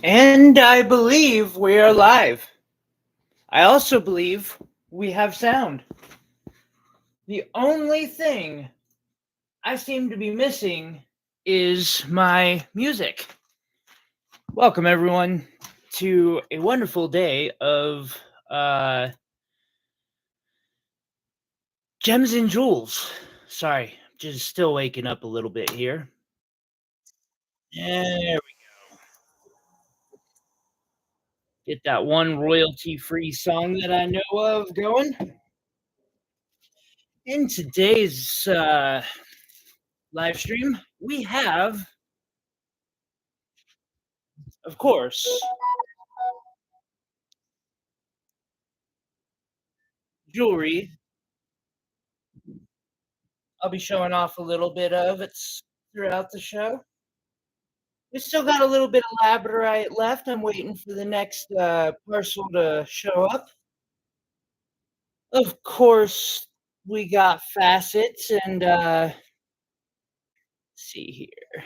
And I believe we are live. I also believe we have sound. The only thing I seem to be missing is my music. Welcome, everyone, to a wonderful day of Gems and Jewels. Sorry, just still waking up a little bit here. There we get that one royalty-free song that I know of going. In today's live stream, we have, of course, jewelry. I'll be showing off a little bit of it throughout the show. We still got a little bit of labradorite left. I'm waiting for the next parcel to show up. Of course, we got facets and let's see here,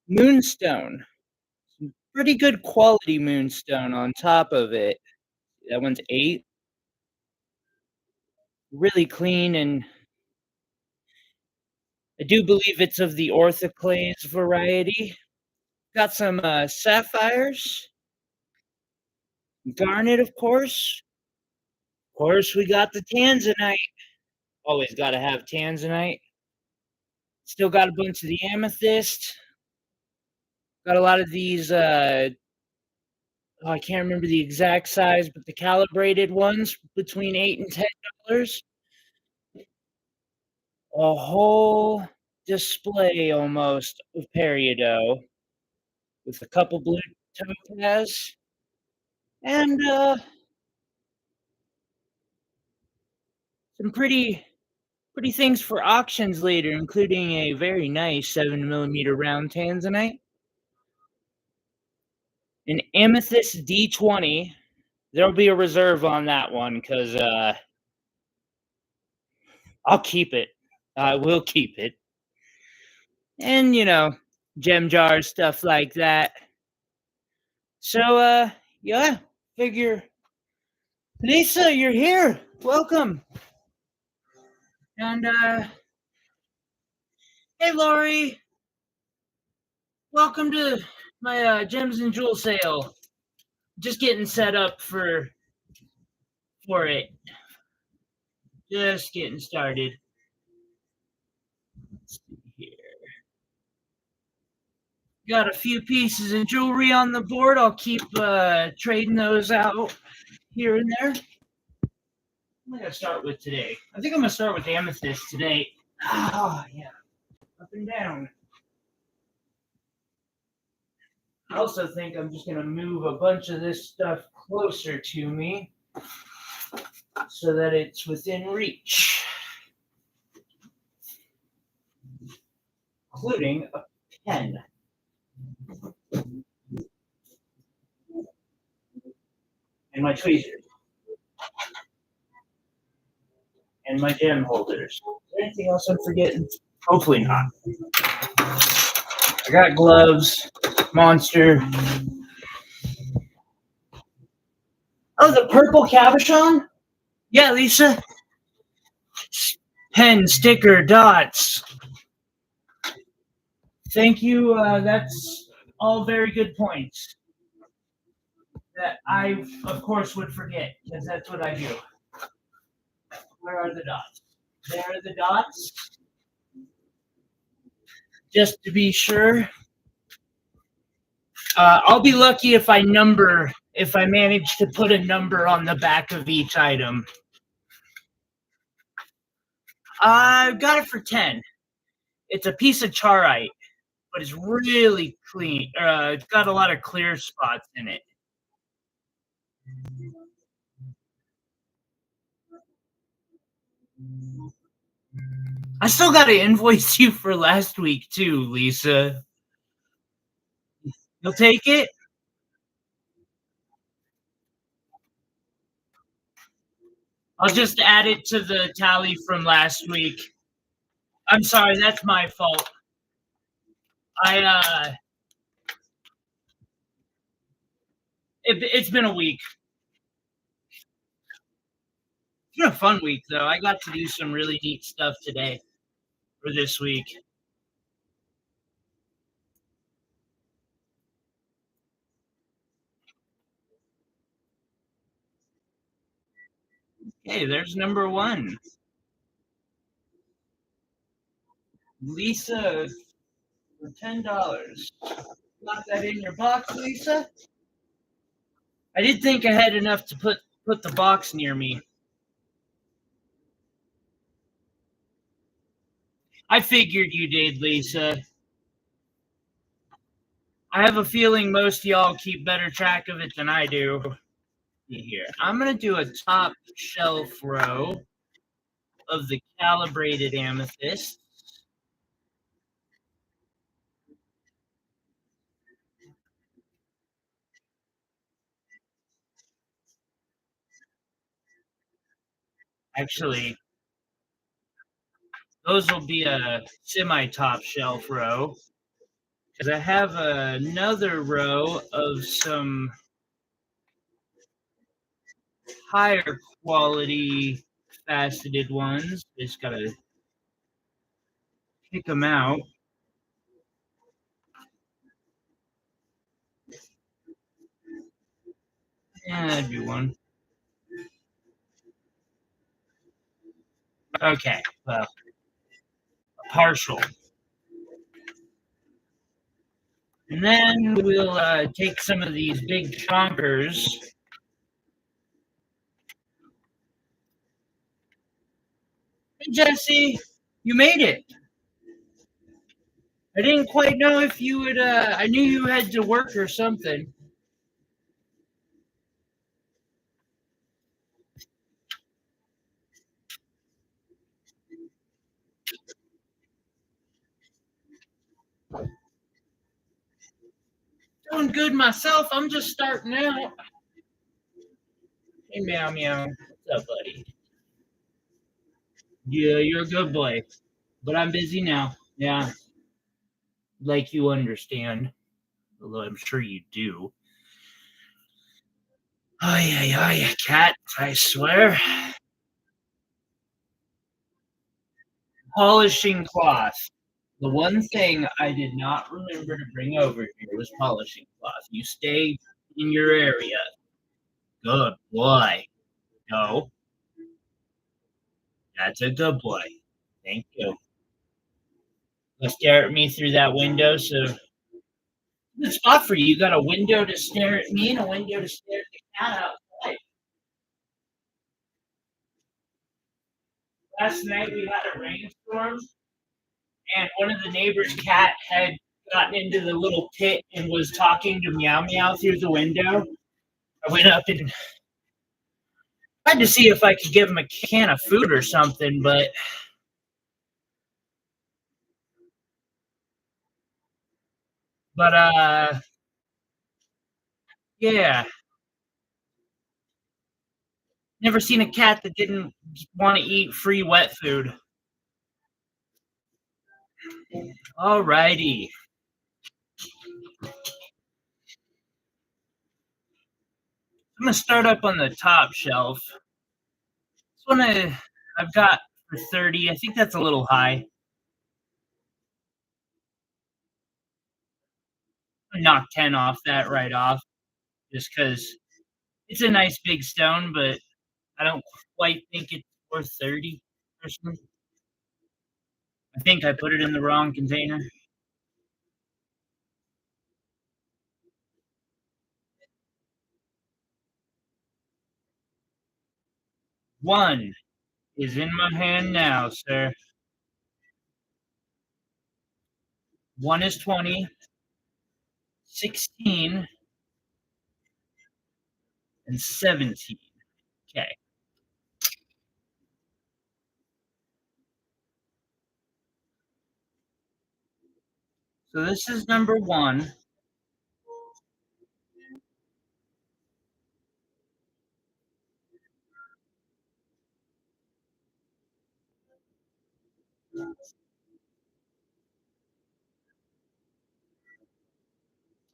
moonstone. Some pretty good quality moonstone on top of it. That one's 8. Really clean, and I do believe it's of the orthoclase variety. Got some sapphires, garnet, of course. Of course, we got the tanzanite. Always got to have tanzanite. Still got a bunch of the amethyst. Got a lot of these. I can't remember the exact size, but the calibrated ones between $8 and $10. A whole display almost of peridot with a couple blue topaz and some pretty things for auctions later, including a very nice 7mm round tanzanite, an amethyst D20. There'll be a reserve on that one because I'll keep it. I will keep it. And, gem jars, stuff like that. So, yeah, figure. Lisa, you're here. Welcome. And, hey, Lori. Welcome to my gems and jewel sale. Just getting set up for it. Just getting started. Let's see here. Got a few pieces of jewelry on the board. I'll keep trading those out here and there. What am I gonna start with today? I think I'm gonna start with amethyst today. Oh yeah, up and down. I also think I'm just gonna move a bunch of this stuff closer to me so that it's within reach, including a pen. And my tweezers. And my gem holders. Is there anything else I'm forgetting? Hopefully not. I got gloves, monster. Oh, the purple cabochon? Yeah, Lisa. Pen, sticker, dots. Thank you. That's all very good points that I, of course, would forget, because that's what I do. Where are the dots? There are the dots. Just to be sure. I'll be lucky if I manage to put a number on the back of each item. I got it for 10. It's a piece of charite, but it's really clean. It's got a lot of clear spots in it. I still got to invoice you for last week too, Lisa. You'll take it? I'll just add it to the tally from last week. I'm sorry, that's my fault. It's been a week. It's been a fun week, though. I got to do some really neat stuff today for this week. Hey, there's number one. Lisa for $10. Lock that in your box, Lisa. I did think I had enough to put the box near me. I figured you did, Lisa. I have a feeling most of y'all keep better track of it than I do. Here, I'm gonna do a top shelf row of the calibrated amethyst. Actually, those will be a semi-top shelf row because I have another row of some higher quality faceted ones. Just gotta pick them out. Yeah, that'd be one. Okay, well, partial. And then we'll take some of these big chonkers. Hey, Jesse, you made it. I didn't quite know if you would. I knew you had to work or something. Doing good myself. I'm just starting out. Hey, meow meow. What's up, buddy? Yeah, you're a good boy. But I'm busy now. Yeah, like you understand. Although I'm sure you do. Ay, ay, ay, cat, I swear. Polishing cloth. The one thing I did not remember to bring over here was polishing cloth. You stay in your area. Good boy. No, that's a good boy. Thank you. Go stare at me through that window. So, good spot for you. You got a window to stare at me and a window to stare at the cat outside. Last night we had a rainstorm, and one of the neighbor's cat had gotten into the little pit and was talking to Meow Meow through the window. I went up and tried to see if I could give him a can of food or something, but yeah, never seen a cat that didn't want to eat free wet food. Alrighty, I'm gonna start up on the top shelf. This one I've got for 30. I think that's a little high. I knock 10 off that right off, just because it's a nice big stone, but I don't quite think it's worth 30. Personally, I think I put it in the wrong container. One is in my hand now, sir. One is 20, 16, and 17. Okay. So this is number one.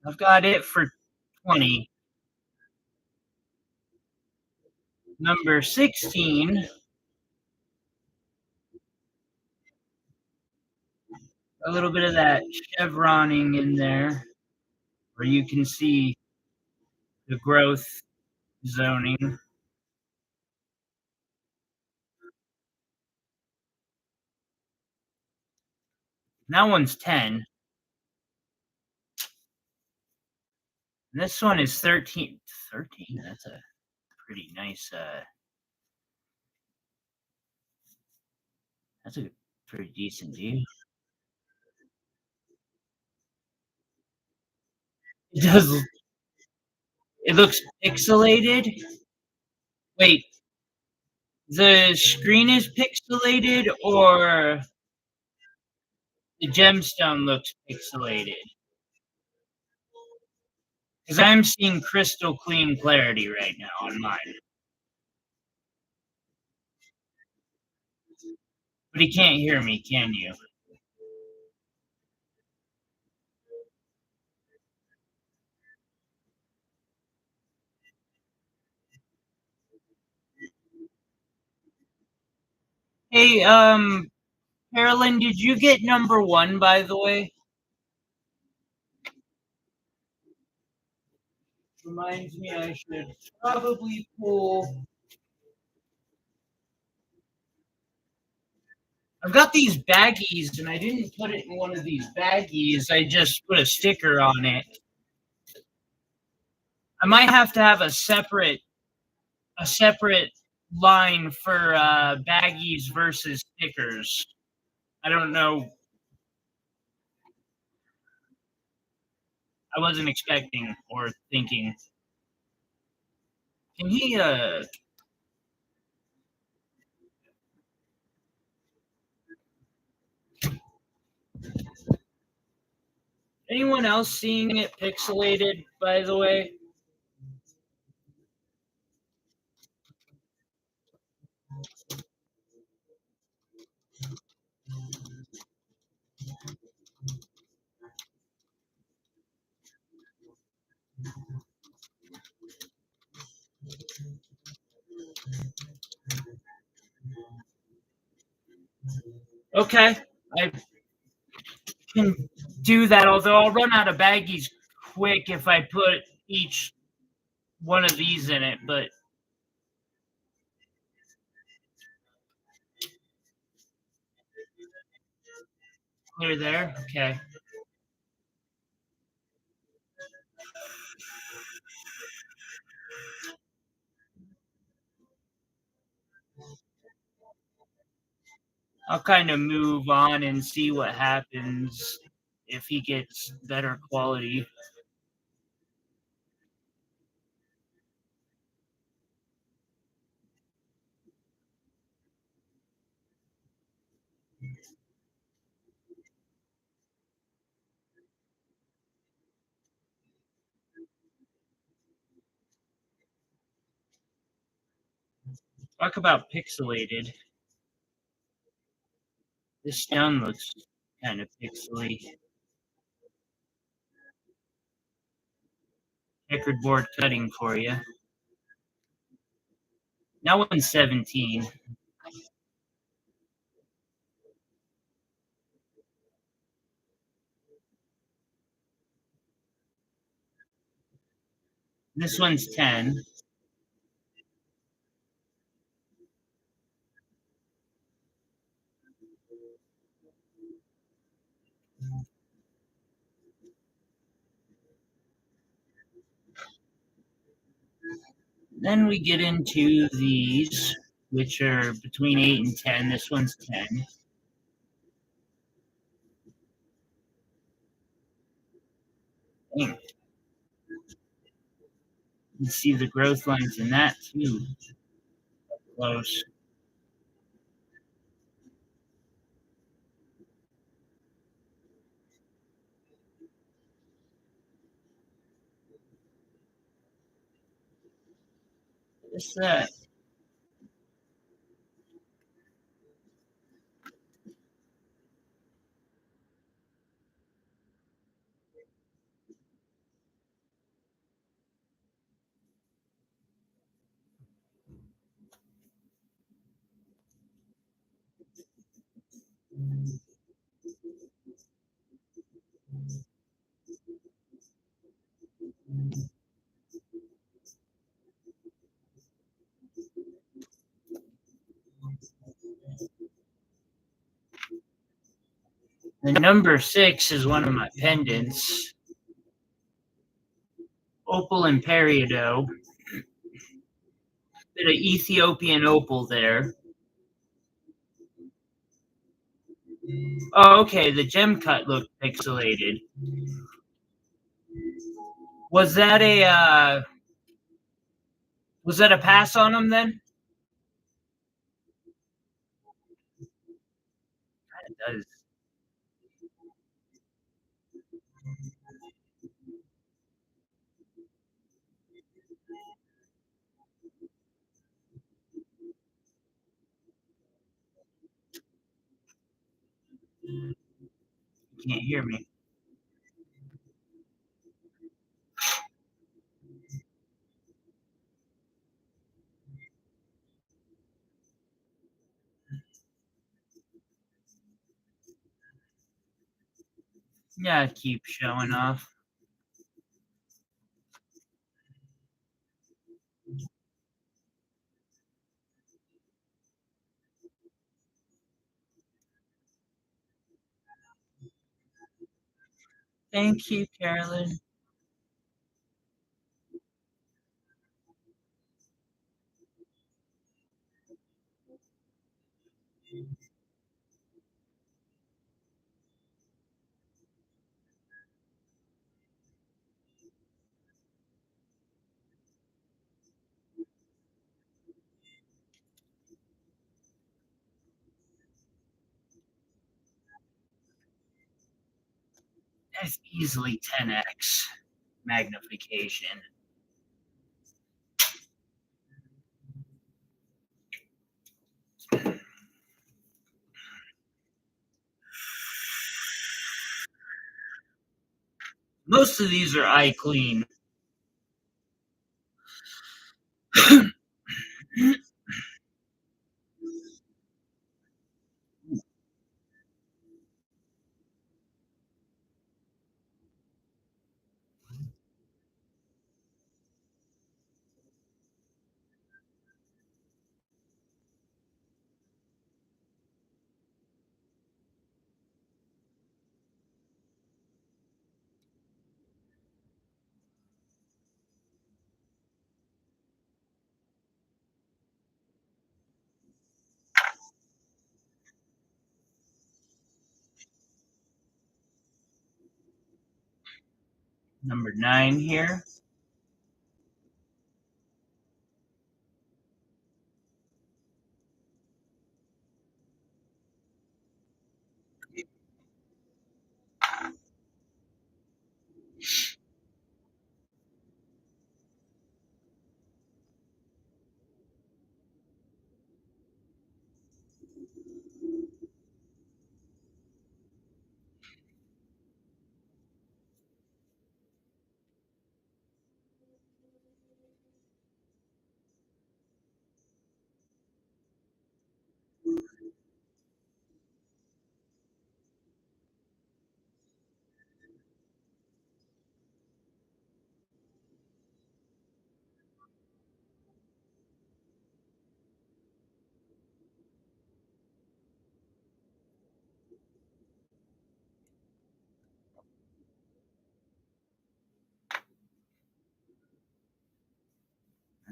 I've got it for 20. Number 16, a little bit of that chevroning in there, where you can see the growth zoning. That one's 10. And this one is 13. 13? That's a pretty nice, that's a pretty decent view. It does, it looks pixelated. Wait, the screen is pixelated or the gemstone looks pixelated? Because I'm seeing crystal clean clarity right now on mine. But he can't hear me, can you? Hey, Carolyn, did you get number 1, by the way? Reminds me I should probably pull. I've got these baggies, and I didn't put it in one of these baggies. I just put a sticker on it. I might have to have a separate line for baggies versus stickers. I don't know. I wasn't expecting or thinking. Can he anyone else seeing it pixelated, by the way? Okay, I can do that, although I'll run out of baggies quick if I put each one of these in it, but clear there? Okay. I'll kind of move on and see what happens if he gets better quality. Talk about pixelated. This stone looks kind of pixely. Checkerboard cutting for you. That one's 17. This one's 10. Then we get into these, which are between 8 and 10. This one's 10. Dang. You see the growth lines in that too. Close. This The number 6 is one of my pendants. Opal and peridot. Bit of Ethiopian opal there. Oh, okay. The gem cut looked pixelated. Was that a pass on him then? It does. You can't hear me. Yeah, keep showing off. Thank you, Carolyn. That's easily 10x magnification. Most of these are eye clean. Number 9 here.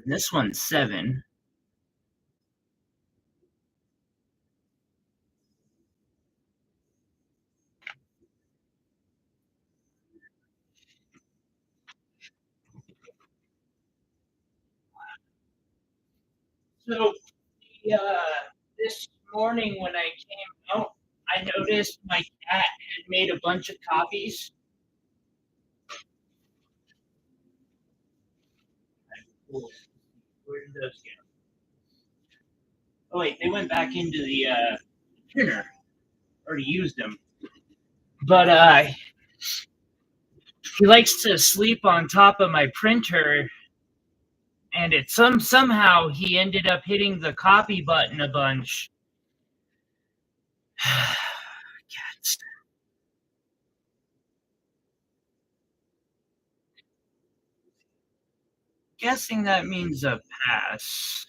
And this one's 7. So this morning when I came out, I noticed my cat had made a bunch of copies. Where did those go? Oh wait, they went back into the printer. Already used them. But he likes to sleep on top of my printer, and somehow he ended up hitting the copy button a bunch. Cats. Guessing that means a pass.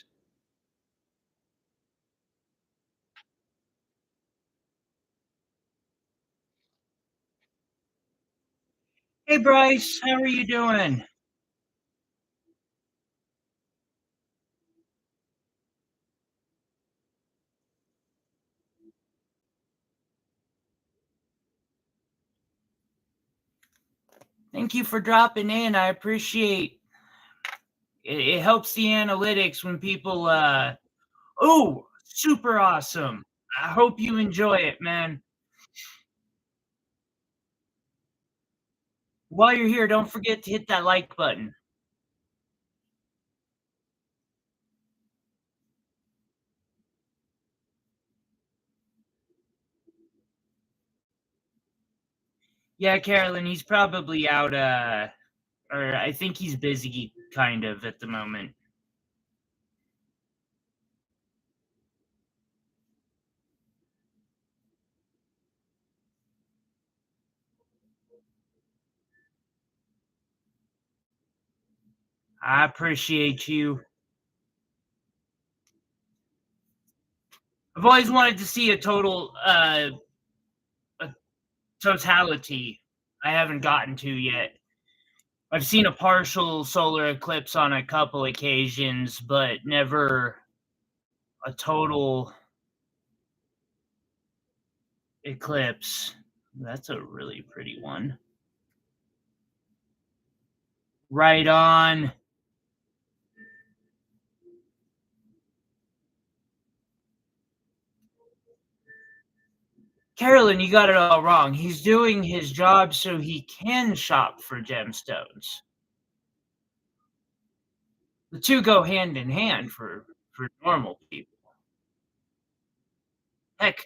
Hey Bryce, how are you doing? Thank you for dropping in. I appreciate it. It helps the analytics when people oh, super awesome. I hope you enjoy it, man. While you're here, don't forget to hit that like button. Yeah, Carolyn, he's probably out or I think he's busy kind of at the moment. I appreciate you. I've always wanted to see a totality I haven't gotten to yet. I've seen a partial solar eclipse on a couple occasions, but never a total eclipse. That's a really pretty one. Right on. Carolyn, you got it all wrong. He's doing his job so he can shop for gemstones. The two go hand in hand for normal people. Heck,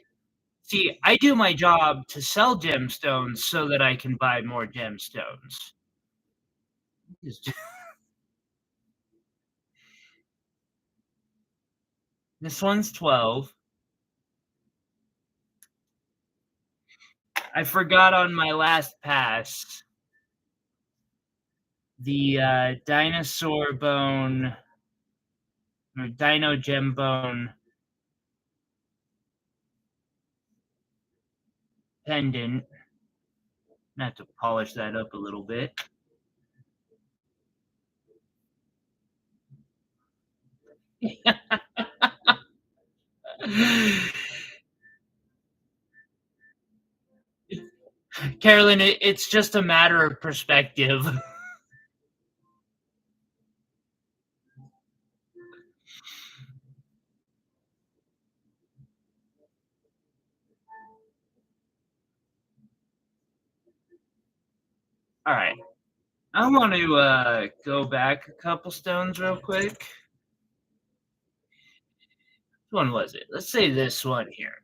see, I do my job to sell gemstones so that I can buy more gemstones. This one's 12. I forgot on my last pass the dinosaur bone or dino gem bone pendant. I have to polish that up a little bit. Carolyn, it's just a matter of perspective. All right. I want to go back a couple stones real quick. Which one was it? Let's say this one here.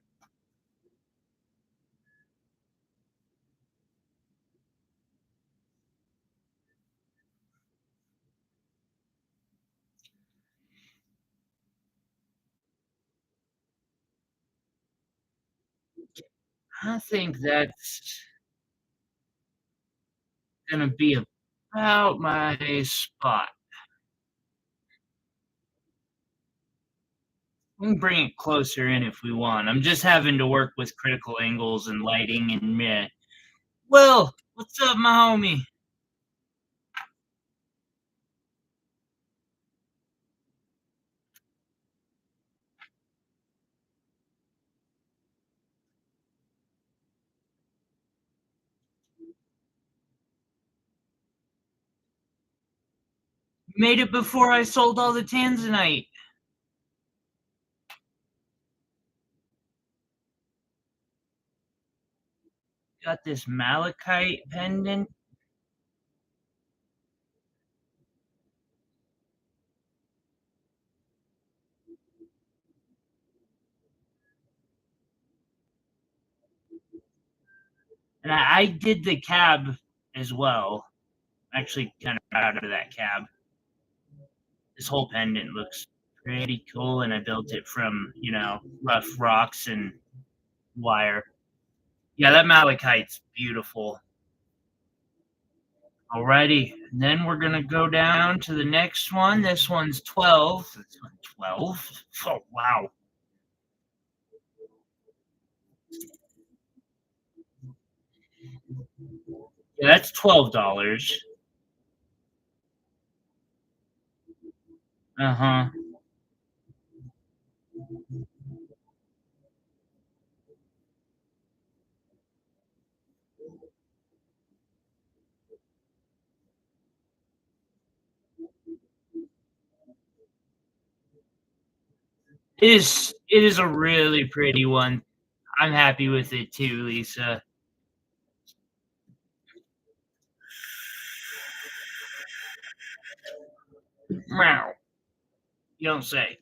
I think that's going to be about my spot. We can bring it closer in if we want. I'm just having to work with critical angles and lighting and meh. Well, what's up, my homie? Made it before I sold all the tanzanite. Got this malachite pendant. And I did the cab as well. Actually, kind of proud of that cab. This whole pendant looks pretty cool, and I built it from, rough rocks and wire. Yeah, that malachite's beautiful. Alrighty, and then we're gonna go down to the next one. This one's 12. This one's 12. Oh wow. Yeah, that's $12. Uh-huh. It is a really pretty one. I'm happy with it too, Lisa. Meow. You don't say.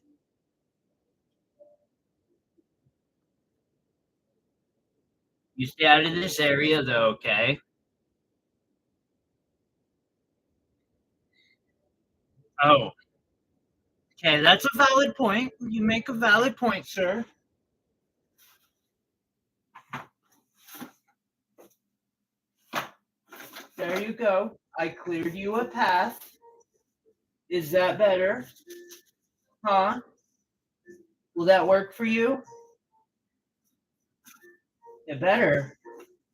You stay out of this area though, okay? Oh, okay, that's a valid point. You make a valid point, sir. There you go. I cleared you a path. Is that better? Huh? Will that work for you? It better.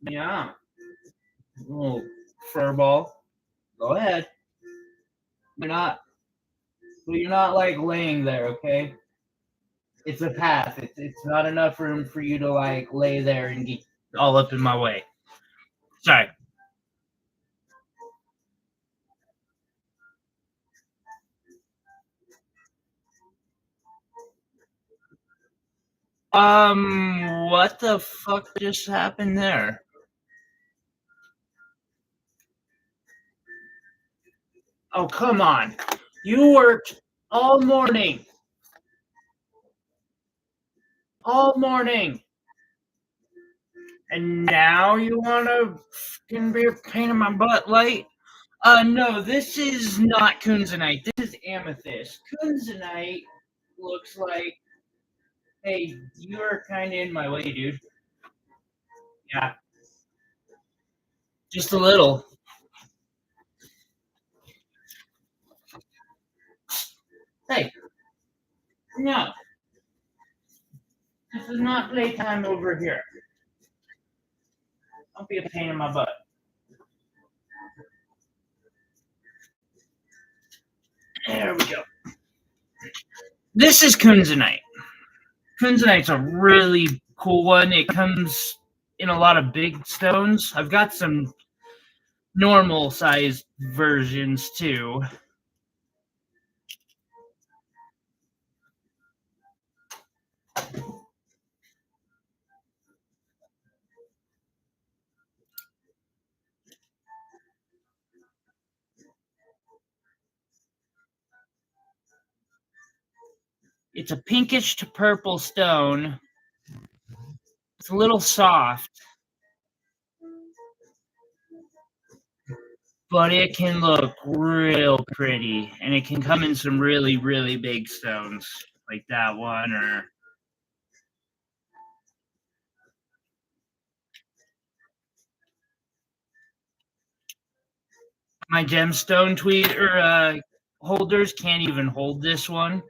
Yeah. Little furball. Go ahead. You're not. Well, you're not like laying there, okay? It's a path. It's not enough room for you to like lay there and get all up in my way. Sorry. What the fuck just happened there? Oh, come on. You worked all morning. All morning. And now you wanna fucking be a pain in my butt late? No, this is not kunzanite. This is amethyst. Kunzanite looks like, hey, you're kind of in my way, dude. Yeah, just a little. Hey, no, this is not playtime over here. Don't be a pain in my butt. There we go. This is kunzanite. Kunzanite's a really cool one. It comes in a lot of big stones. I've got some normal sized versions too. It's a pinkish to purple stone. It's a little soft, but it can look real pretty, and it can come in some really, really big stones like that one, or my gemstone tweet or holders can't even hold this one.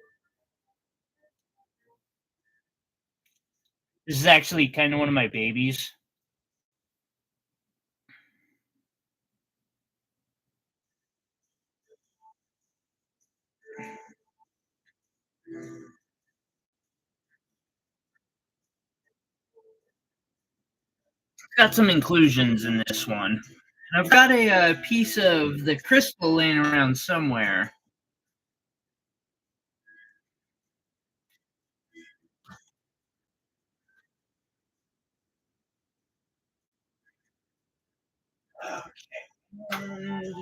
This is actually kind of one of my babies. Got some inclusions in this one. And I've got a piece of the crystal laying around somewhere. And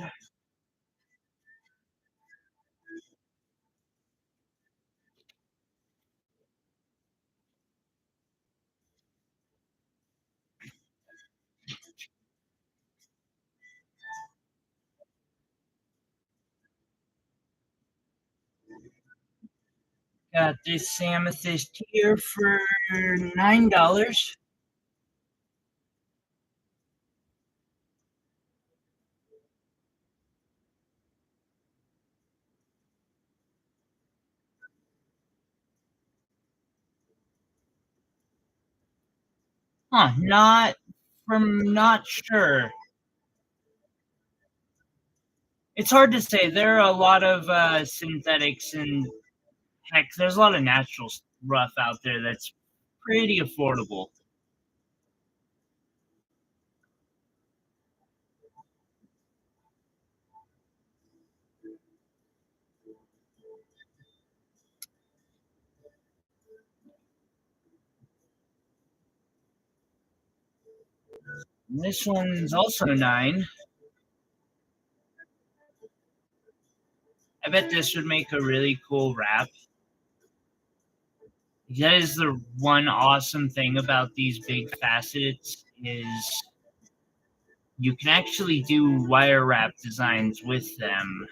got this amethyst here for $9. Huh, not sure. It's hard to say. There are a lot of synthetics and heck, there's a lot of natural rough out there that's pretty affordable. And this one's also 9. I bet this would make a really cool wrap. That is the one awesome thing about these big facets is you can actually do wire wrap designs with them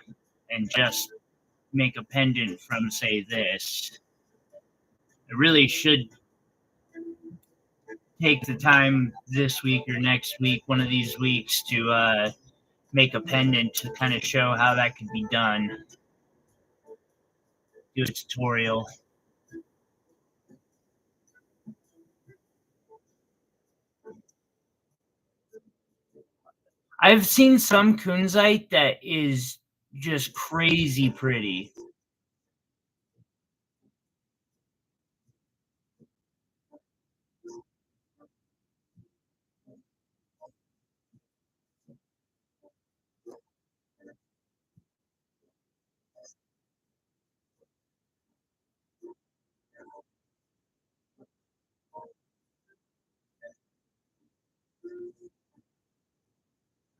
and just make a pendant from, say, this. I really should take the time this week or next week, one of these weeks, to make a pendant to kind of show how that could be done. Do a tutorial. I've seen some kunzite that is just crazy pretty.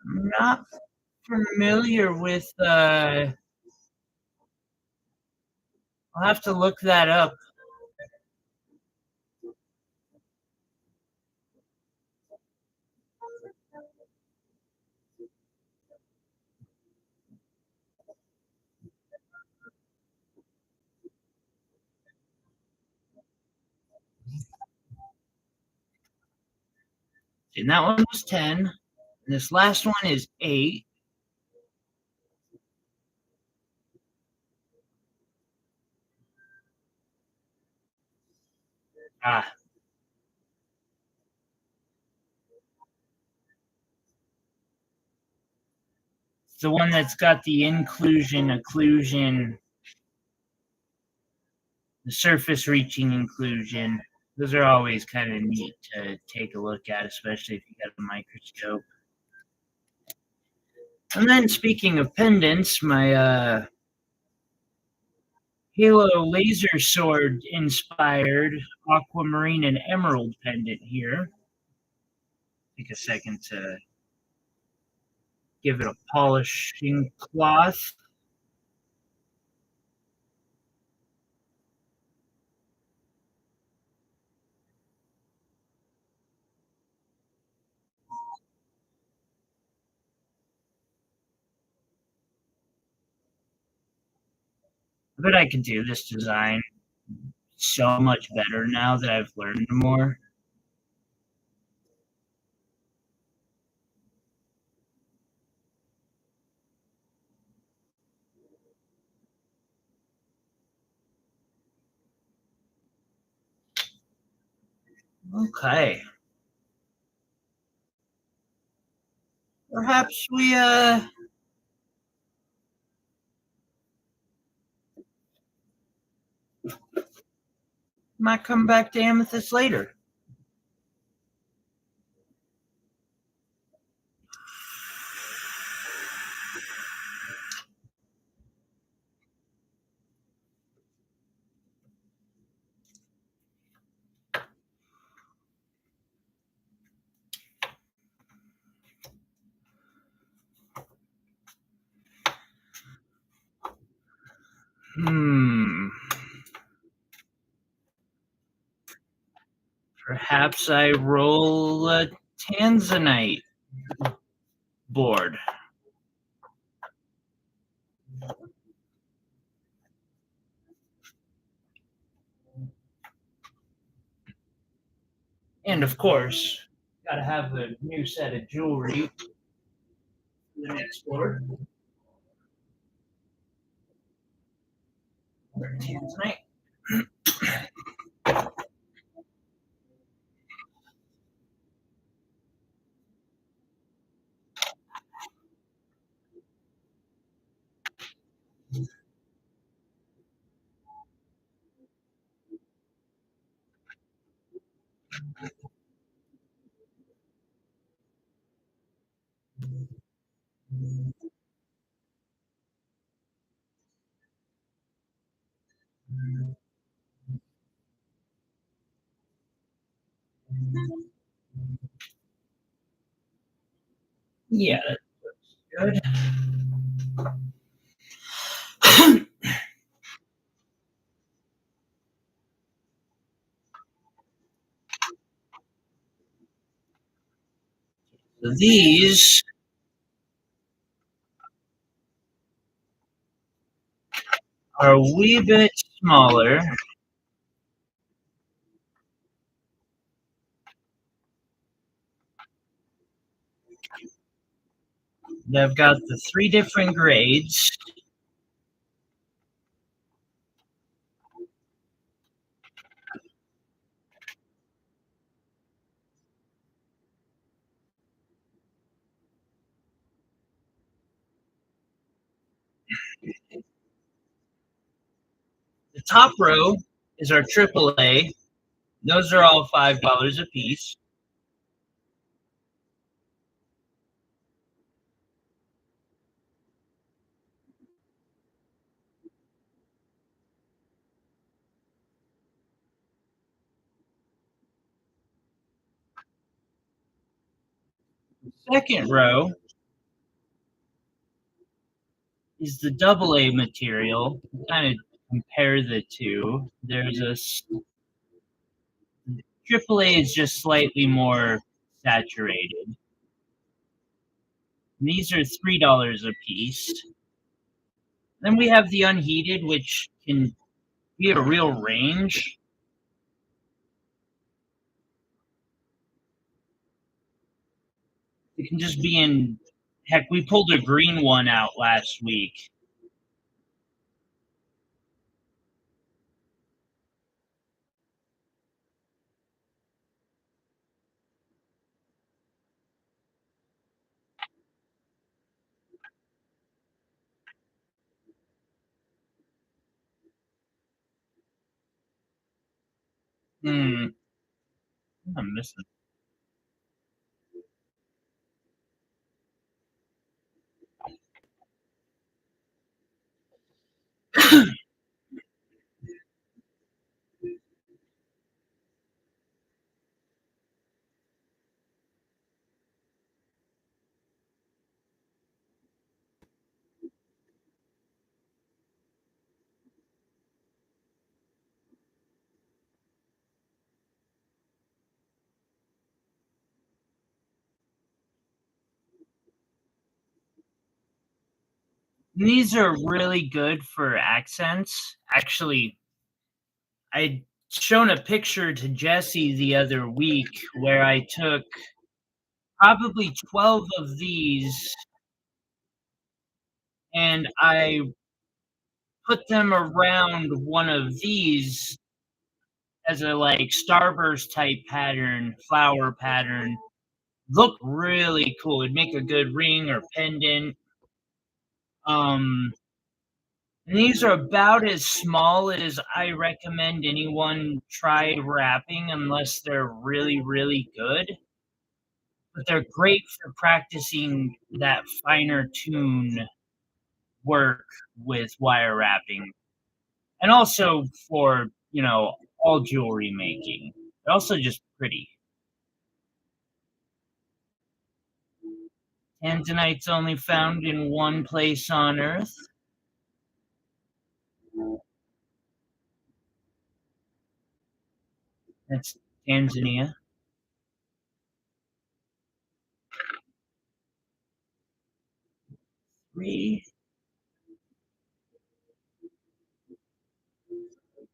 I'm not familiar with. I'll have to look that up. And that one was 10. And this last one is 8. Ah, it's the one that's got the inclusion, occlusion, the surface reaching inclusion. Those are always kind of neat to take a look at, especially if you got a microscope. And then speaking of pendants, my Halo laser sword inspired aquamarine and emerald pendant here. Take a second to give it a polishing cloth. I bet I can do this design so much better now that I've learned more. Okay. Perhaps we might come back to amethyst later. Perhaps I roll a tanzanite board. And of course, gotta have a new set of jewelry for the next board. Tanzanite. Yeah, that's good. These are a wee bit smaller. They've got the three different grades. The top row is our AAA. Those are all $5 a piece. Second row is the AA material. Kind of compare the two. There's a AAA is just slightly more saturated. And these are $3 a piece. Then we have the unheated, which can be a real range. It can just be in. Heck, we pulled a green one out last week. Hmm. I'm missing. These are really good for accents. Actually, I'd shown a picture to Jesse the other week where I took probably 12 of these and I put them around one of these as a like starburst type pattern, flower pattern. Look really cool. It'd make a good ring or pendant. Um, and these are about as small as I recommend anyone try wrapping unless they're really, really good. But they're great for practicing that finer tune work with wire wrapping. And also for, all jewelry making. They're also just pretty. Tanzanite's only found in one place on Earth. That's Tanzania. Three.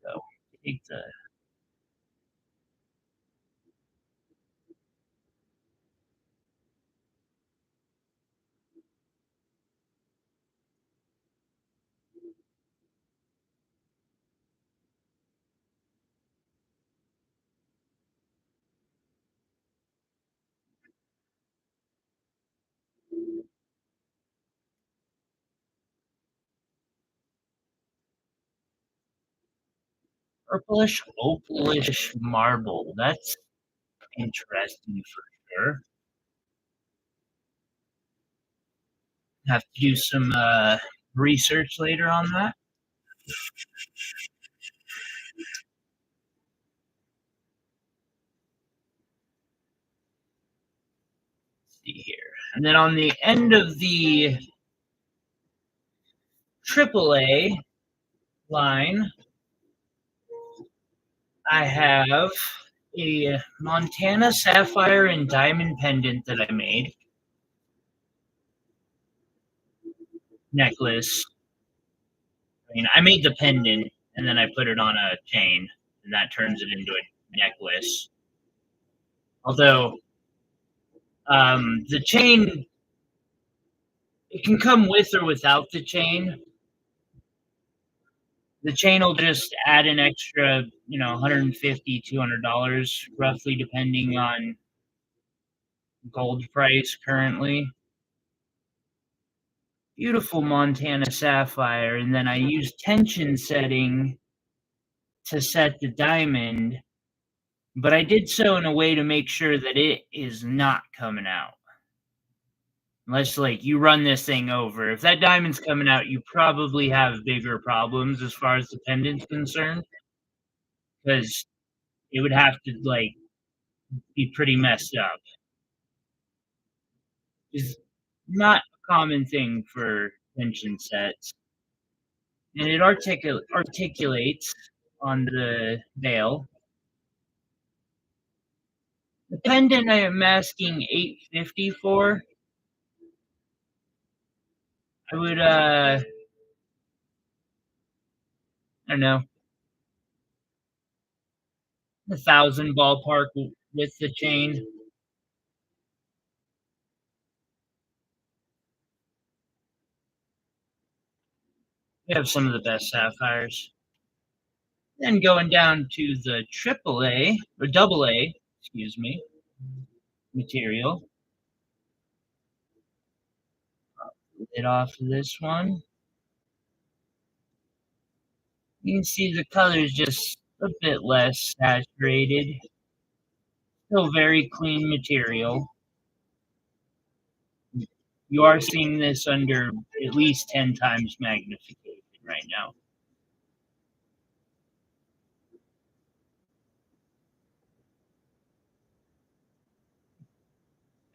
Go. Take the purplish opalish marble. That's interesting for sure. Have to do some research later on that. Let's see here. And then on the end of the AAA line, I have a Montana sapphire and diamond pendant that I made. Necklace. I mean, I made the pendant and then I put it on a chain, and that turns it into a necklace. Although the chain, it can come with or without the chain. The chain will just add an extra, $150, $200 roughly, depending on gold price currently. Beautiful Montana sapphire, and then I use tension setting to set the diamond, but I did so in a way to make sure that it is not coming out. Unless, you run this thing over. If that diamond's coming out, you probably have bigger problems as far as the pendant's concerned, because it would have to, be pretty messed up. It's not a common thing for tension sets. And it articulates on the veil. The pendant I am asking $850 for. I would I don't know, 1,000 ballpark with the chain. We have some of the best sapphires. Then going down to the AAA or AA, excuse me, material. Lid off of this one. You can see the color is just a bit less saturated. Still very clean material. You are seeing this under at least 10 times magnification right now.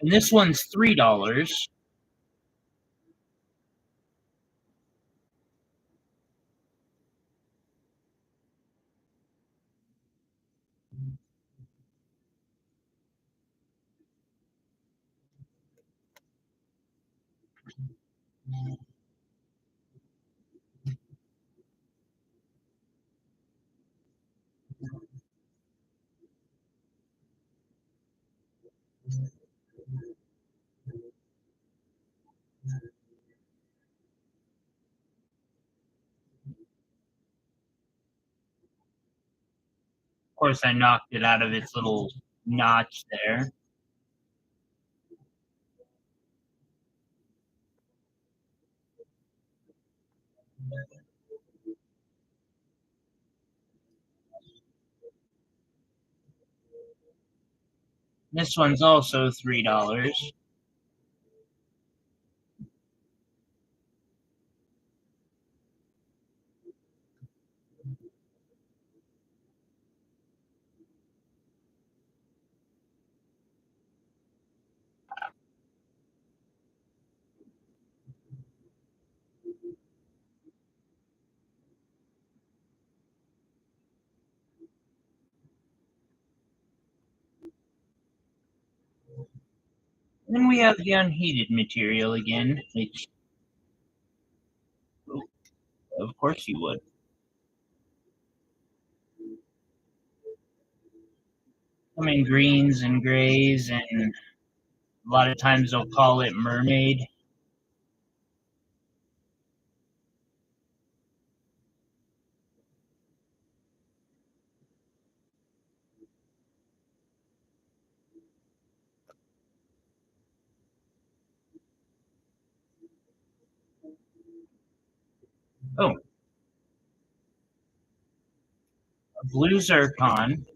And this one's $3. Of course, I knocked it out of its little notch there. This one's also $3. Then we have the unheated material again, which, of course you would. Come in greens and grays, and a lot of times they'll call it mermaid. Oh, a blue zircon.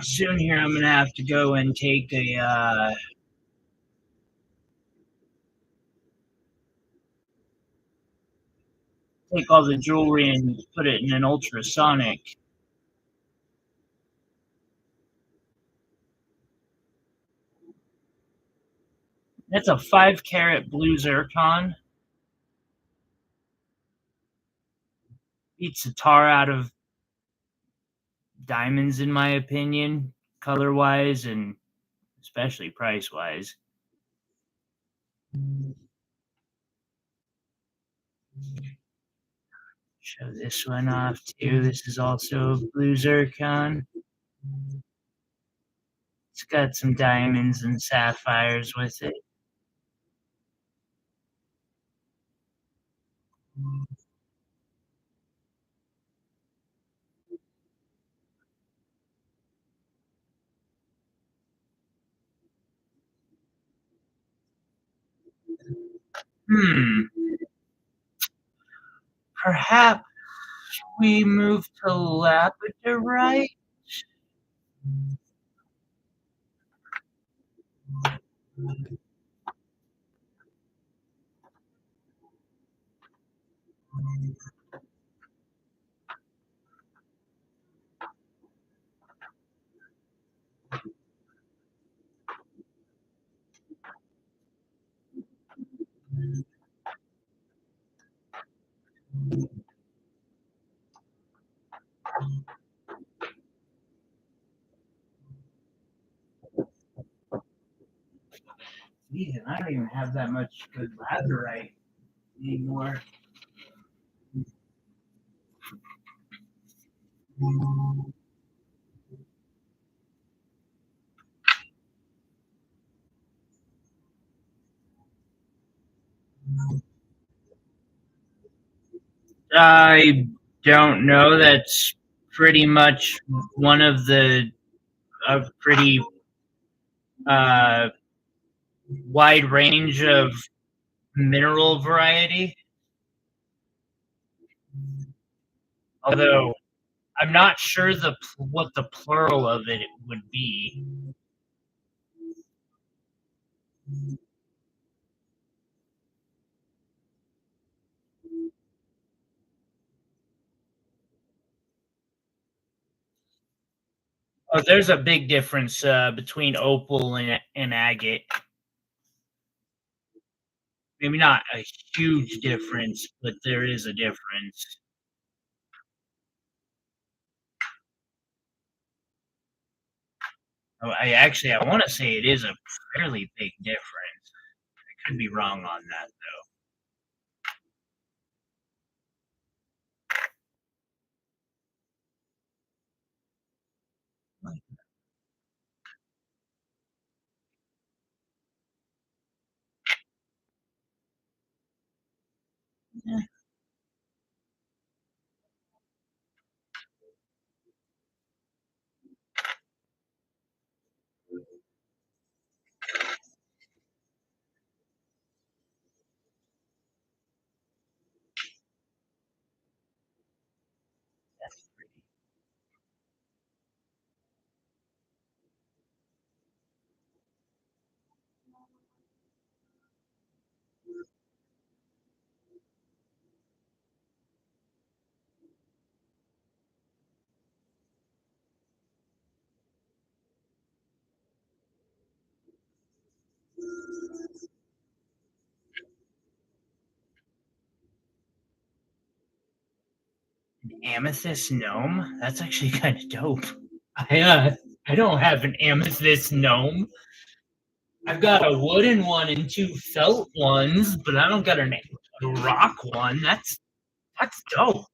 Soon here, I'm gonna have to go and take all the jewelry and put it in an ultrasonic. That's a 5 carat blue zircon. Beats the tar out of diamonds, in my opinion, color wise and especially price wise. Show this one off too. This is also blue zircon. It's got some diamonds and sapphires with it. Hmm. Perhaps we move to labradorite. Geez, I don't even have that much good labradorite anymore. I don't know. That's pretty much one of the a pretty uh, wide range of mineral variety. Although I'm not sure what the plural of it would be. Oh, there's a big difference between opal and agate. Maybe not a huge difference, but there is a difference. Oh, I want to say it is a fairly big difference. I could be wrong on that though. Yeah, that's pretty. An amethyst gnome? That's actually kind of dope. I don't have an amethyst gnome. I've got a wooden one and two felt ones, but I don't got a rock one. That's dope.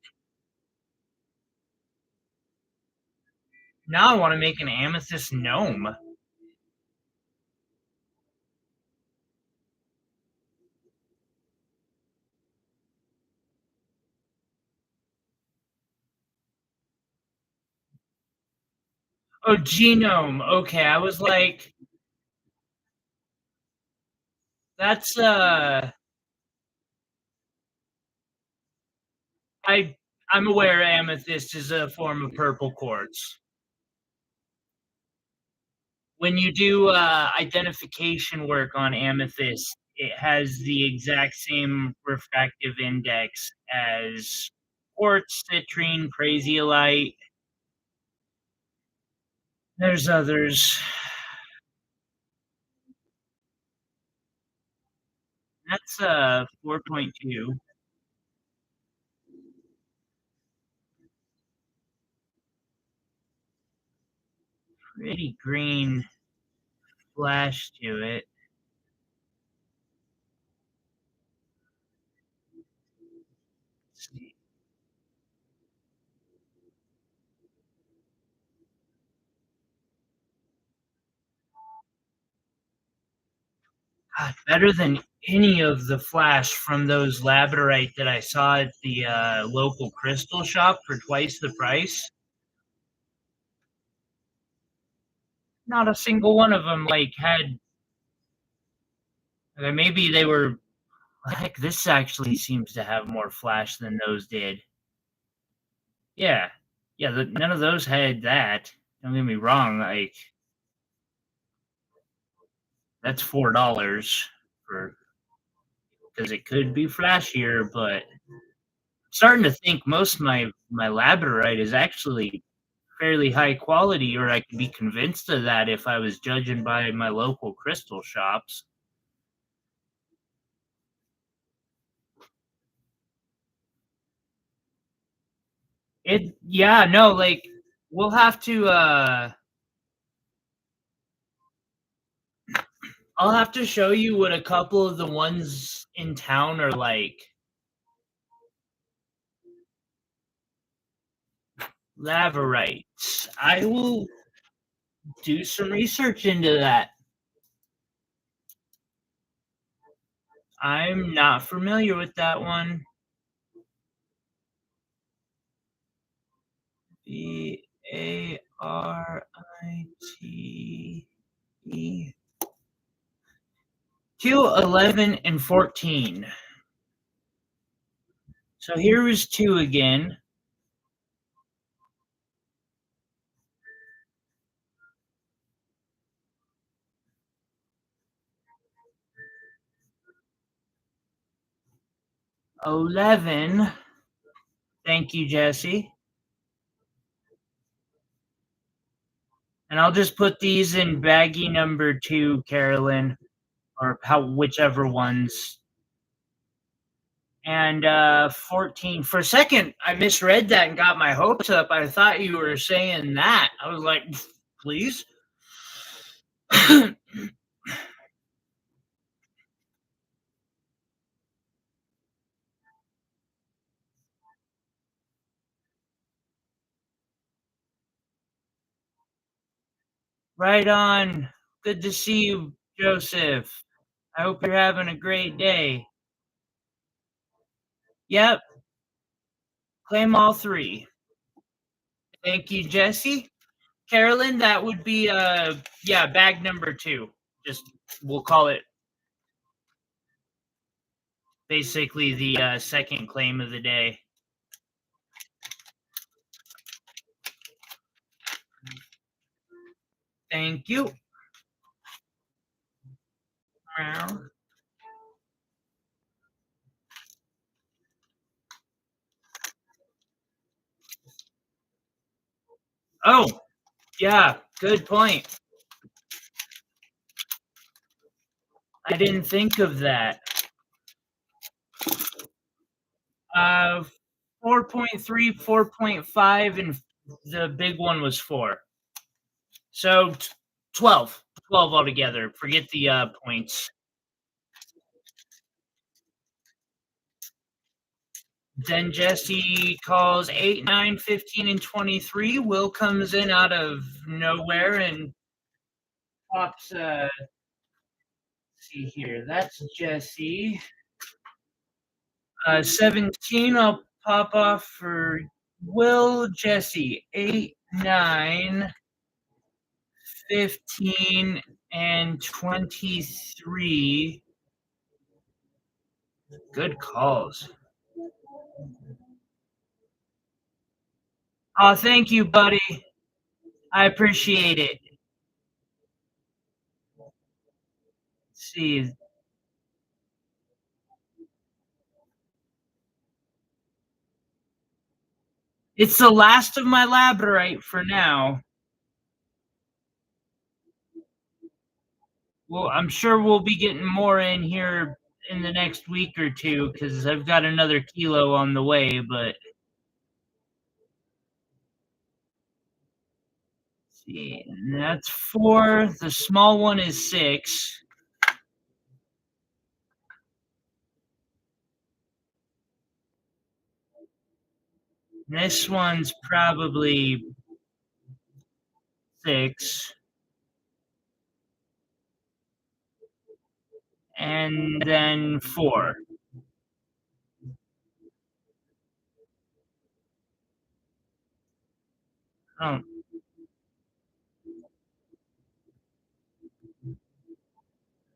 Now I want to make an amethyst gnome. Oh, genome. Okay, I was like, that's I I'm aware amethyst is a form of purple quartz. when you do identification work on amethyst, it has the exact same refractive index as quartz, citrine, prasiolite. There's others. That's 4.2. Pretty green flash to it. Let's see. God, better than any of the flash from those labradorite that I saw at the local crystal shop for twice the price. Not a single one of them like had. Maybe they were. Heck, this actually seems to have more flash than those did. Yeah, yeah. None of those had that. Don't get me wrong. Like that's $4 for because it could be flashier, but starting to think most of my labradorite is actually fairly high quality, or I could be convinced of that if I was judging by my local crystal shops. Yeah, no, like we'll have to I'll have to show you what a couple of the ones in town are like. Laverite. I will do some research into that. I'm not familiar with that one. BaritE. 2, 11, and 14. So here is 2 again. $11. Thank you, Jesse. And I'll just put these in baggie number 2, Carolyn, or whichever ones. And 14. For a second, I misread that and got my hopes up. I thought you were saying that. I was like, please. Right on. Good to see you, Joseph. I hope you're having a great day. Yep, claim all 3. Thank you, Jesse. Carolyn, that would be yeah, bag number 2. Just we'll call it basically the second claim of the day. Thank you. Oh, yeah, good point. I didn't think of that. 4.3, 4.5, and the big one was 4. So 12. 12 altogether. Forget the points. Then Jesse calls 8, 9, 15, and 23. Will comes in out of nowhere and pops. See here. That's Jesse. 17. I'll pop off for Will. Jesse. 8, 9, 15, and 23. Good calls. Oh, thank you, buddy. I appreciate it. see. It's the last of my labradorite for now. Well, I'm sure we'll be getting more in here in the next week or two because I've got another kilo on the way. But let's see, and that's 4. The small one is 6. This one's probably 6. And then 4. Oh,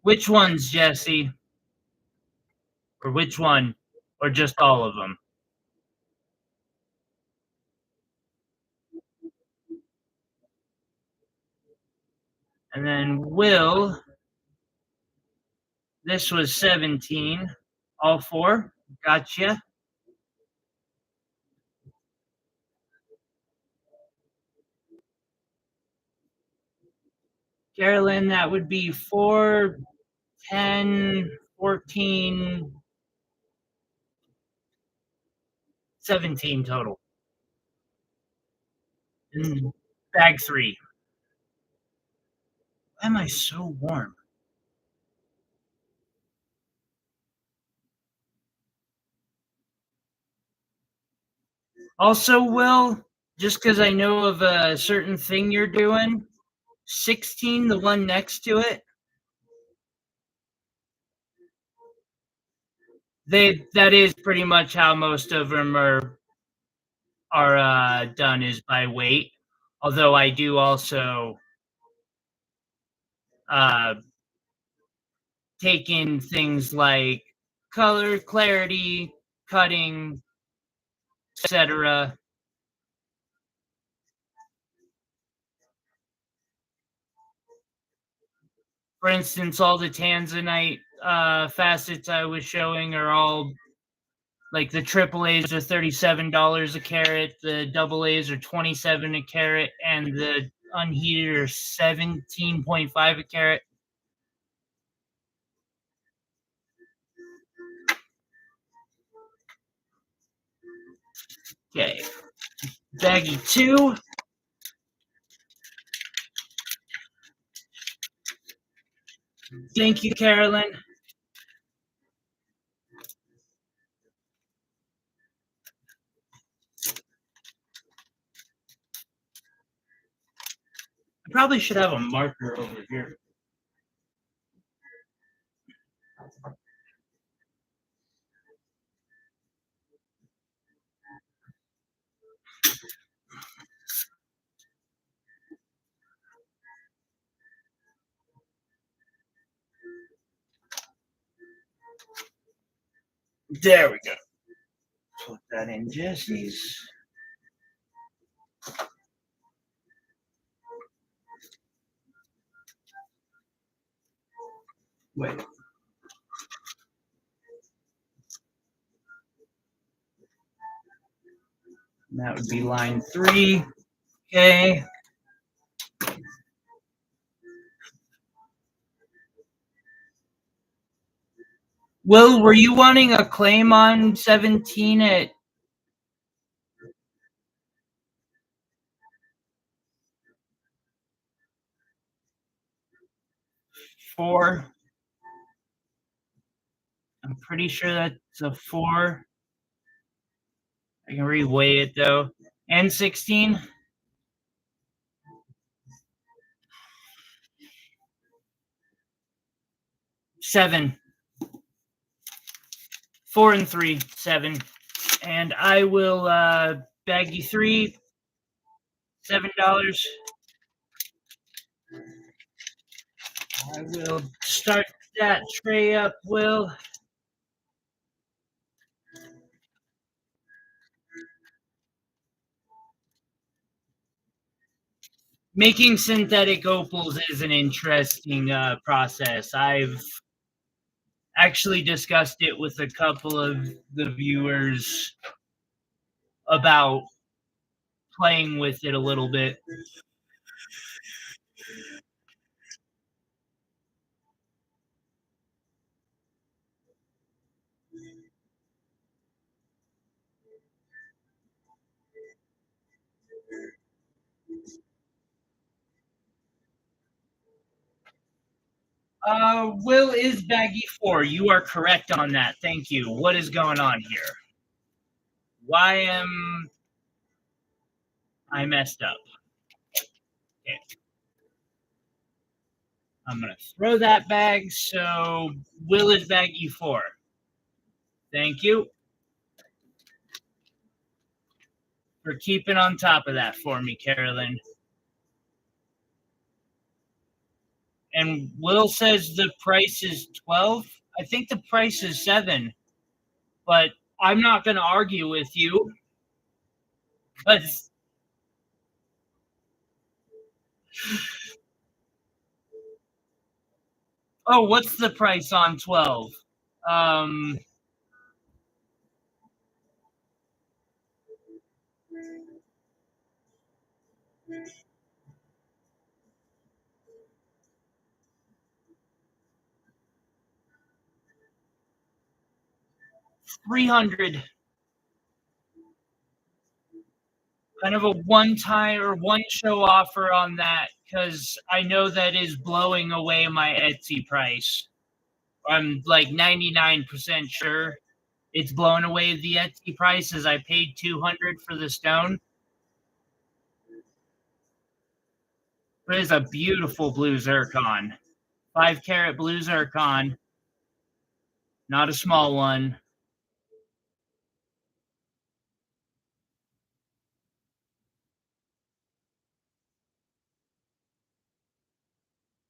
which ones, Jesse? Or which one? Or just all of them? And then Will, this was 17. All 4. Gotcha. Carolyn, that would be 4, 10, 14, 17 total. And bag 3. Why am I so warm? Also, Will, just because I know of a certain thing you're doing, 16, the one next to it, that is pretty much how most of them are done, is by weight. Although I do also uh, take in things like color, clarity, cutting, etc. For instance, all the tanzanite facets I was showing are all like the triple A's are $37 a carat, the double A's are 27 a carat, and the unheated are 17.5 a carat. Okay, baggie 2. Thank you, Carolyn. I probably should have a marker over here. There we go. Put that in Jesse's. Wait. And that would be line 3. Okay. Will, were you wanting a claim on 17 at 4? I'm pretty sure that's a 4. I can reweigh it though. And 16? 7. 4 and 3, 7. And I will bag you 3, $7. I will start that tray up, Will. Making synthetic opals is an interesting process. I've actually discussed it with a couple of the viewers about playing with it a little bit. Will is baggy 4. You are correct on that. Thank you. What is going on here? Why am I messed up? Okay. I'm going to throw that bag. So Will is baggy 4. Thank you for keeping on top of that for me, Carolyn. And Will says the price is 12. I think the price is 7, but I'm not going to argue with you. Because oh, what's the price on 12? Um, 300. Kind of a one-time or one-show offer on that because I know that is blowing away my Etsy price. I'm like 99% sure it's blowing away the Etsy price as I paid 200 for the stone. But it's a beautiful blue zircon. 5-carat blue zircon. Not a small one.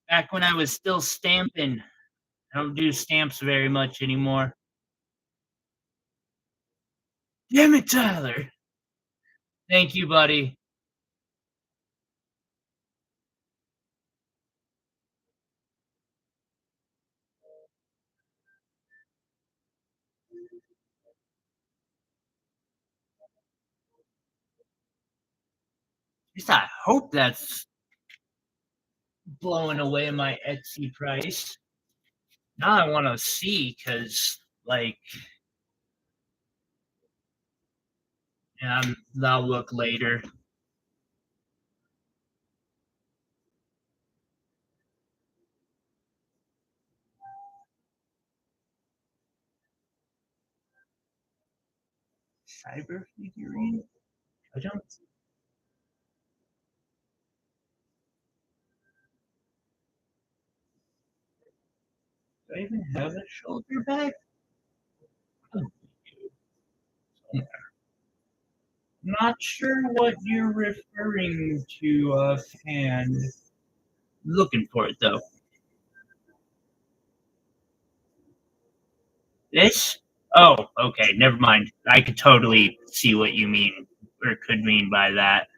Back when I was still stamping. I don't do stamps very much anymore. Damn it, Tyler. Thank you, buddy. At least I hope that's blowing away my Etsy price. Now I want to see because, like, I'll look later. Cyber figurine? I don't. Do I even have a shoulder bag? Not sure what you're referring to offhand. Looking for it though. This? Oh, okay. Never mind. I could totally see what you mean or could mean by that.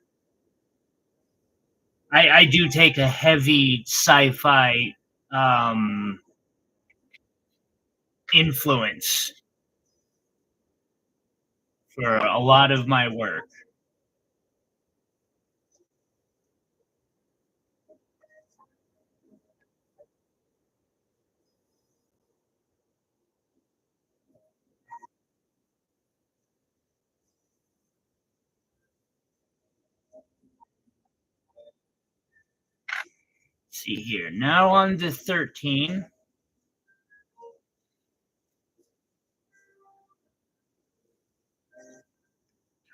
I do take a heavy sci-fi influence for a lot of my work. Let's see here. Now on to 13.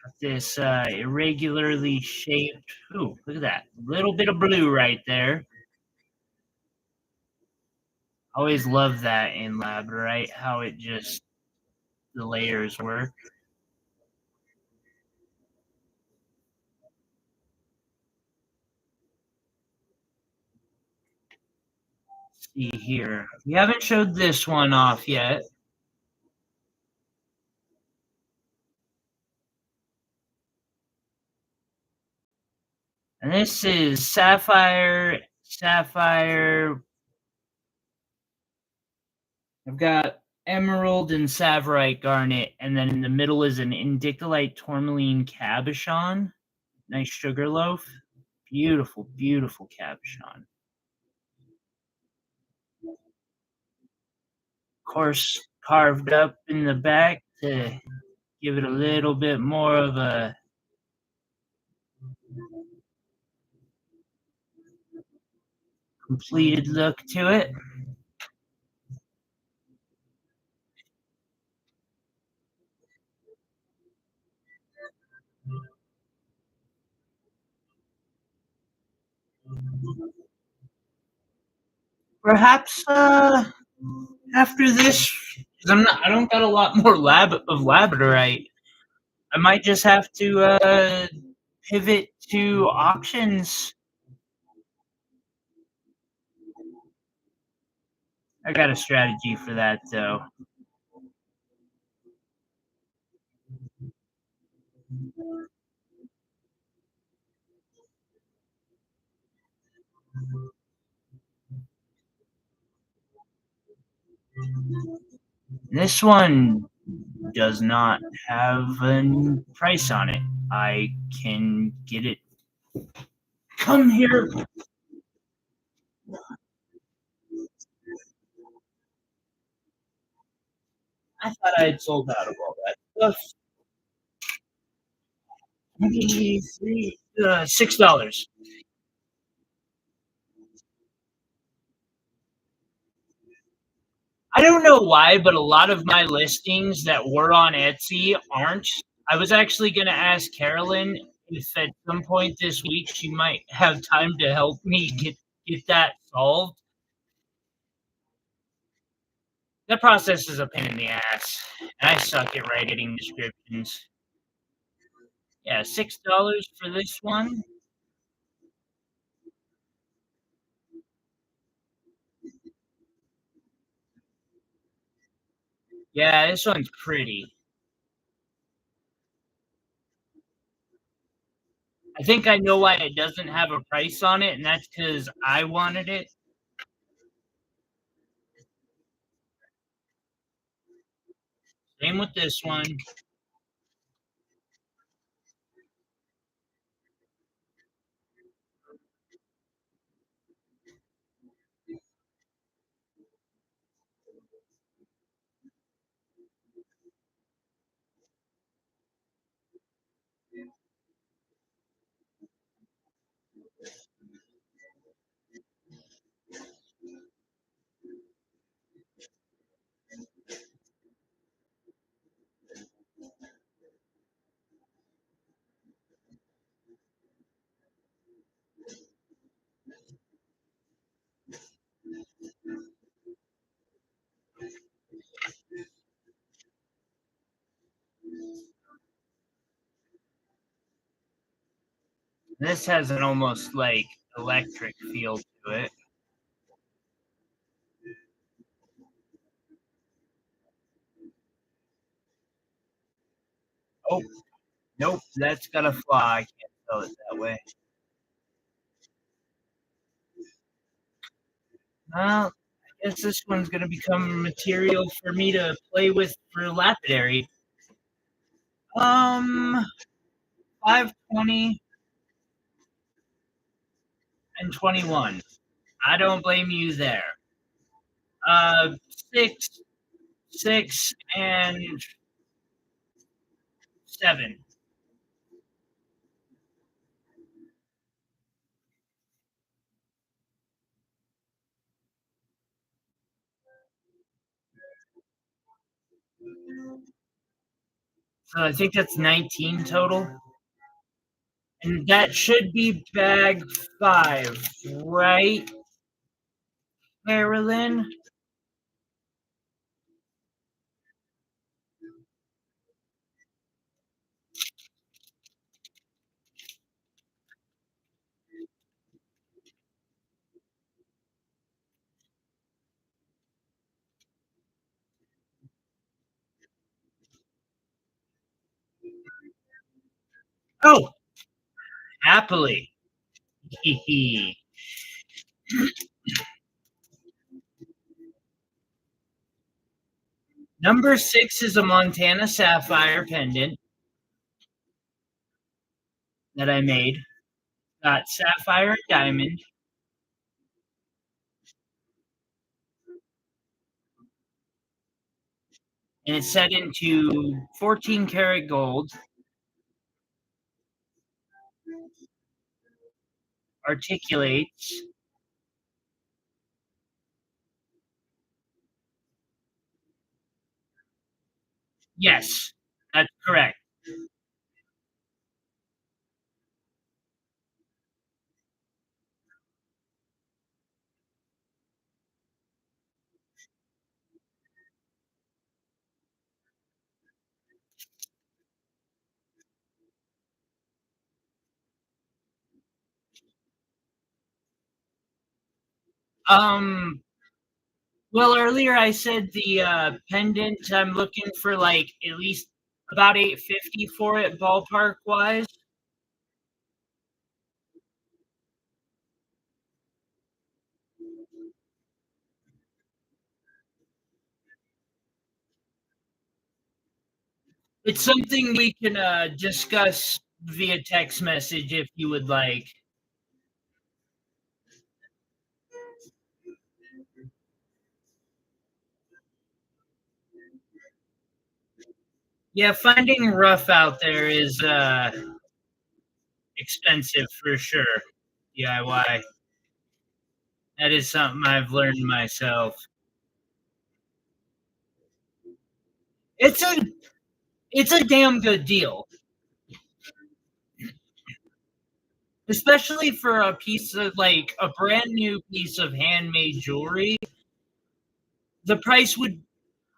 Got this irregularly shaped. Ooh, look at that. Little bit of blue right there. Always love that in labradorite, how it just, the layers work. See here. We haven't showed this one off yet. And And this is sapphire, sapphire. I've got emerald and savorite garnet, and then in the middle is an indicolite tourmaline cabochon. Nice sugar loaf. Beautiful, beautiful cabochon. Of course, carved up in the back to give it a little bit more of a completed look to it. Perhaps after this, 'cause I don't got a lot more labradorite. I might just have to pivot to auctions. I got a strategy for that though. This one does not have a price on it. I can get it. Come here. I thought I had sold out of all that stuff. $6. I don't know why, but a lot of my listings that were on Etsy aren't. I was actually going to ask Carolyn if at some point this week she might have time to help me get that solved. That process is a pain in the ass, and I suck at writing descriptions. Yeah, $6 for this one. Yeah, this one's pretty. I think I know why it doesn't have a price on it, and that's because I wanted it. Same with this one. This has an almost like electric feel to it. Oh, nope, that's got a flaw. I can't sell it that way. Well, I guess this one's going to become material for me to play with for lapidary. 520 and 21. I don't blame you there. Uh, 6, 6, and 7. So I think that's 19 total. And that should be bag 5, right, Marilyn? Oh, happily. Hee. Number 6 is a Montana sapphire pendant that I made. Got sapphire and diamond, and it's set into 14 karat gold, articulates. Yes, that's correct. Um, well, earlier I said the pendant. I'm looking for like at least about 850 for it, ballpark wise. It's something we can discuss via text message if you would like. Yeah, finding rough out there is expensive for sure. DIY. That is something I've learned myself. It's a it's a damn good deal, especially for a piece of like a brand new piece of handmade jewelry. The price would,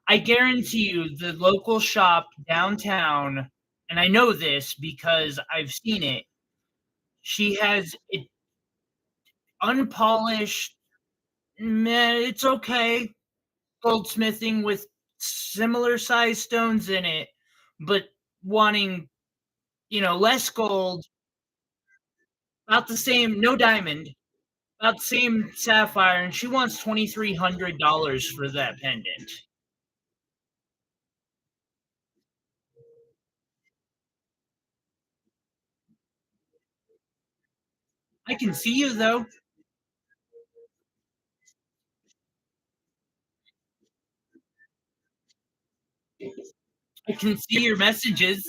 I guarantee you, the local shop downtown, and I know this because I've seen it. She has it unpolished. Meh, it's okay. Goldsmithing with similar size stones in it, but wanting, less gold, about the same, no diamond, about the same sapphire, and she wants $2,300 for that pendant. I can see you though. I can see your messages.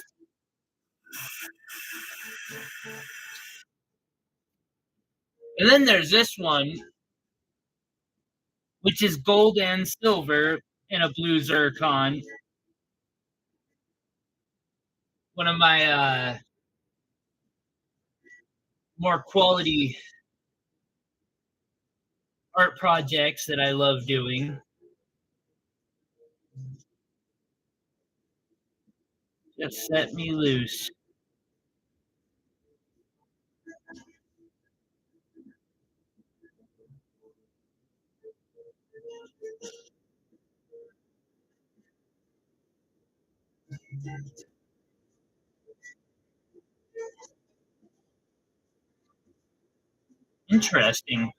And then there's this one, which is gold and silver in a blue zircon. One of my more quality art projects that I love doing. Just set me loose. Interesting.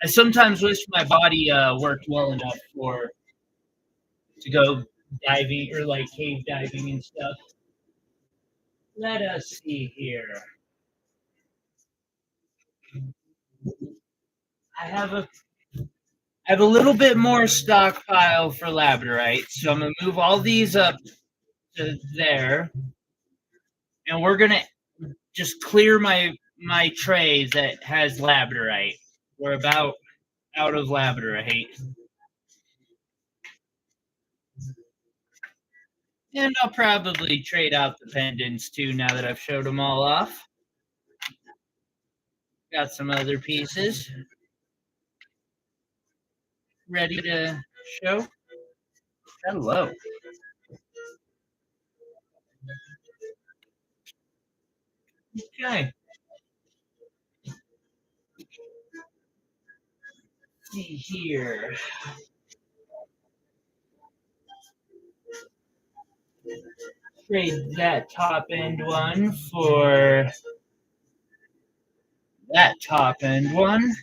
I sometimes wish my body worked well enough for to go diving or like cave diving and stuff. Let us see here. I have a I have a little bit more stockpile for labradorite, so I'm gonna move all these up to there, and we're gonna just clear my tray that has labradorite. We're about out of labradorite, and I'll probably trade out the pendants too now that I've showed them all off. Got some other pieces ready to show. Hello. Okay. See here. trade that top end one for that top end one.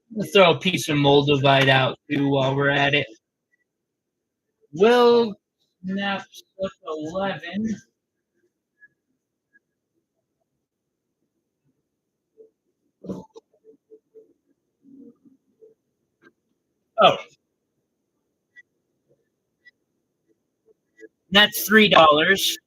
We'll throw a piece of moldavite out too while we're at it. Will snap slip 11. Oh, that's $3.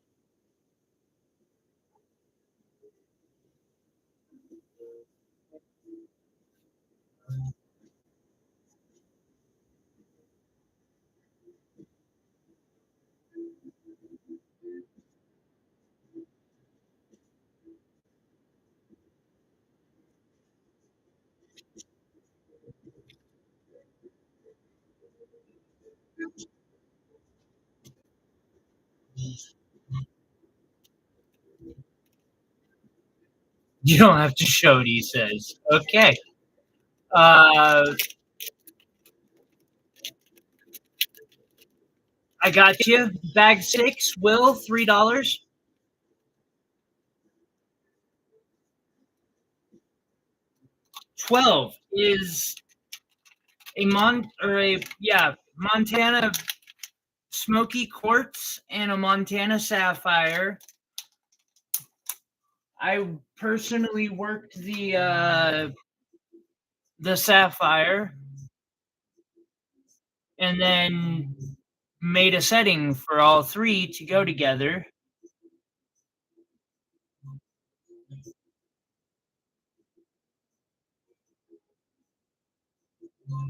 You don't have to show it, he says. Okay. I got you. Bag 6, Will, $3. 12 is Montana smoky quartz and a Montana sapphire. I personally worked the sapphire and then made a setting for all three to go together.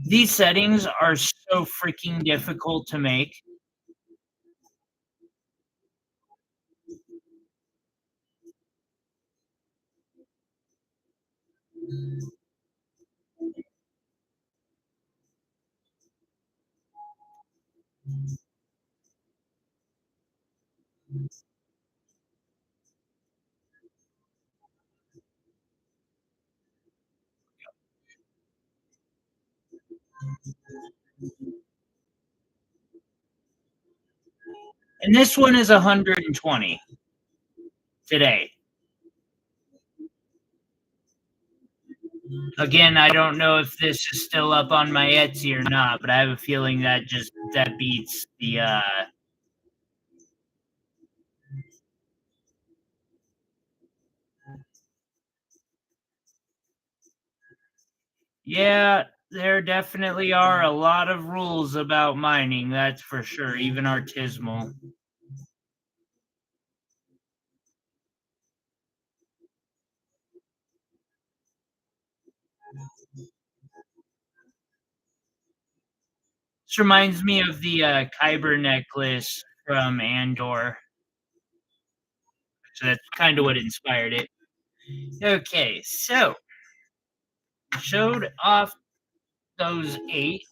These settings are so freaking difficult to make. And this one is 120 today. Again, I don't know if this is still up on my Etsy or not, but I have a feeling that beats the yeah, there definitely are a lot of rules about mining, that's for sure, even artisanal. This reminds me of the Kyber necklace from Andor. So that's kind of what inspired it. Okay, so showed off those 8.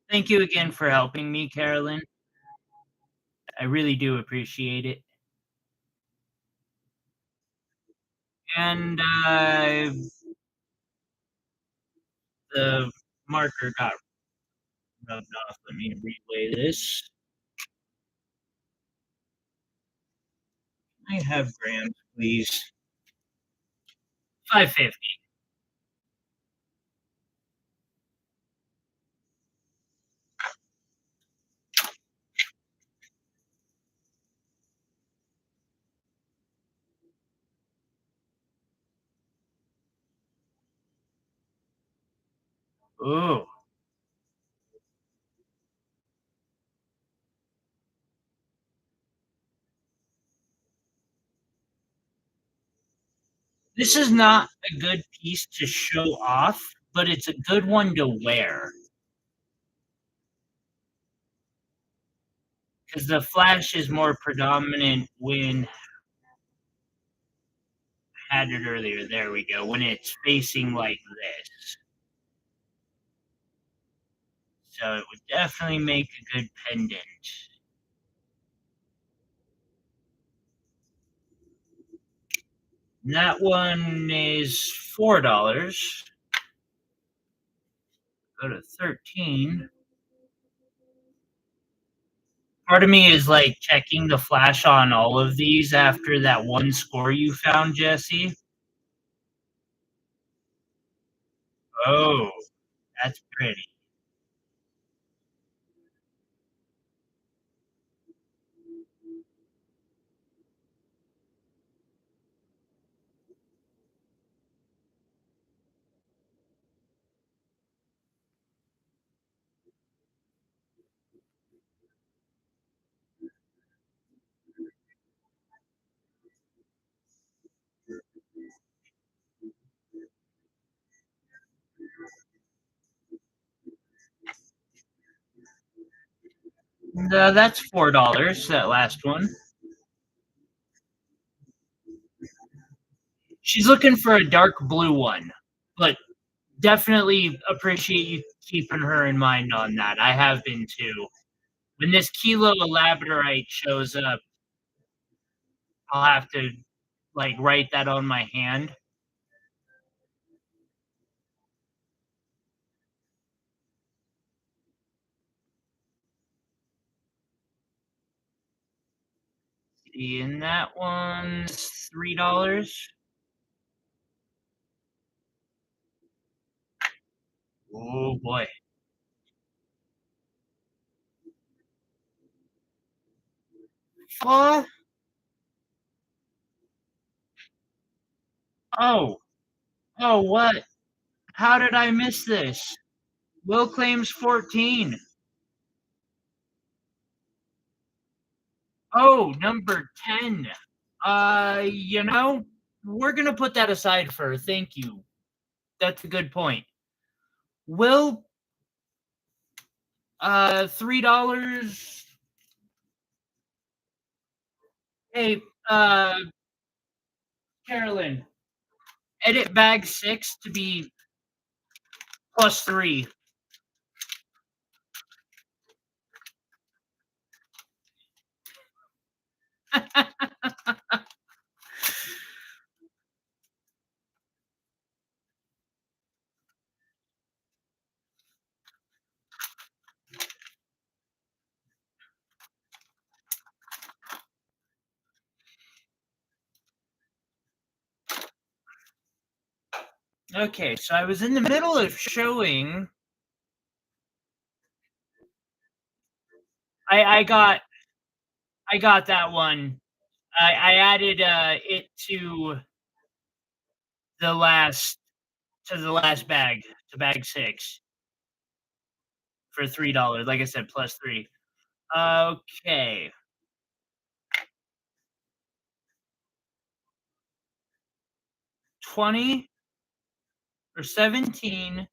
Thank you again for helping me, Carolyn. I really do appreciate it. And the marker got rubbed off. Let me replay this. I have grams, please. 550. Ooh. This is not a good piece to show off, but it's a good one to wear because the flash is more predominant when I had it earlier. There we go. When it's facing like this. So it would definitely make a good pendant. And that one is $4. Go to 13. Part of me is like checking the flash on all of these after that one score you found, Jesse. Oh, that's pretty. And, that's $4. That last one. She's looking for a dark blue one, but definitely appreciate you keeping her in mind on that. I have been too. When this kilo of labradorite shows up, I'll have to like write that on my hand. See, and that one's $3. Oh boy. Oh, oh, oh, what? How did I miss this? Will claims 14. Oh, number 10. You know, we're gonna put that aside for thank you. That's a good point. Will, $3. Hey, Carolyn, edit bag 6 to be +3. Okay, so I was in the middle of showing. I got that one. I added it the last the last bag, to bag 6 for $3. Like I said, +3. Okay. 20 or 17,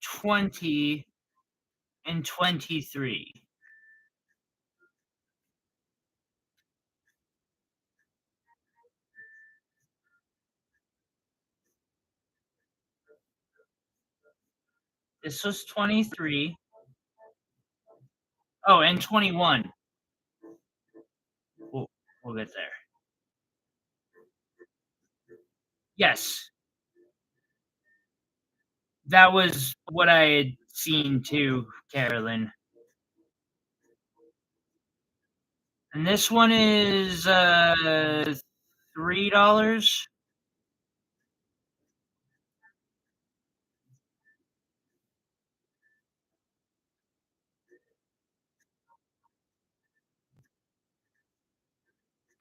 20, and 23. This was 23. Oh, and 21. We'll, we'll get there. Yes, that was what I had seen too, Carolyn. And this one is $3.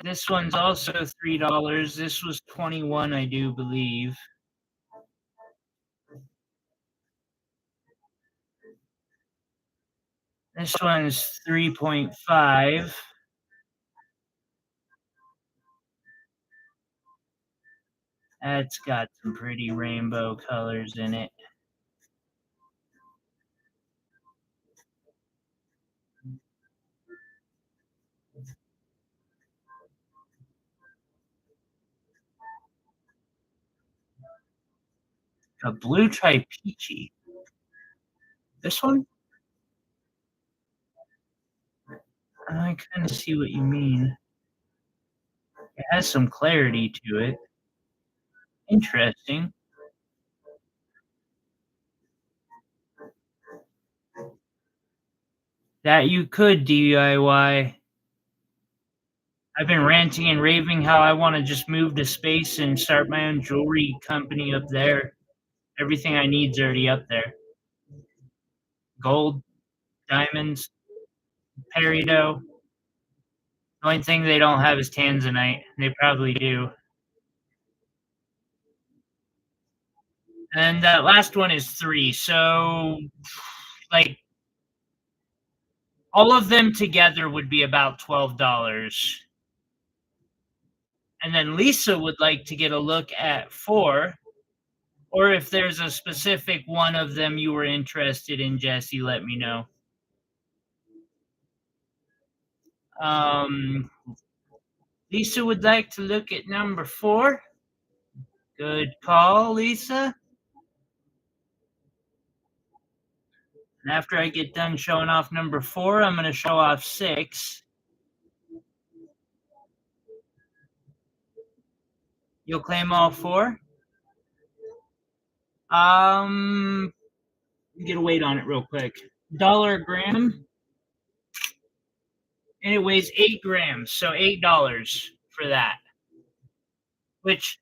This one's also $3. This was 21, I do believe. This one's 3.5. That's got some pretty rainbow colors in it. A blue tripeachy. This one? I kind of see what you mean. It has some clarity to it. Interesting. That you could DIY. I've been ranting and raving how I want to just move to space and start my own jewelry company up there. Everything I need's already up there. Gold, diamonds, peridot. The only thing they don't have is tanzanite. They probably do. And that last one is 3. So, like, all of them together would be about $12. And then Lisa would like to get a look at 4. Or if there's a specific one of them you were interested in, Jesse, let me know. Um, Lisa would like to look at number 4. Good call, Lisa. And after I get done showing off number 4, I'm going to show off 6. You'll claim all 4? Get a weight on it real quick. $1 a gram, and it weighs 8 grams, so $8 for that. Which,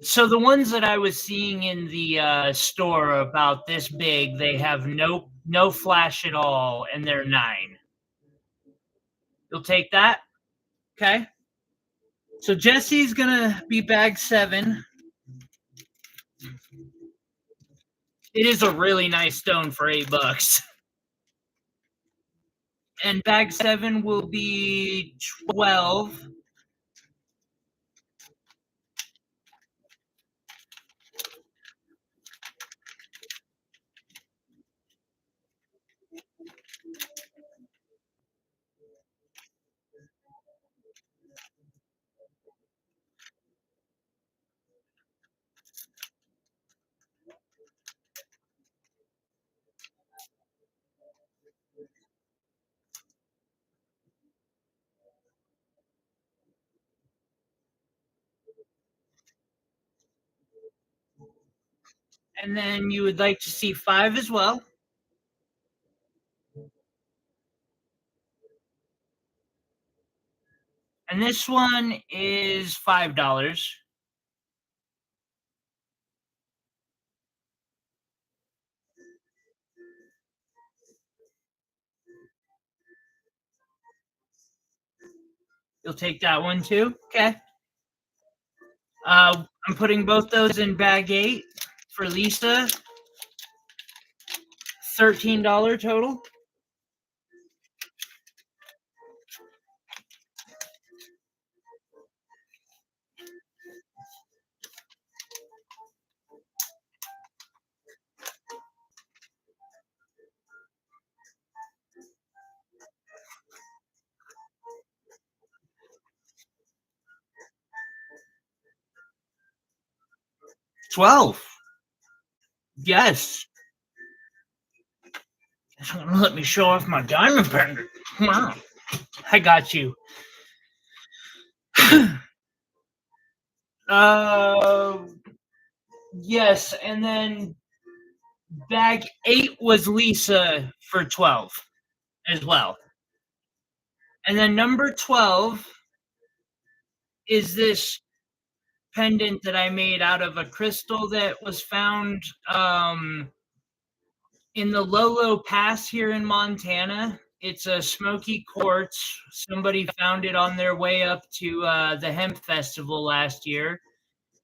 so the ones that I was seeing in the store are about this big, they have no flash at all, and they're 9. You'll take that? Okay. So Jesse's gonna be bag 7. It is a really nice stone for $8. And bag 7 will be 12. And then you would like to see 5 as well. And this one is $5. You'll take that one too? Okay. I'm putting both those in bag 8 for Lisa. $13 total. $12. Yes. It's gonna let me show off my diamond pendant. Wow. I got you. uh, yes, and then bag 8 was Lisa for 12 as well. And then number 12 is this pendant that I made out of a crystal that was found in the Lolo Pass here in Montana. It's a smoky quartz. Somebody found it on their way up to the hemp festival last year.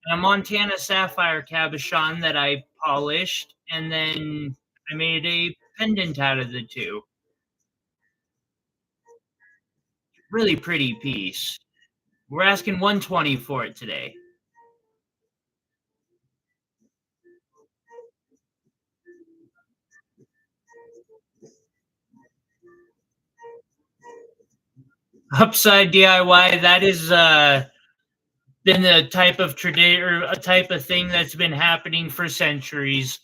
And a Montana sapphire cabochon that I polished, and then I made a pendant out of the two. Really pretty piece. We're asking $120 for it today. Upside DIY, that is been a type of tradition or a type of thing that's been happening for centuries.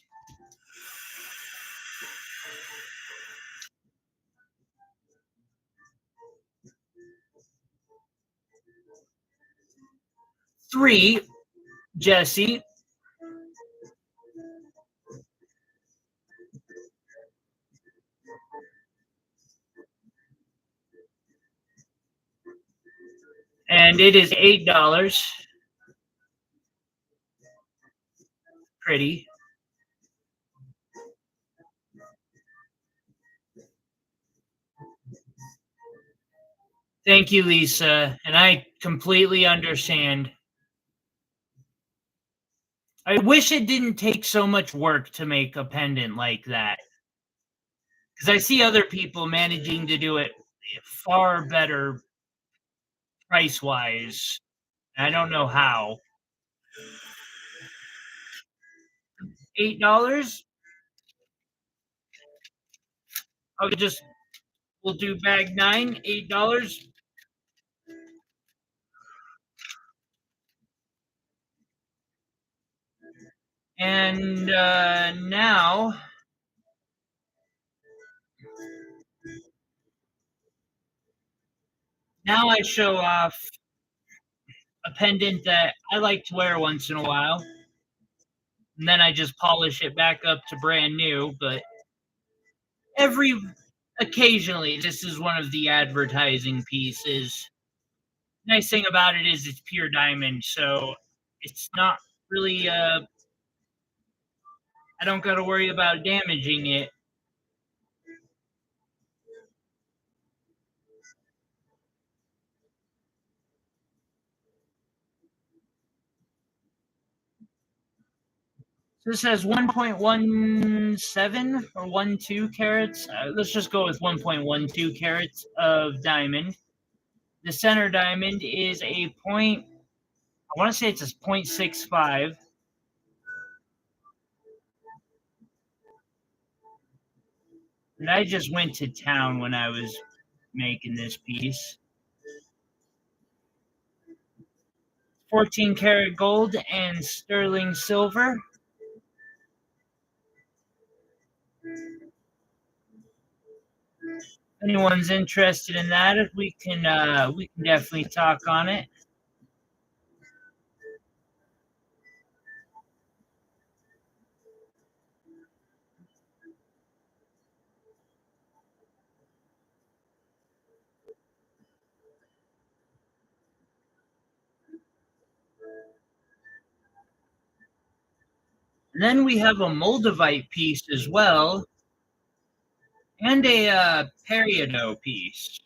3, Jesse, and it is $8. Pretty. Thank you, Lisa. And I completely understand. I wish it didn't take so much work to make a pendant like that. Because I see other people managing to do it far better price wise. I don't know how. $8? I'll just we'll do bag 9, $8. And now I show off a pendant that I like to wear once in a while. And then I just polish it back up to brand new. But every occasionally, this is one of the advertising pieces. Nice thing about it is it's pure diamond, so it's not really. I don't got to worry about damaging it. This has 1.17 or 12 carats. Let's just go with 1.12 carats of diamond. The center diamond is a point. I want to say it's a 0.65. And I just went to town when I was making this piece. 14 karat gold and sterling silver. If anyone's interested in that, we can definitely talk on it. And then we have a moldavite piece as well, and a peridot piece.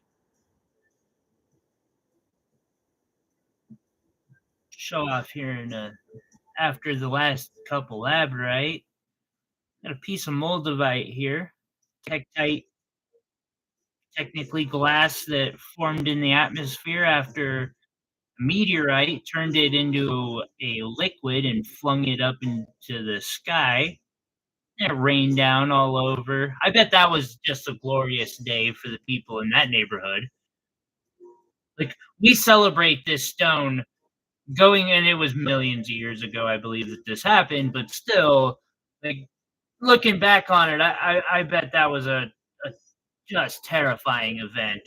Show off here after the last couple labradorite. Got a piece of moldavite here, tektite, technically glass that formed in the atmosphere after a meteorite turned it into a liquid and flung it up into the sky. And it rained down all over. I bet that was just a glorious day for the people in that neighborhood. Like, we celebrate this stone going, and it was millions of years ago, I believe, that this happened, but still, like, looking back on it, I bet that was a just terrifying event.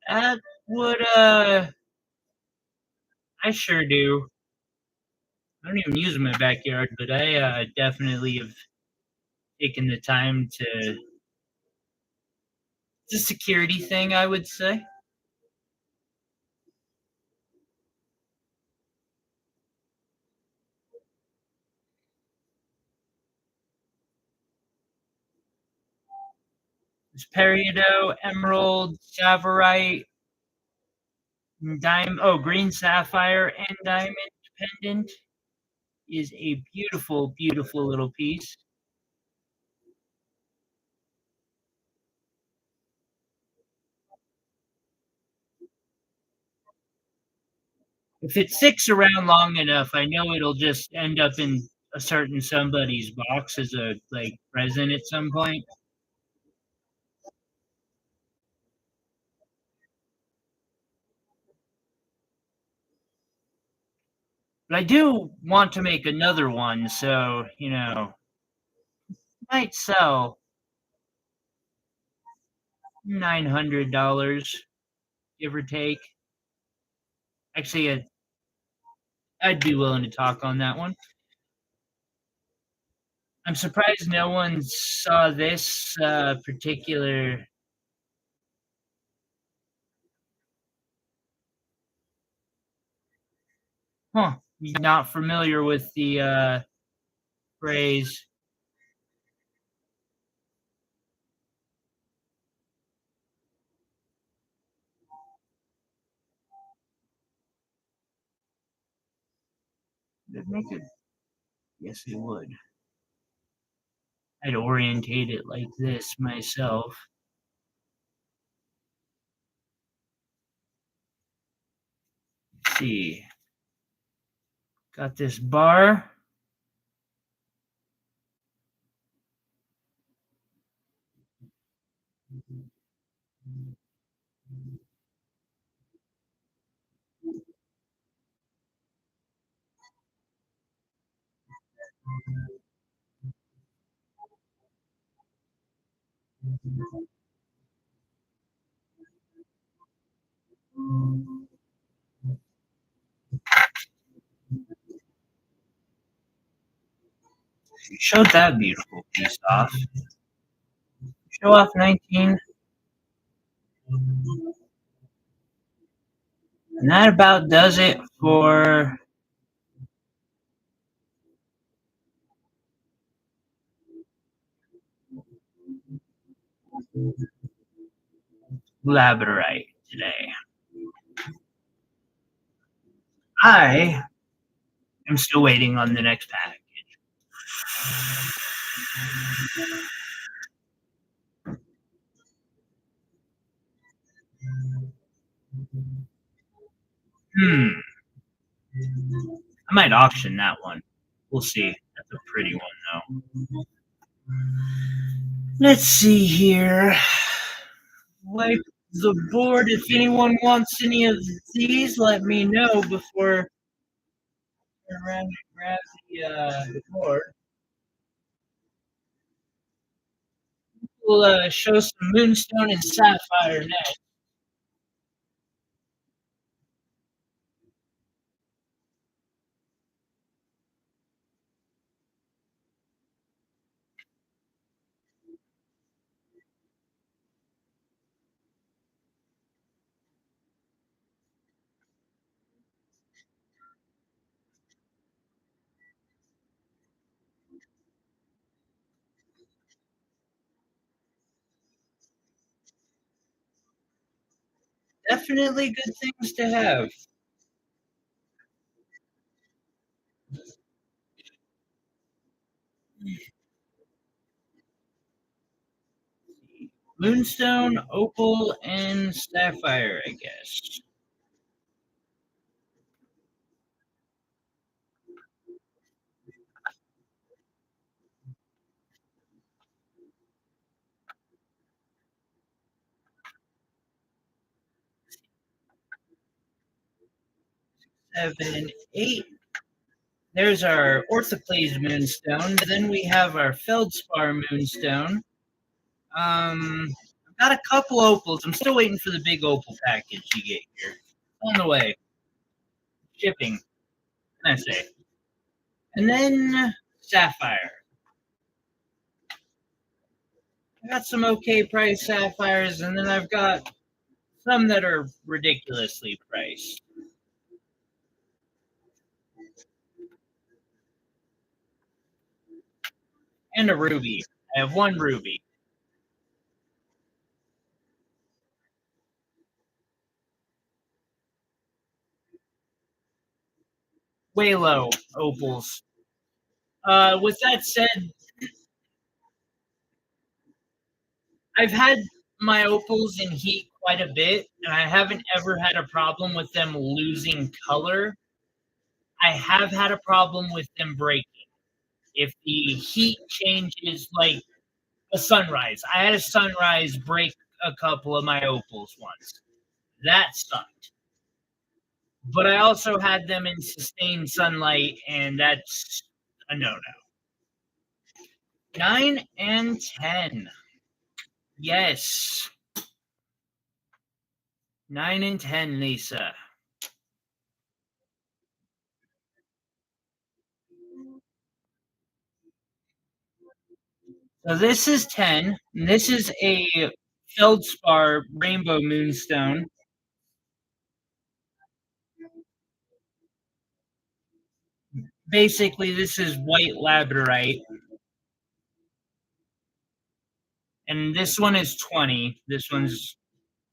That would, I sure do. I don't even use them in my backyard, but I definitely have taken the time to. It's a security thing, I would say. There's peridot, emerald, savorite, diamond. Oh, green sapphire and diamond pendant is a beautiful, beautiful little piece. If it sticks around long enough, I know it'll just end up in a certain somebody's box as a like present at some point. But I do want to make another one, so might sell $900, give or take. Actually, I'd be willing to talk on that one. I'm surprised no one saw this particular. Huh? Not familiar with the phrase. Did it make it? Yes, it would. I'd orientate it like this myself. Let's see. Got this bar. You showed that beautiful piece off. Show off 19. And that about does it for labradorite today. I am still waiting on the next package. I might auction that one. We'll see. That's a pretty one, though. Let's see here. Wipe the board. If anyone wants any of these, let me know before I turn around and grab the board. We'll show some moonstone and sapphire next. Definitely good things to have. Moonstone, opal, and sapphire, I guess. 7, 8. There's our orthoclase moonstone. Then we have our feldspar moonstone. I've got a couple opals. I'm still waiting for the big opal package you get here. On the way. Shipping. I say. And then sapphire. I got some okay price sapphires, and then I've got some that are ridiculously priced. And a ruby. I have one ruby. Way low opals. With that said, I've had my opals in heat quite a bit, and I haven't ever had a problem with them losing color. I have had a problem with them breaking. If the heat changes, like a sunrise, I had a sunrise break a couple of my opals once. That sucked. But I also had them in sustained sunlight, and that's a no no. 9 and 10. Yes. 9 and 10, Lisa. So this is 10. And this is a feldspar rainbow moonstone. Basically, this is white labradorite. And this one is 20. This one's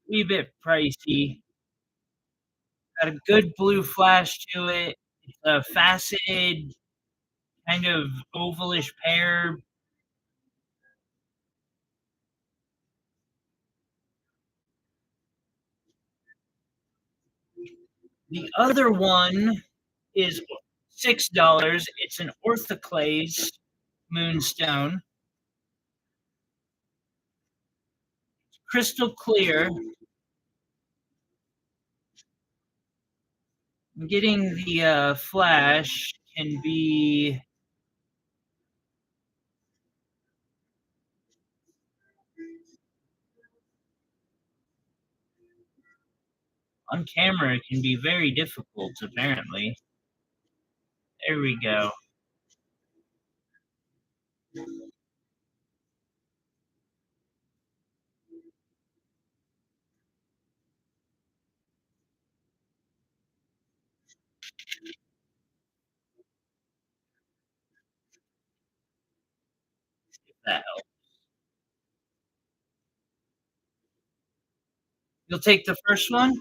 a wee bit pricey. Got a good blue flash to it. It's a faceted, kind of ovalish pear. The other one is $6. It's an orthoclase moonstone. Crystal clear. Getting the flash can be on camera. It can be very difficult, apparently. There we go. If that helps. You'll take the first one.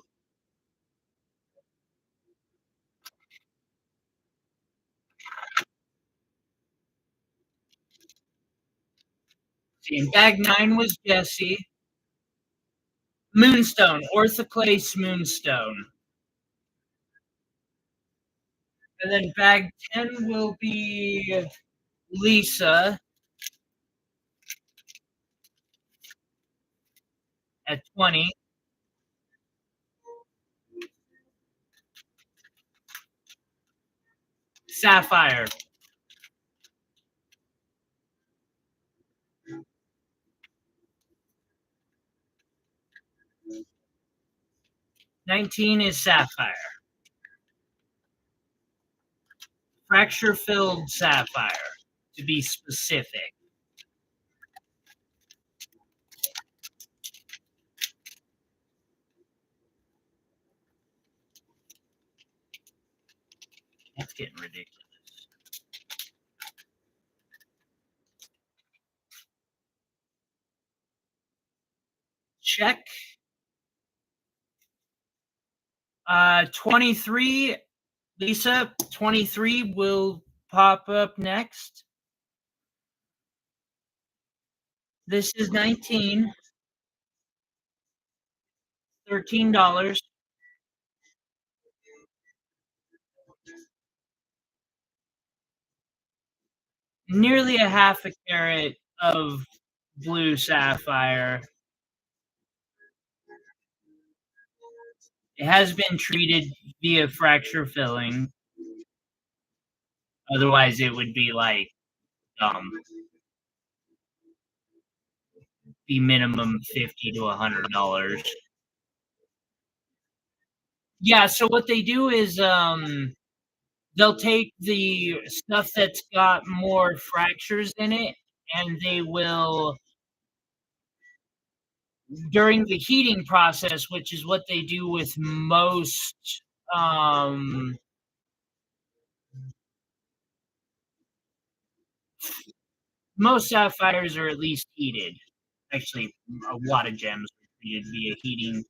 See, in bag 9 was Jesse. Moonstone, orthoclase moonstone. And then bag 10 will be Lisa at 20. Sapphire. 19 is sapphire. Fracture filled sapphire, to be specific. That's getting ridiculous. Check. 23, Lisa, 23 will pop up next. This is 19. $13. Nearly a half a carat of blue sapphire. It has been treated via fracture filling. Otherwise, it would be like be minimum $50 to $100. Yeah. So what they do is they'll take the stuff that's got more fractures in it, and they will, during the heating process, which is what they do with um, most sapphires are at least heated. Actually, a lot of gems are treated via heating,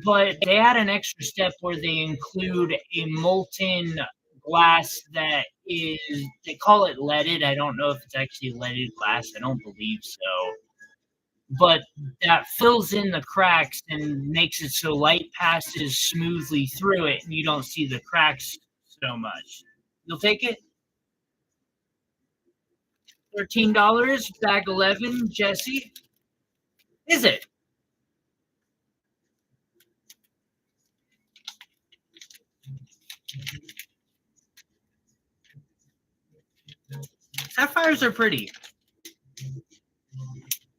but they add an extra step where they include a molten glass that is, they call it leaded. I don't know if it's actually leaded glass. I don't believe so. but that fills in the cracks and makes it so light passes smoothly through it and you don't see the cracks so much. You'll take it? $13, bag 11, Jesse. Is it? Sapphires are pretty.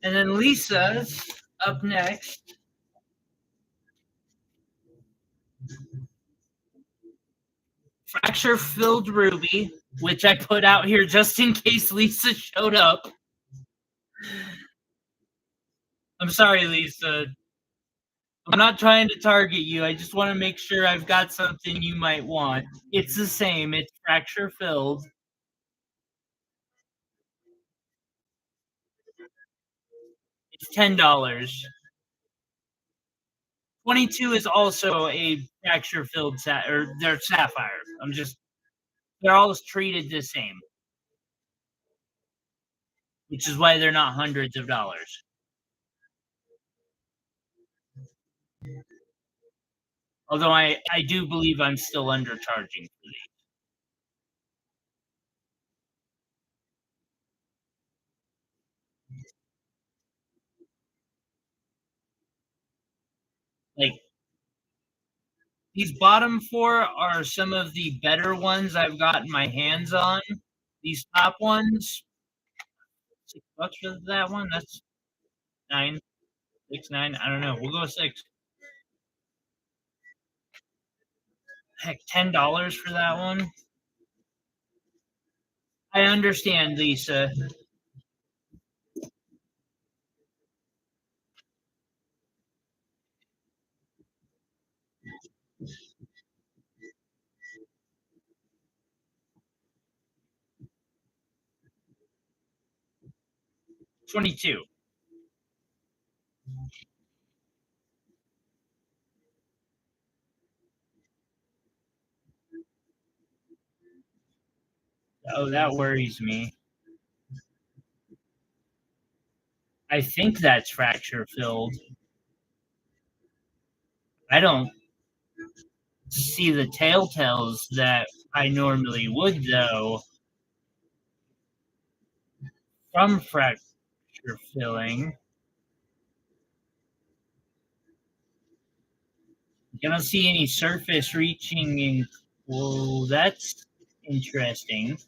And then Lisa's up next. Fracture filled ruby, which I put out here just in case Lisa showed up. I'm sorry, Lisa. I'm not trying to target you. I just want to make sure I've got something you might want. It's the same. It's fracture filled. It's $10. 22 is also a fracture filled or they're sapphire. They're all treated the same, which is why they're not hundreds of dollars. Although I do believe I'm still undercharging for these. Like, these bottom four are some of the better ones I've gotten my hands on. These top ones, $6 for that one. That's 9, 6, 9. I don't know. We'll go 6. Heck, $10 for that one. I understand, Lisa. 22. Oh, that worries me. I think that's fracture filled. I don't see the telltales that I normally would, though, from fracture filling. I don't see any surface reaching in. Well, that's interesting.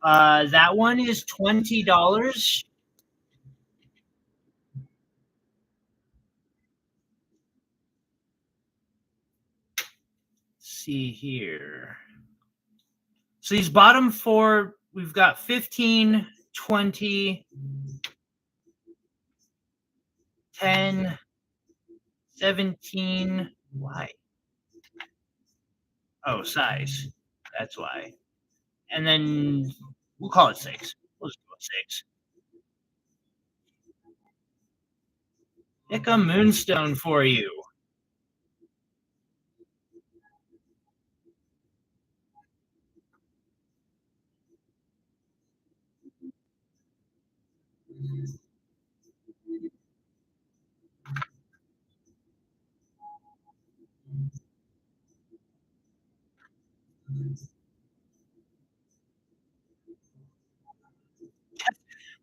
That one is $20. See here. So these bottom four, we've got 15, 20, 10, 17. Why? Oh, size. That's why. And then we'll call it 6. We'll just go with 6. Pick a moonstone for you.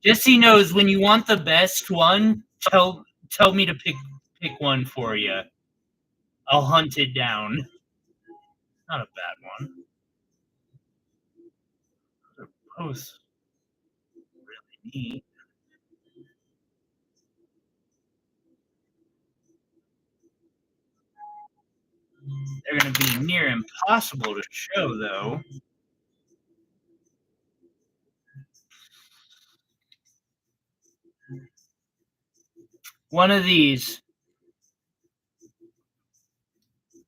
Jesse knows when you want the best one, tell me to pick one for you. I'll hunt it down. Not a bad one. They're both really neat. They're going to be near impossible to show, though. One of these.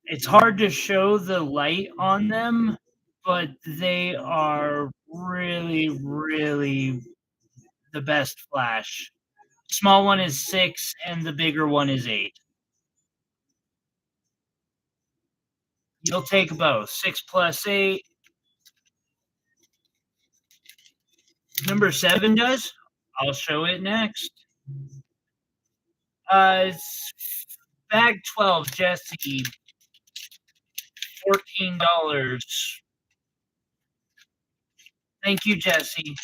It's hard to show the light on them, but they are really, really the best flash. Small one is 6, and the bigger one is 8. You'll take both. 6 plus 8. Number 7 does. I'll show it next. It's bag 12, Jesse, $14. Thank you, Jesse.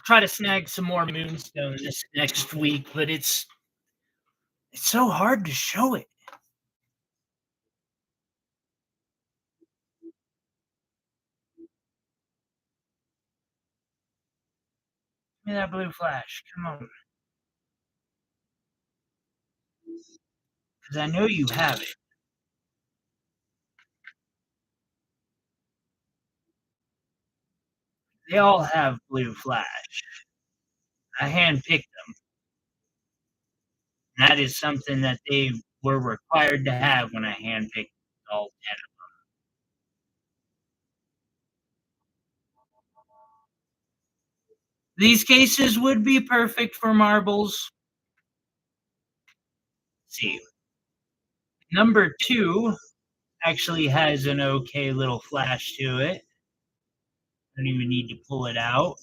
Try to snag some more moonstone this next week, but it's so hard to show it. Give me that blue flash. Come on. Because I know you have it. They all have blue flash. I handpicked them. And that is something that they were required to have when I handpicked all 10. These cases would be perfect for marbles. Let's see. Number 2 actually has an okay little flash to it. Don't even need to pull it out.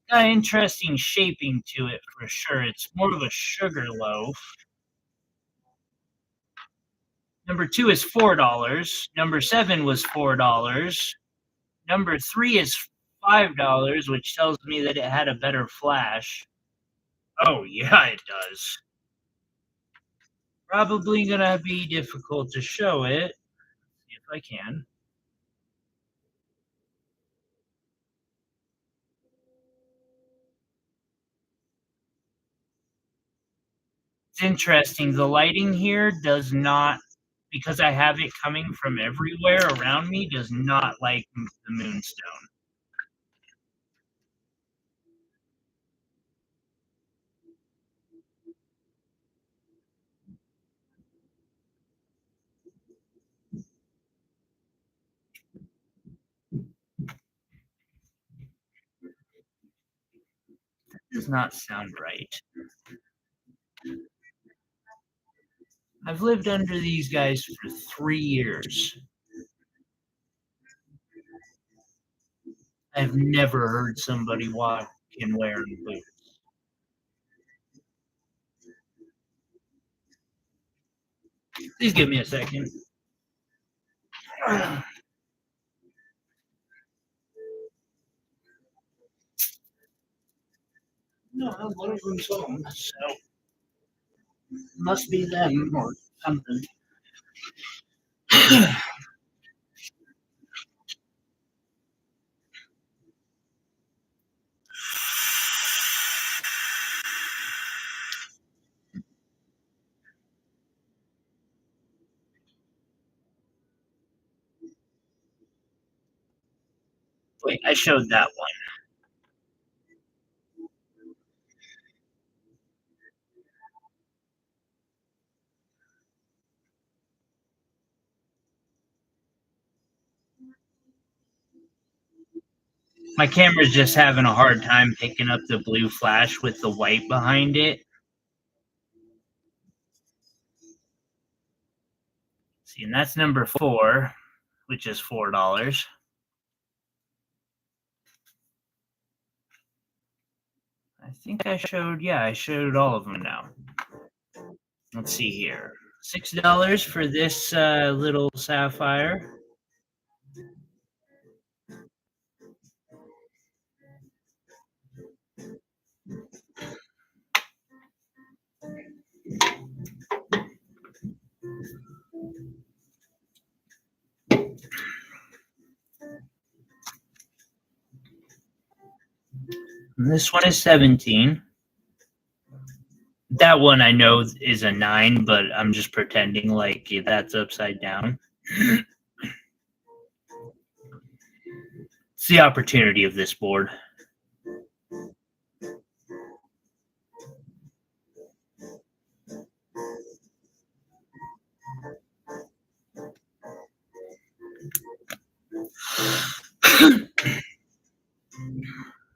Got interesting shaping to it for sure. It's more of a sugar loaf. Number 2 is $4. Number 7 was $4. Number 3 is $5, which tells me that it had a better flash. Oh, yeah, it does. Probably gonna be difficult to show it, if I can. It's interesting. The lighting here does not, because I have it coming from everywhere around me, does not like the moonstone. That does not sound right. I've lived under these guys for 3 years. I've never heard somebody walk in wearing boots. Please give me a second. No, one of them's home, so must be them or something. Wait, I showed that one. My camera's just having a hard time picking up the blue flash with the white behind it. See, and that's number 4, which is $4. I think I showed all of them now. Let's see here. $6 for this little sapphire. And this one is 17. That one I know is a 9, but I'm just pretending like that's upside down. It's the opportunity of this board.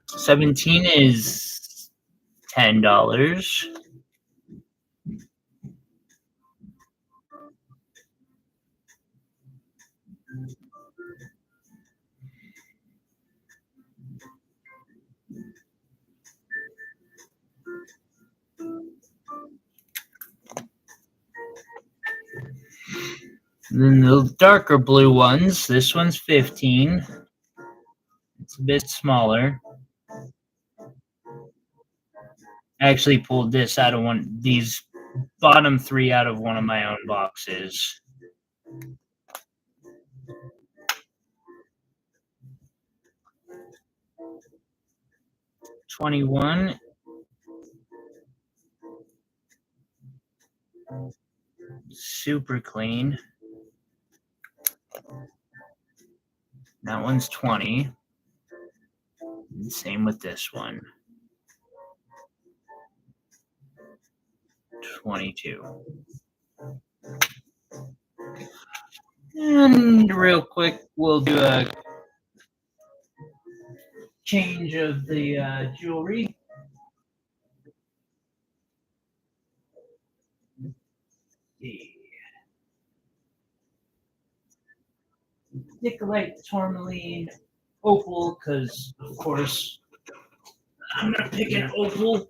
$17 is $10. And then the darker blue ones, this one's 15. It's a bit smaller. I actually pulled this out of these bottom three out of one of my own boxes. $21. Super clean. That one's 20. And same with this one. 22. And real quick, we'll do a change of the jewelry. Nicolite, tourmaline, opal, because of course I'm gonna pick an opal.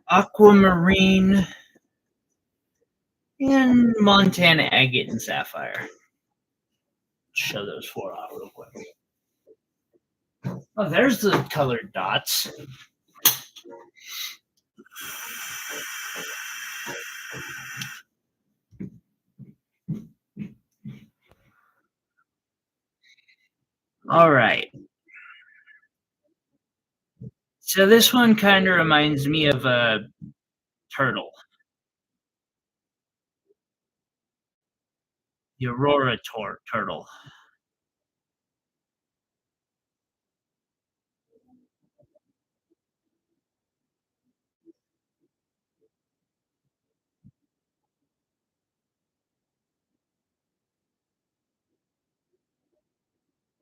Aquamarine, and Montana agate and sapphire. Show those four off real quick. Oh, there's the colored dots. All right. So this one kind of reminds me of a turtle. The Aurora turtle.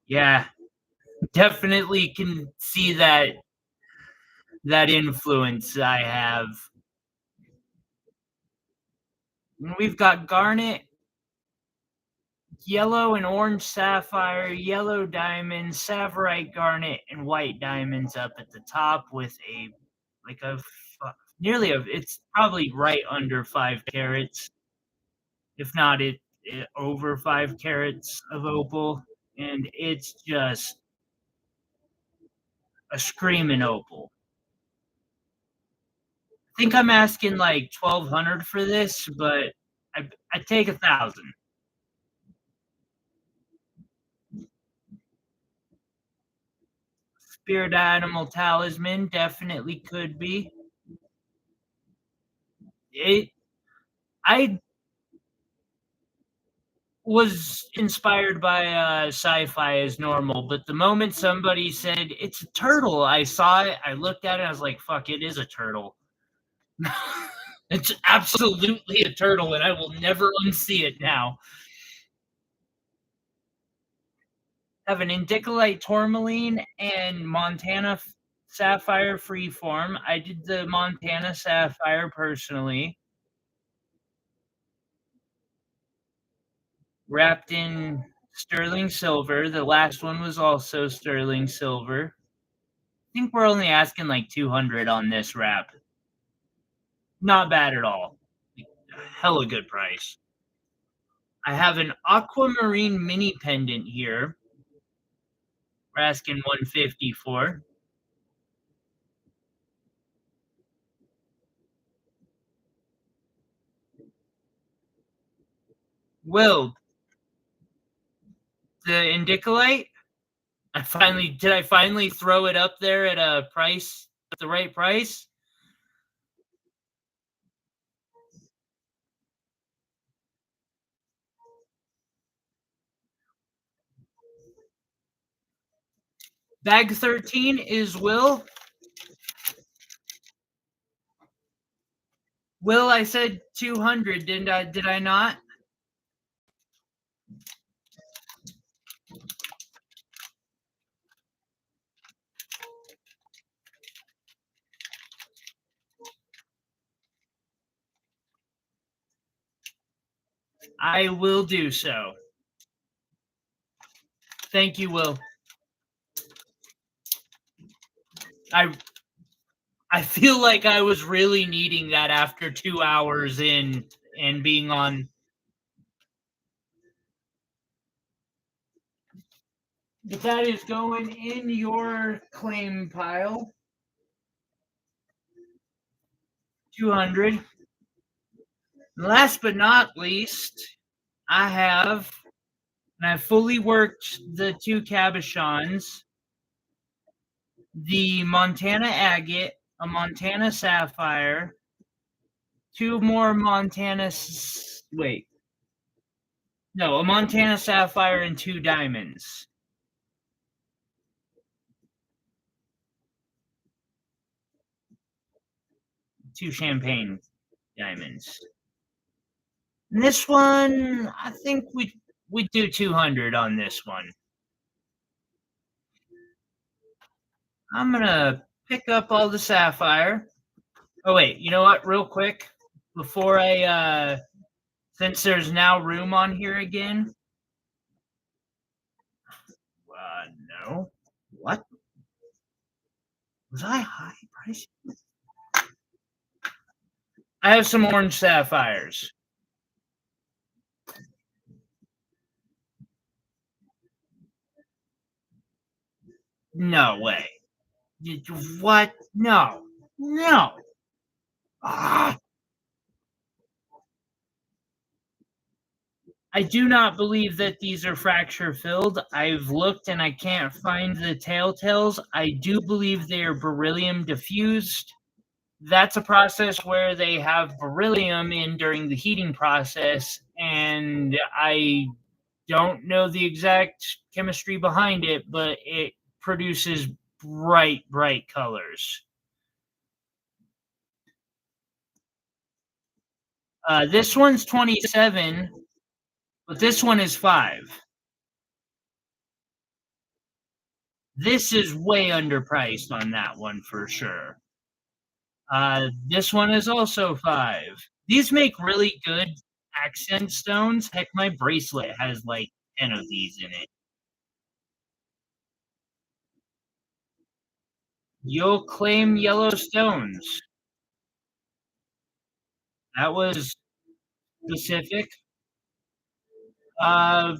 Yeah, definitely can see that influence I have. We've got garnet, yellow and orange sapphire, yellow diamonds, saphirite garnet, and white diamonds up at the top with it's probably right under 5 carats, if not it over 5 carats of opal, and it's just a screaming opal. I think I'm asking like 1,200 for this, but I take 1,000. Spirit animal talisman definitely could be. I was inspired by sci-fi as normal, but the moment somebody said it's a turtle, I saw it, I looked at it, I was like, fuck, it is a turtle. It's absolutely a turtle, and I will never unsee it now. I have an indicolite tourmaline and Montana sapphire freeform. I did the Montana sapphire personally, wrapped in sterling silver. The last one was also sterling silver. I think we're only asking like 200 on this wrap. Not bad at all. Hella good price. I have an aquamarine mini pendant here. We're asking 150 for. Will, the indicolite? I finally throw it up there at a price, at the right price? Bag 13 is Will. Will, I said 200, did I not? I will do so. Thank you, Will. I feel like I was really needing that after 2 hours in and being on. But that is going in your claim pile. 200. Last but not least, and I've fully worked the 2 cabochons, the Montana agate, a Montana sapphire, 2 more a Montana sapphire and 2 diamonds. 2 champagne diamonds. And this one, I think we'd do 200 on this one. I'm gonna pick up all the sapphire. Oh wait, you know what? Real quick, before since there's now room on here again. No. What? Was I high price? I have some orange sapphires. No way. What? No. No. Ah. I do not believe that these are fracture filled. I've looked and I can't find the telltales. I do believe they are beryllium diffused. That's a process where they have beryllium in during the heating process, and I don't know the exact chemistry behind it, but it produces bright, bright colors. This one's 27, but this one is 5. This is way underpriced on that one for sure. This one is also 5. These make really good accent stones. Heck, my bracelet has like 10 of these in it. You'll claim yellow stones. That was specific. 10,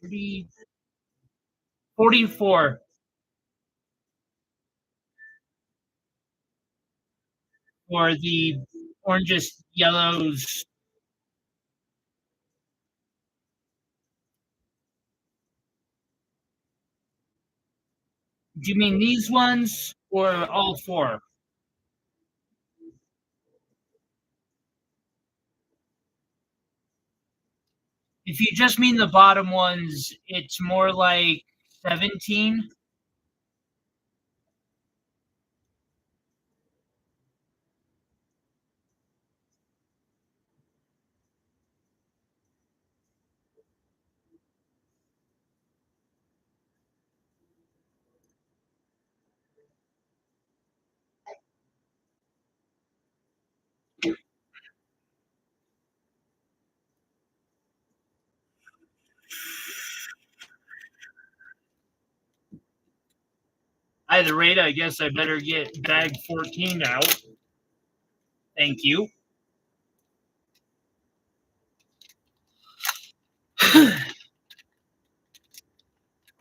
30, 44 for the oranges, yellows. Do you mean these ones or all 4? If you just mean the bottom ones, it's more like 17. Either rate, I guess I better get bag 14 out. Thank you.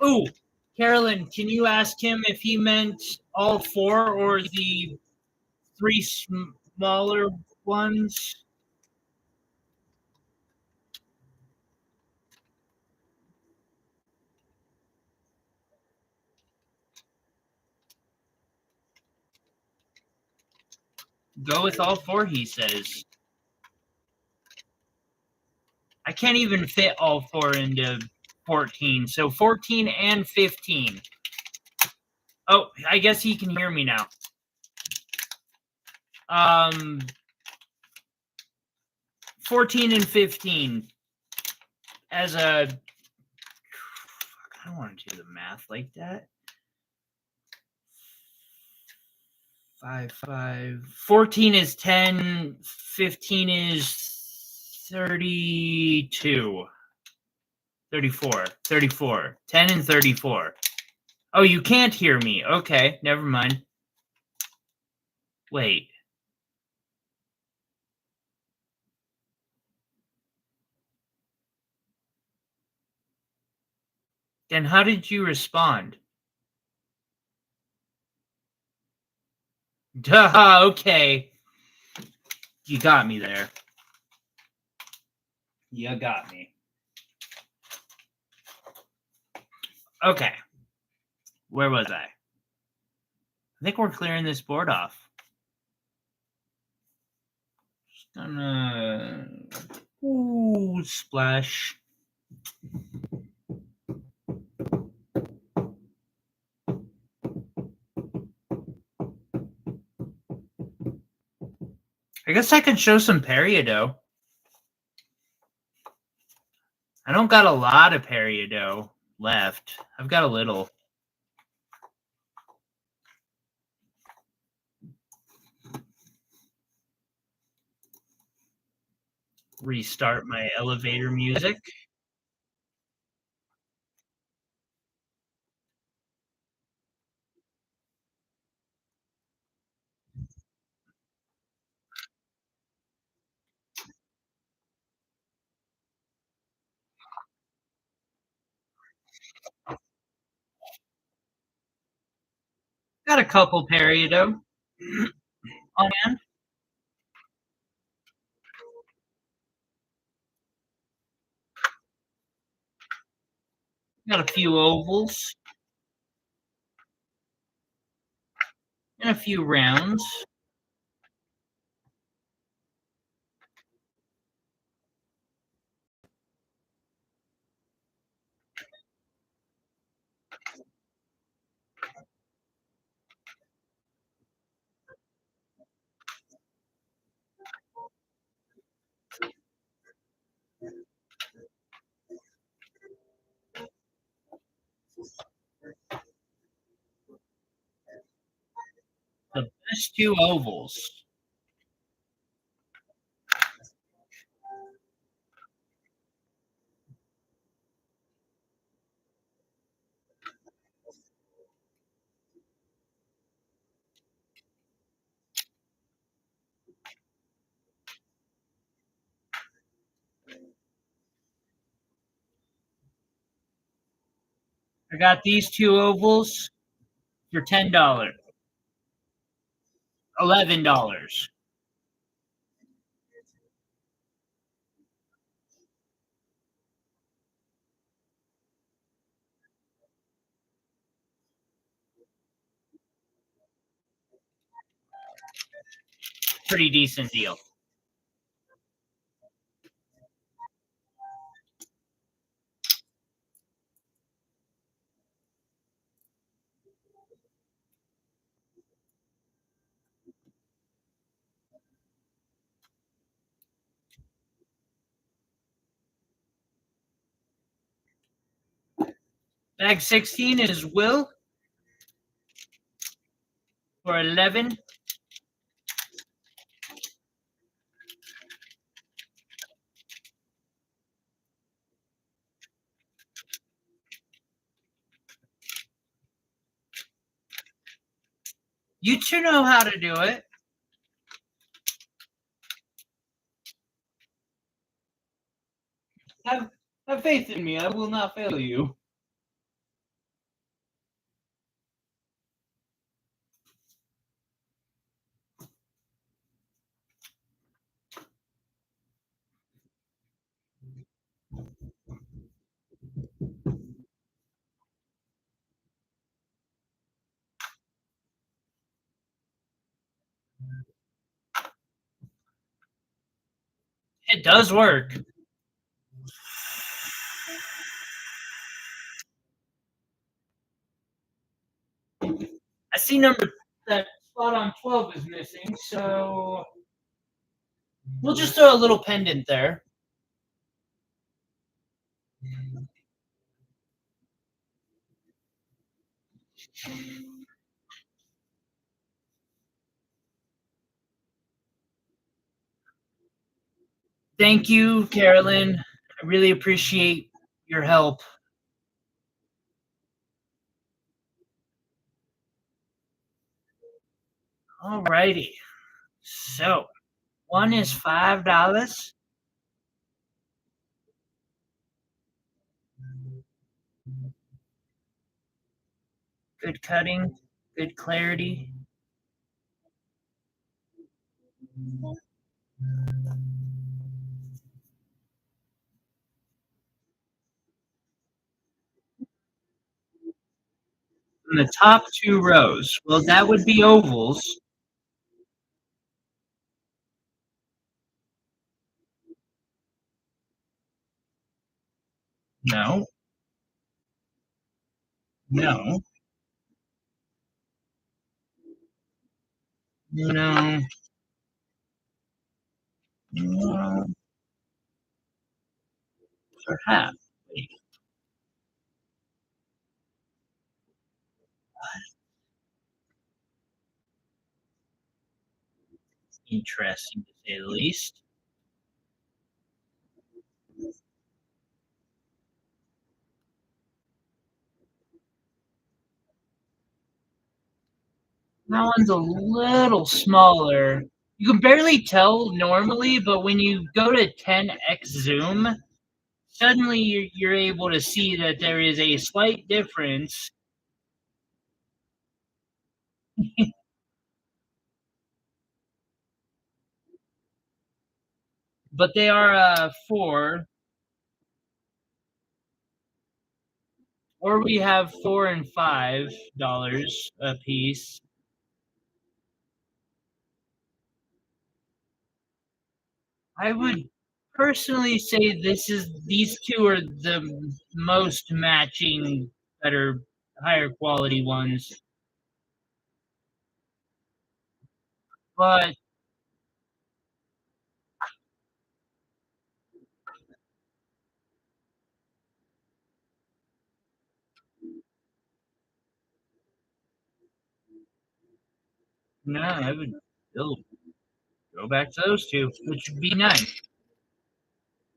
Ooh, Carolyn, can you ask him if he meant all 4 or the 3 smaller ones? Go with all 4, he says. I can't even fit all 4 into 14. So 14 and 15. Oh, I guess he can hear me now. 14 and 15 as a. I don't want to do the math like that. 5. 14 is 10. 15 is 32. 34. 10 and 34. Oh, you can't hear me. Okay, never mind. Wait. Then how did you respond? Duh, okay. You got me there. You got me. Okay. Where was I? I think we're clearing this board off. Just gonna... Ooh, splash. I guess I could show some peridot. I don't got a lot of peridot left. I've got a little. Restart my elevator music. Got a couple peridot on hand. Got a few ovals and a few rounds. The best two ovals. I got these two ovals for $10. $11. Pretty decent deal. Bag 16 is Will for 11. You two know how to do it. Have, have faith in me. I will not fail you. It does work. I see that spot on 12 is missing, so we'll just throw a little pendant there. Thank you, Carolyn. I really appreciate your help. Alrighty. So one is $5. Good cutting, good clarity. And the top two rows, well, that would be ovals. No, no, no, no, perhaps. Wait, interesting to say the least. That one's a little smaller. You can barely tell normally, but when you go to 10x zoom, suddenly you're able to see that there is a slight difference. But they are four, or we have $4 and $5 a piece. I would personally say these two are the most matching, better, higher quality ones. But no, I would still go back to those two, which would be 9.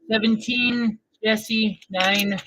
17, Jesse, 9.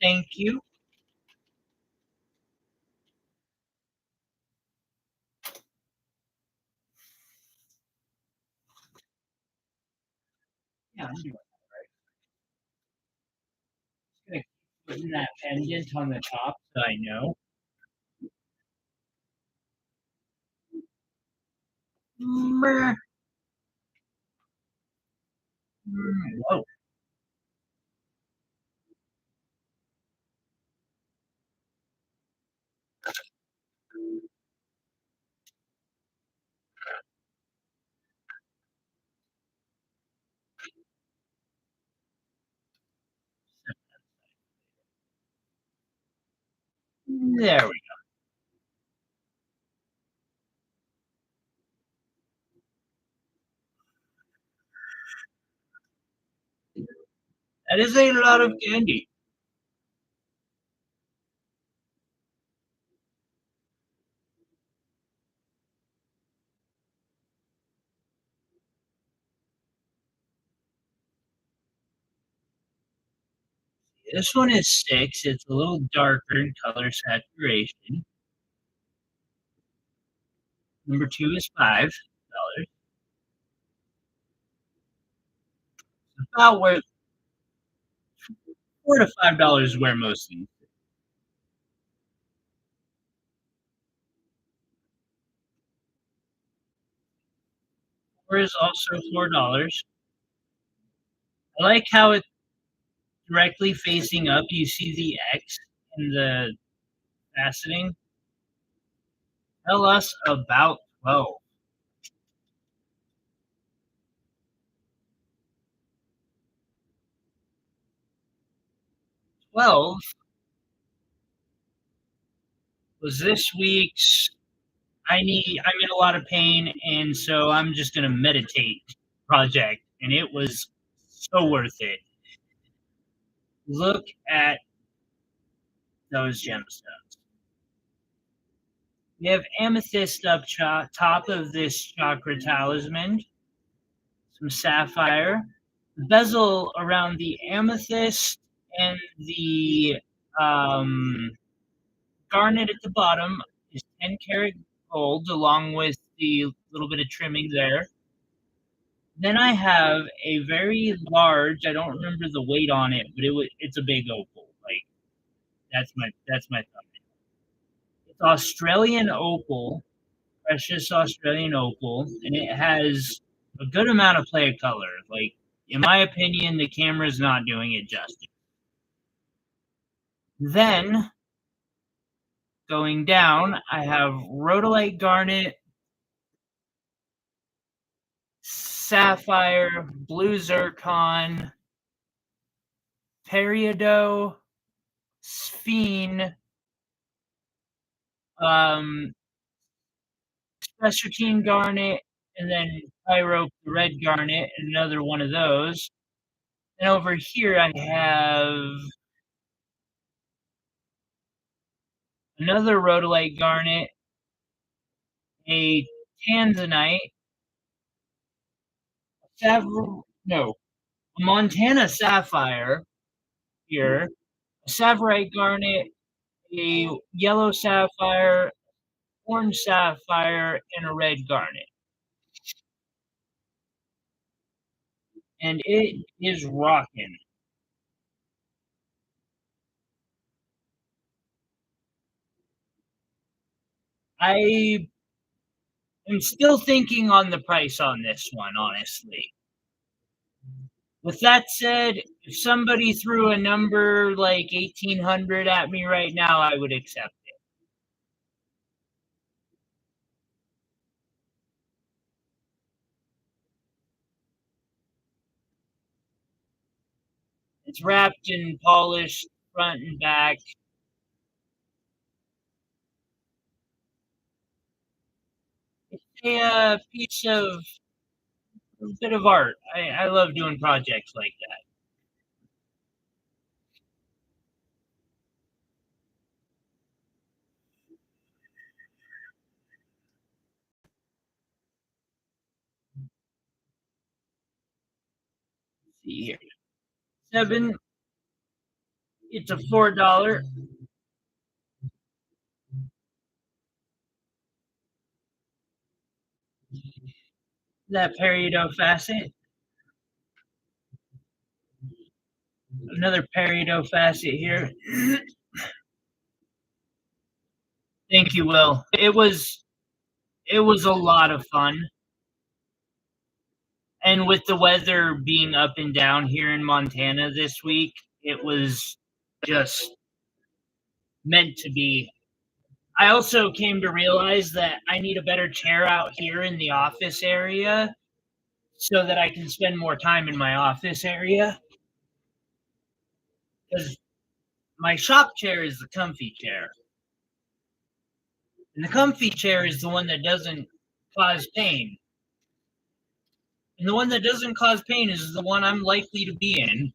Thank you. Yeah, I'm doing gonna keep putting that pendant on the top so I know. Whoa. There we go. That is a lot of candy. This one is 6. It's a little darker in color saturation. Number 2 is $5. About where $4 to $5 where most of these. 4 is also $4. I like how it's directly facing up. You see the X in the faceting. Tell us about 12. 12 was this week's I'm in a lot of pain, and so I'm just gonna meditate project, and it was so worth it. Look at those gemstones. We have amethyst up top of this chakra talisman, some sapphire, bezel around the amethyst, and the um, garnet at the bottom is 10 karat gold, along with the little bit of trimming there. Then I have a very large, I don't remember the weight on it, but it's a big opal. Like that's my thumbnail. It's Australian opal, precious Australian opal, and it has a good amount of play of color. Like in my opinion, the camera's not doing it justice. Then going down, I have rhodolite garnet, sapphire, blue zircon, peridot, sphene, um, spessartine garnet, and then pyrope, the red garnet, another one of those. And over here I have another rhodolite garnet, a tanzanite, no, a Montana sapphire here, a saphirite garnet, a yellow sapphire, orange sapphire, and a red garnet. And it is rocking. I am still thinking on the price on this one, honestly. With that said, if somebody threw a number like 1800 at me right now, I would accept it. It's wrapped and polished front and back. It's a piece of a bit of art. I love doing projects like that. Let's see here. 7. It's a $4. That peridot facet. Another peridot facet here. Thank you, Will. It was a lot of fun. And with the weather being up and down here in Montana this week, it was just meant to be. I also came to realize that I need a better chair out here in the office area so that I can spend more time in my office area. Because my shop chair is the comfy chair. And the comfy chair is the one that doesn't cause pain. And the one that doesn't cause pain is the one I'm likely to be in.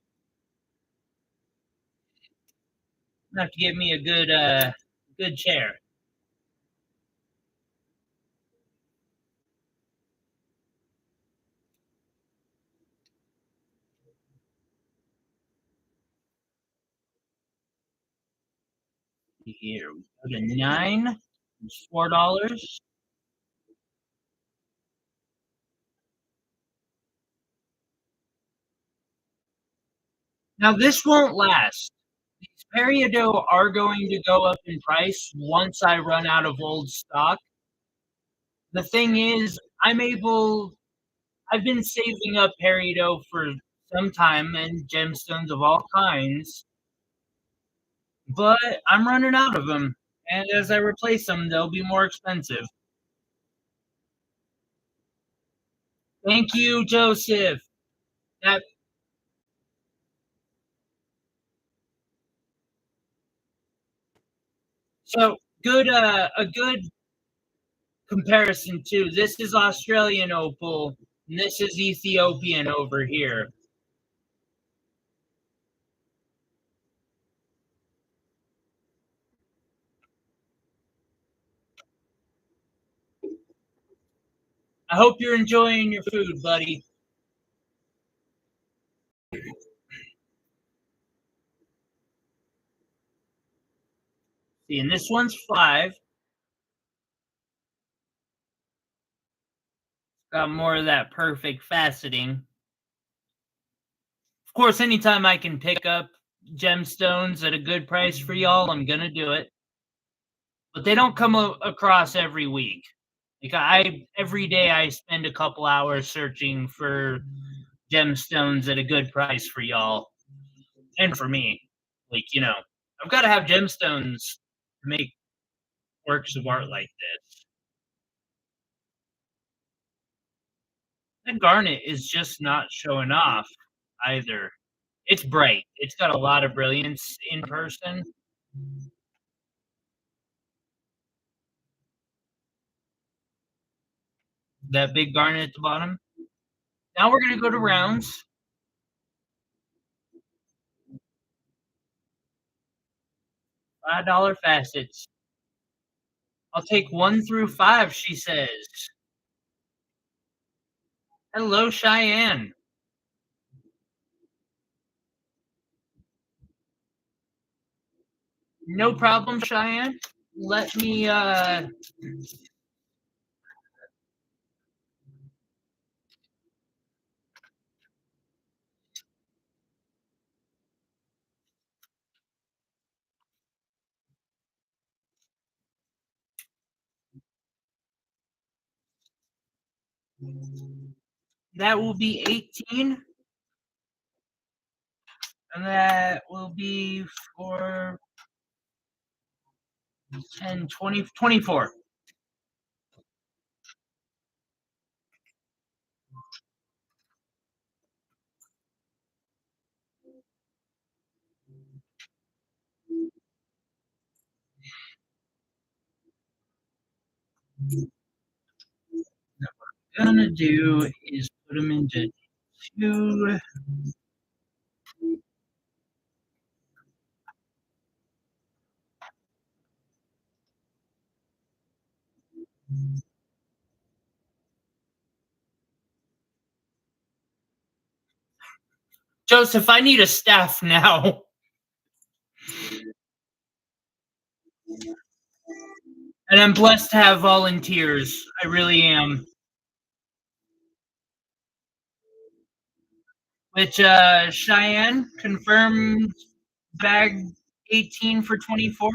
You have to give me a good chair. Here we go to 9. It's $4. Now this won't last. These peridot are going to go up in price once I run out of old stock. The thing is, I've been saving up peridot for some time and gemstones of all kinds, but I'm running out of them. And as I replace them, they'll be more expensive. Thank you, Joseph. That So a good comparison too. This is Australian opal, and this is Ethiopian over here. I hope you're enjoying your food, buddy. See, and this one's 5. Got more of that perfect faceting. Of course, anytime I can pick up gemstones at a good price for y'all, I'm gonna do it. But they don't come across every week. Like I every day I spend a couple hours searching for gemstones at a good price for y'all and for me. Like, I've got to have gemstones to make works of art like this. That garnet is just not showing off either. It's bright. It's got a lot of brilliance in person. That big garnet at the bottom. Now we're gonna go to rounds. $5 facets. I'll take 1 through 5, she says. Hello, Cheyenne. No problem, Cheyenne. Let me that will be 18. And that will be for 10, 20, 24. What I'm gonna do is put them into 2. Joseph, I need a staff now. And I'm blessed to have volunteers. I really am. Which Cheyenne confirmed bag 18 for 24.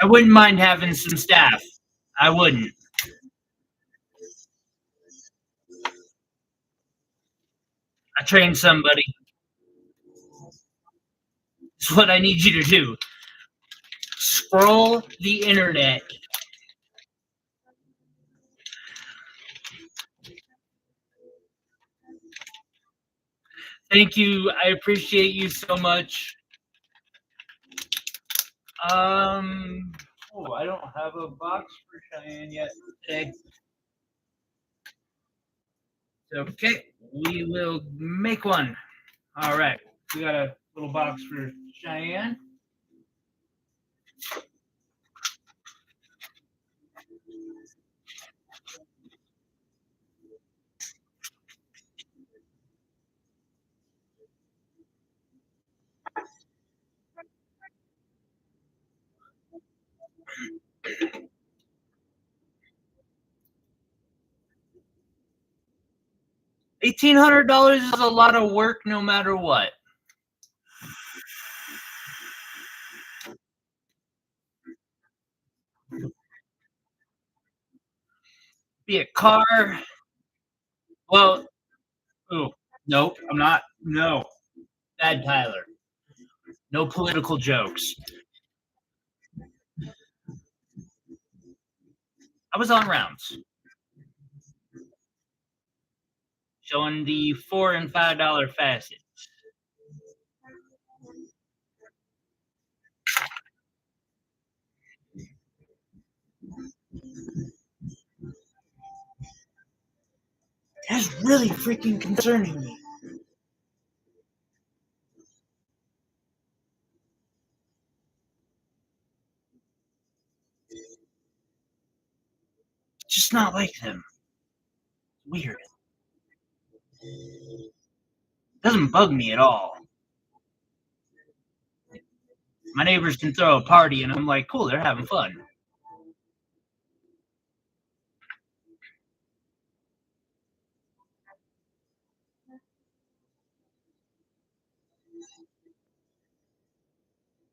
I wouldn't mind having some staff. I wouldn't. I train somebody. It's what I need you to do. Scroll the internet. Thank you. I appreciate you so much. I don't have a box for Cheyenne yet today. Okay, we will make one. All right, we got a little box for Cheyenne. $1,800 is a lot of work, no matter what. Be it car, Well, oh, nope, I'm not. No, bad Tyler. No political jokes. I was on rounds showing the $4 and $5 facets. That's really freaking concerning me. It's just not like them. Weird. Doesn't bug me at all. My neighbors can throw a party, and I'm like, cool, they're having fun.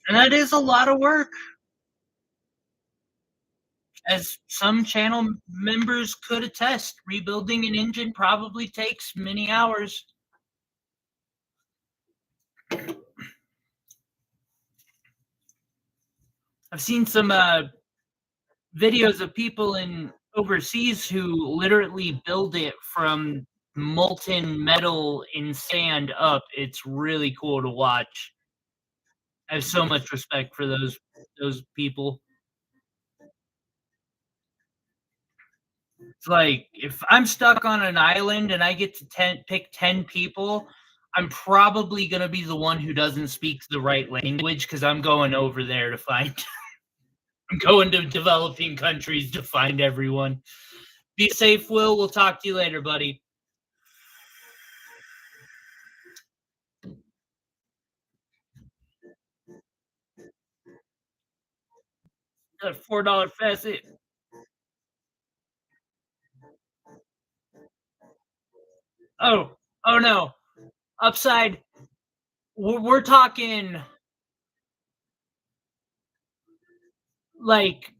And that is a lot of work. As some channel members could attest, rebuilding an engine probably takes many hours. I've seen some videos of people in overseas who literally build it from molten metal in sand up. It's really cool to watch. I have so much respect for those people. It's like if I'm stuck on an island and I get to pick 10 people, I'm probably going to be the one who doesn't speak the right language because I'm going over there to find I'm going to developing countries to find everyone. Be safe, Will. We'll talk to you later, buddy. Got a $4 facet. Oh, oh no. Upside. We're talking like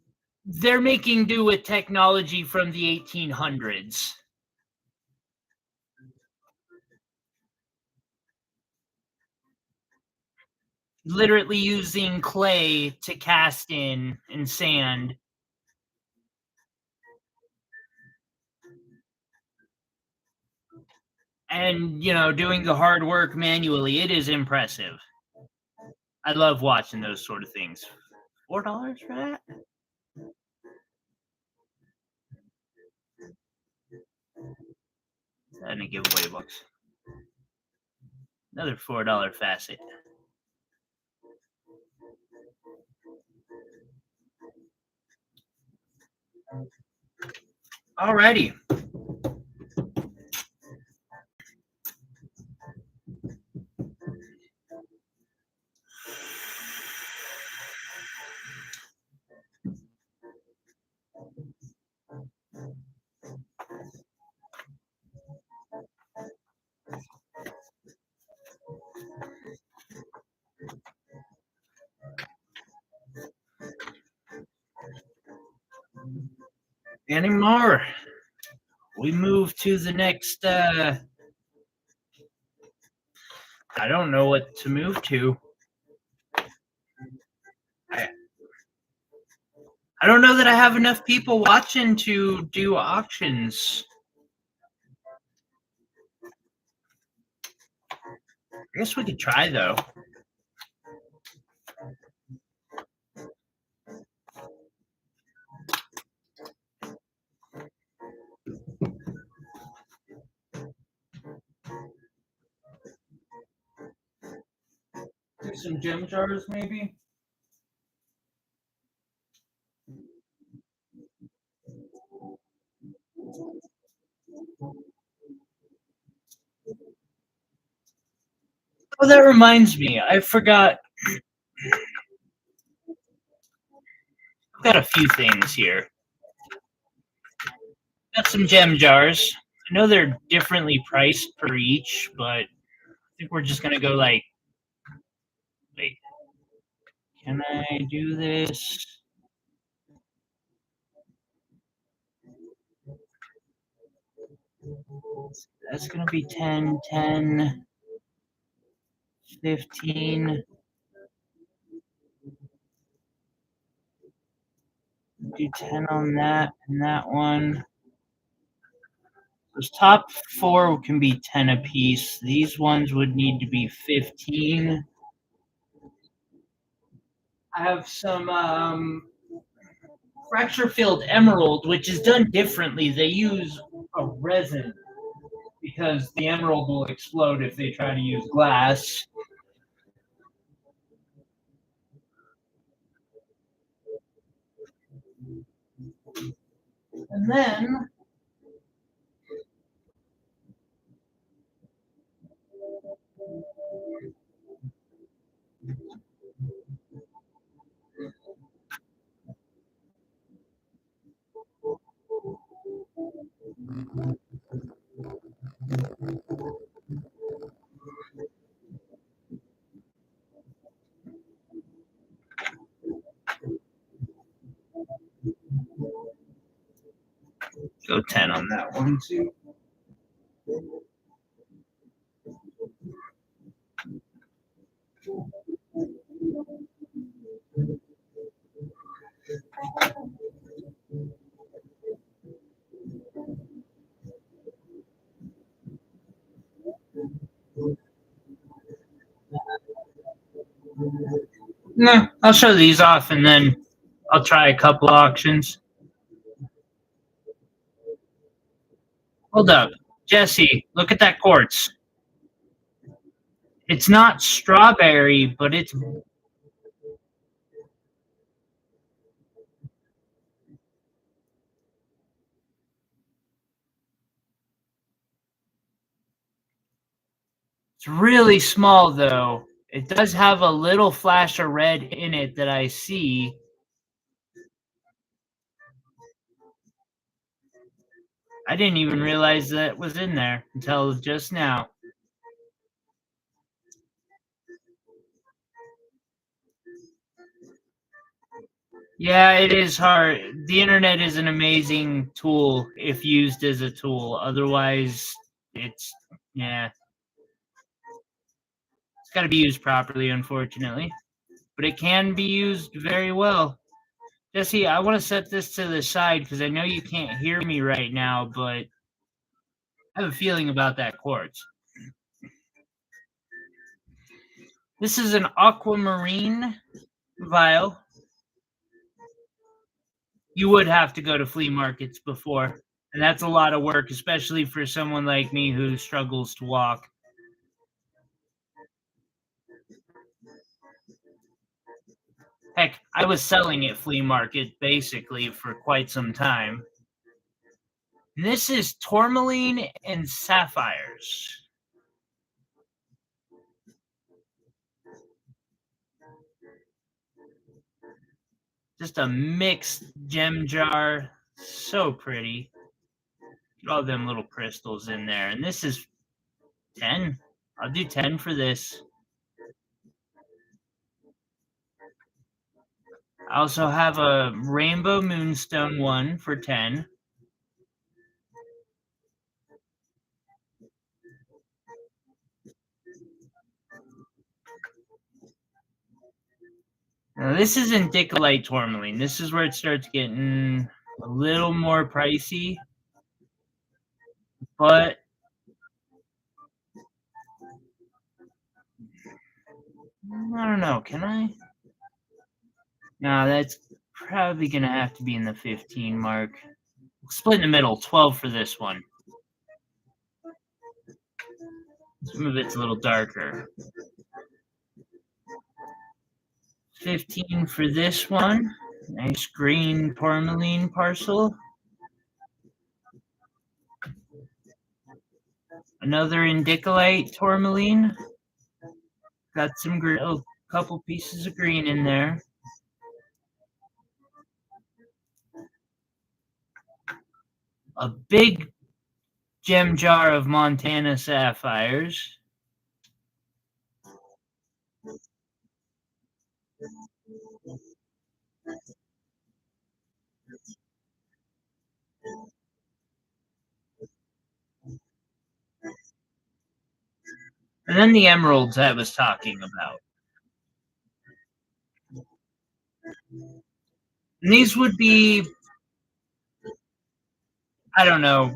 they're making do with technology from the 1800s. Literally using clay to cast in and sand. And, doing the hard work manually. It is impressive. I love watching those sort of things. $4 for that? And a giveaway box. Another $4 facet. Alrighty. Anymore. We move to the next. I don't know what to move to. I don't know that I have enough people watching to do auctions. I guess we could try though. Do some gem jars, maybe. Oh, that reminds me. I forgot. I've got a few things here. Got some gem jars. I know they're differently priced per each, but I think we're just gonna go like. Wait, can I do this? That's going to be 10, 10, 15. Do 10 on that and that one. Those top four can be 10 apiece. These ones would need to be 15. I have some fracture filled emerald, which is done differently. They use a resin because the emerald will explode if they try to use glass. And then go 10 on that one too. No, I'll show these off and then I'll try a couple auctions. Hold up. Jesse, look at that quartz. It's not strawberry, but it's really small though. It does have a little flash of red in it that I see. I didn't even realize that was in there until just now. Yeah, it is hard. The internet is an amazing tool if used as a tool. Otherwise, it's, yeah, it's got to be used properly, unfortunately. But it can be used very well. Jesse, I want to set this to the side because I know you can't hear me right now, but I have a feeling about that quartz. This is an aquamarine vial. You would have to go to flea markets before, and that's a lot of work, especially for someone like me who struggles to walk. Heck, I was selling at flea market basically for quite some time. And this is tourmaline and sapphires. Just a mixed gem jar. So pretty. Get all them little crystals in there. And this is 10. I'll do 10 for this. I also have a rainbow moonstone one for 10. Now this is indicolite tourmaline. This is where it starts getting a little more pricey. But I don't know. Can I? No, that's probably going to have to be in the 15 mark. Split in the middle, 12 for this one. Some of it's a little darker. 15 for this one. Nice green tourmaline parcel. Another indicolite tourmaline. Got some a couple pieces of green in there. A big gem jar of Montana sapphires. And then the emeralds I was talking about. And these would be, I don't know,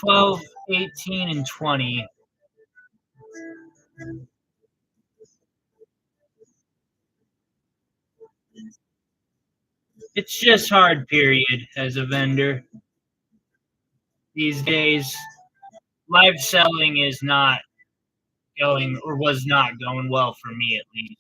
12, 18, and 20. It's just hard, period, as a vendor. These days, live selling is not going, or was not going well for me at least.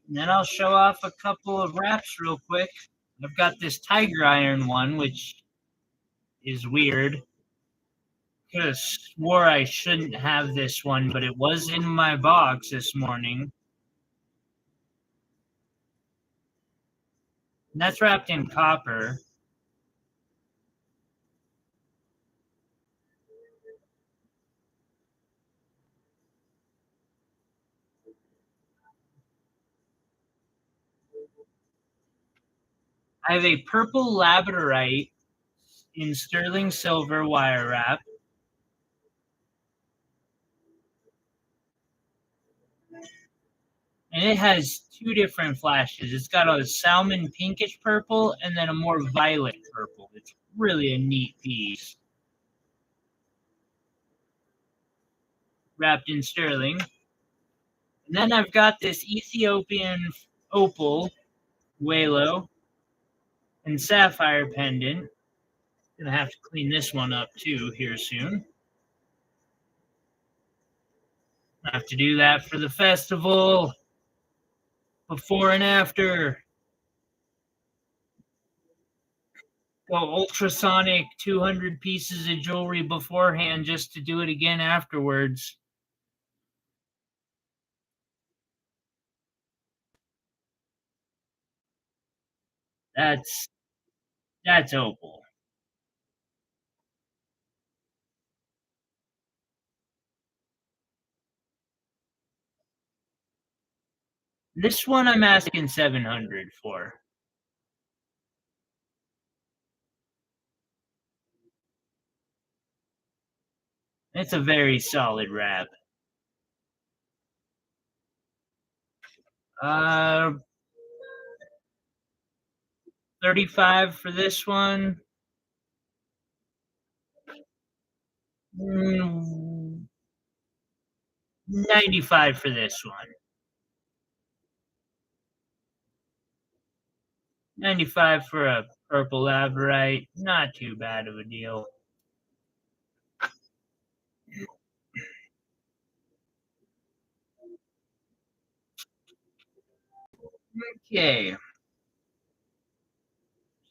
And then I'll show off a couple of wraps real quick. I've got this tiger iron one, which is weird. Could have swore I shouldn't have this one, but it was in my box this morning. And that's wrapped in copper. I have a purple labradorite in sterling silver wire wrap. And it has two different flashes. It's got a salmon pinkish purple and then a more violet purple. It's really a neat piece. Wrapped in sterling. And then I've got this Ethiopian opal, Walo, and sapphire pendant. Gonna have to clean this one up too here soon. I have to do that for the festival. Before and after. Go ultrasonic 200 pieces of jewelry beforehand just to do it again afterwards. That's opal. This one I'm asking 700 for. It's a very solid wrap. 35 for this one. 95 for this one. 95 for a purple labradorite. Not too bad of a deal. Okay. There's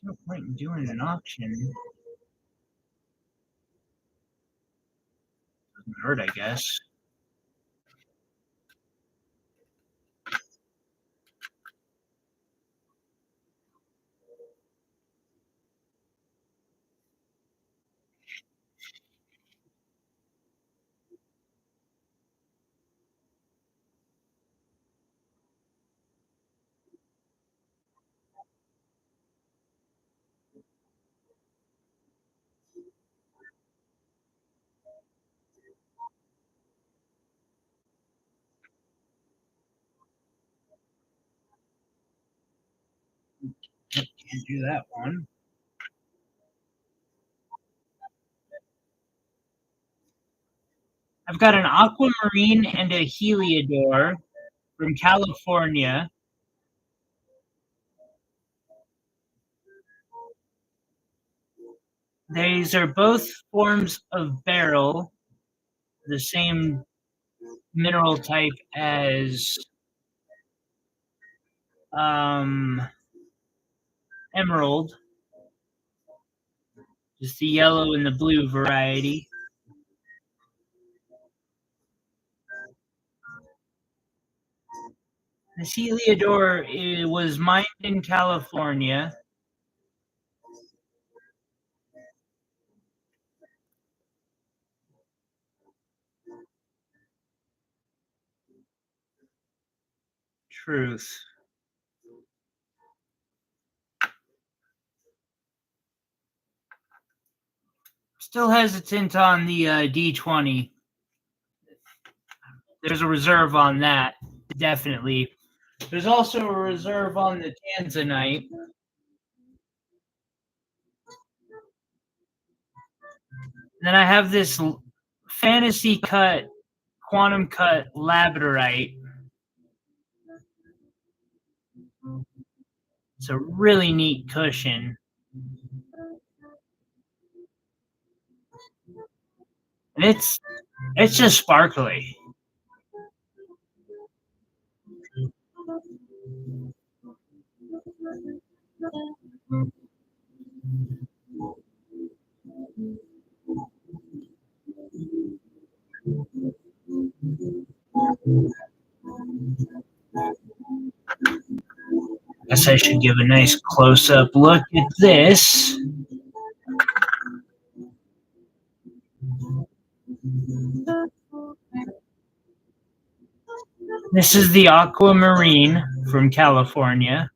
no point in doing an auction. Doesn't hurt, I guess. Can't do that one. I've got an aquamarine and a heliodor from California. These are both forms of beryl, the same mineral type as emerald, just the yellow and the blue variety. This heliodor was mined in California. Truth. Still hesitant on the D20. There's a reserve on that, definitely. There's also a reserve on the tanzanite. Then I have this fantasy cut, quantum cut labradorite. It's a really neat cushion. And it's just sparkly. Guess I should give a nice close-up look at this. This is the aquamarine from California.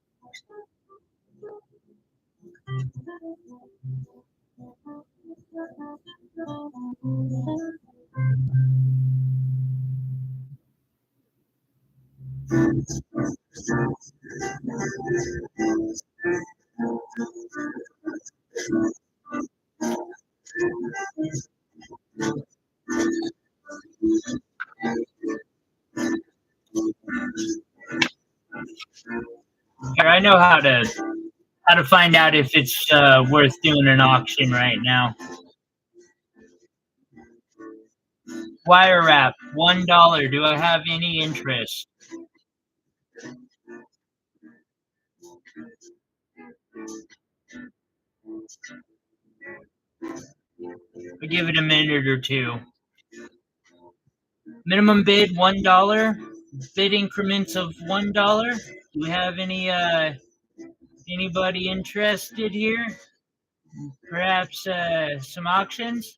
Here, I know how to find out if it's worth doing an auction right now. Wire wrap, $1. Do I have any interest? I'll give it a minute or two. Minimum bid $1. Bid increments of $1. Do we have anybody interested here? Perhaps some auctions?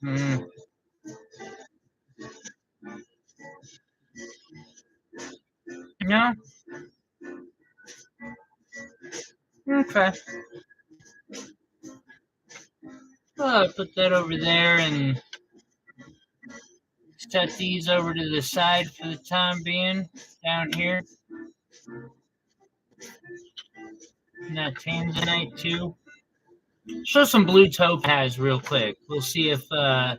Mm. No? Okay. Well, I'll put that over there and set these over to the side for the time being down here. And that tanzanite too. Show some blue topaz real quick. We'll see if I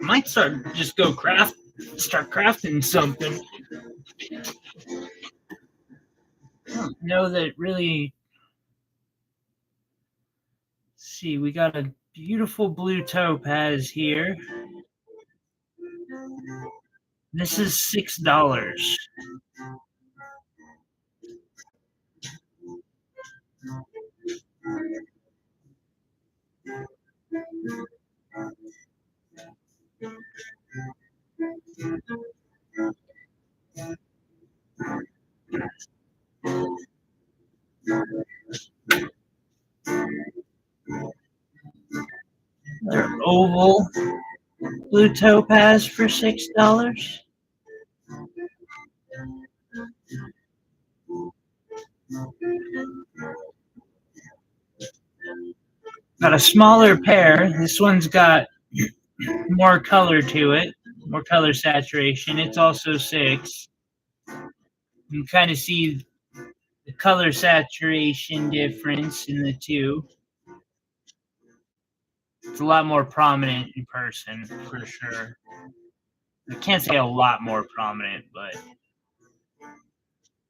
might start crafting something. I don't know that really. Let's see, we got a beautiful blue topaz here. This is $6. They're oval blue topaz for $6. Got a smaller pair. This one's got more color to it, more color saturation. It's also 6. You can kind of see the color saturation difference in the two. It's a lot more prominent in person, for sure. I can't say a lot more prominent, but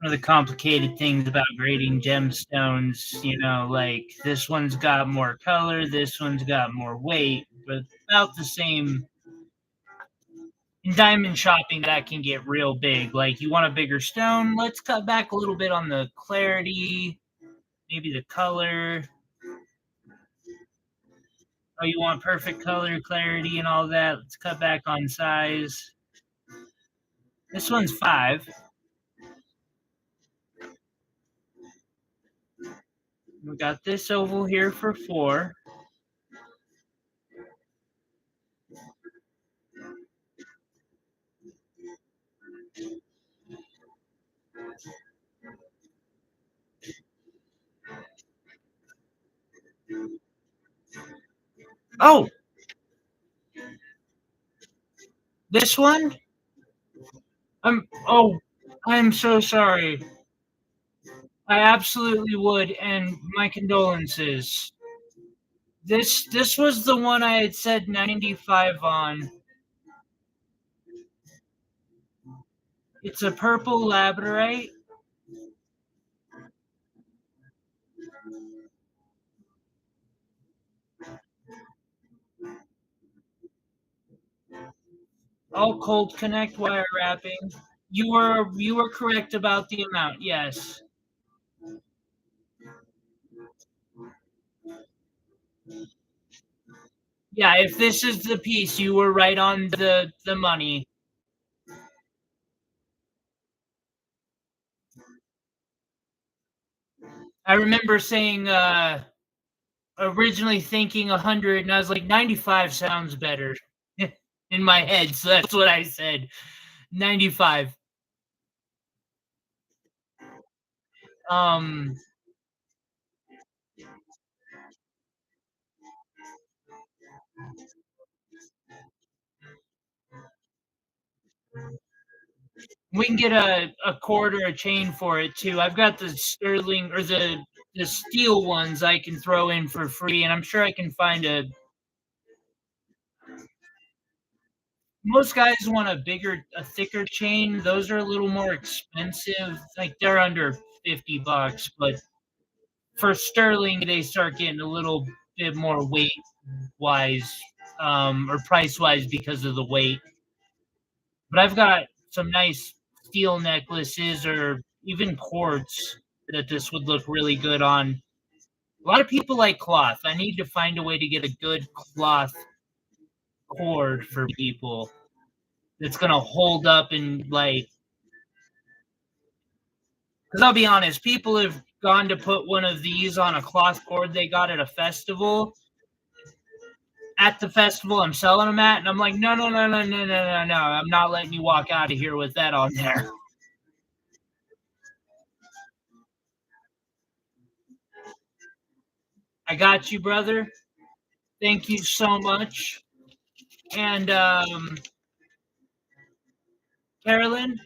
one of the complicated things about grading gemstones, like this one's got more color, this one's got more weight, but about the same. In diamond shopping, that can get real big. Like, you want a bigger stone, let's cut back a little bit on the clarity, maybe the color. Oh, you want perfect color, clarity, and all that, let's cut back on size. This one's 5. We got this oval here for 4. Oh, this one? I'm so sorry. I absolutely would, and my condolences. This was the one I had said 95 on. It's a purple labradorite. All cold connect wire wrapping. You were correct about the amount. Yes. Yeah, if this is the piece, you were right on the money. I remember saying originally thinking 100, and I was like 95 sounds better in my head, so that's what I said. 95. Um we can get a cord or a chain for it too. I've got the sterling or the steel ones I can throw in for free, and I'm sure I can find a. Most guys want a thicker chain. Those are a little more expensive. Like, they're under $50, but for sterling, they start getting a little bit more weight wise, or price wise because of the weight. But I've got some nice steel necklaces or even cords that this would look really good on. A lot of people like cloth. I need to find a way to get a good cloth cord for people that's gonna hold up and, like, because I'll be honest, people have gone to put one of these on a cloth cord they got at a festival. At the festival I'm selling them at, and I'm like, no, no, no, no, no, no, no, no. I'm not letting you walk out of here with that on there. I got you, brother. Thank you so much. And Carolyn,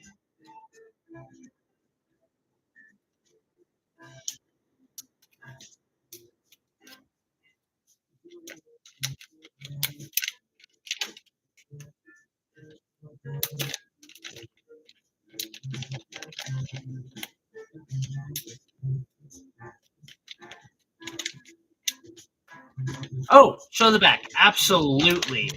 oh, show the back. Absolutely.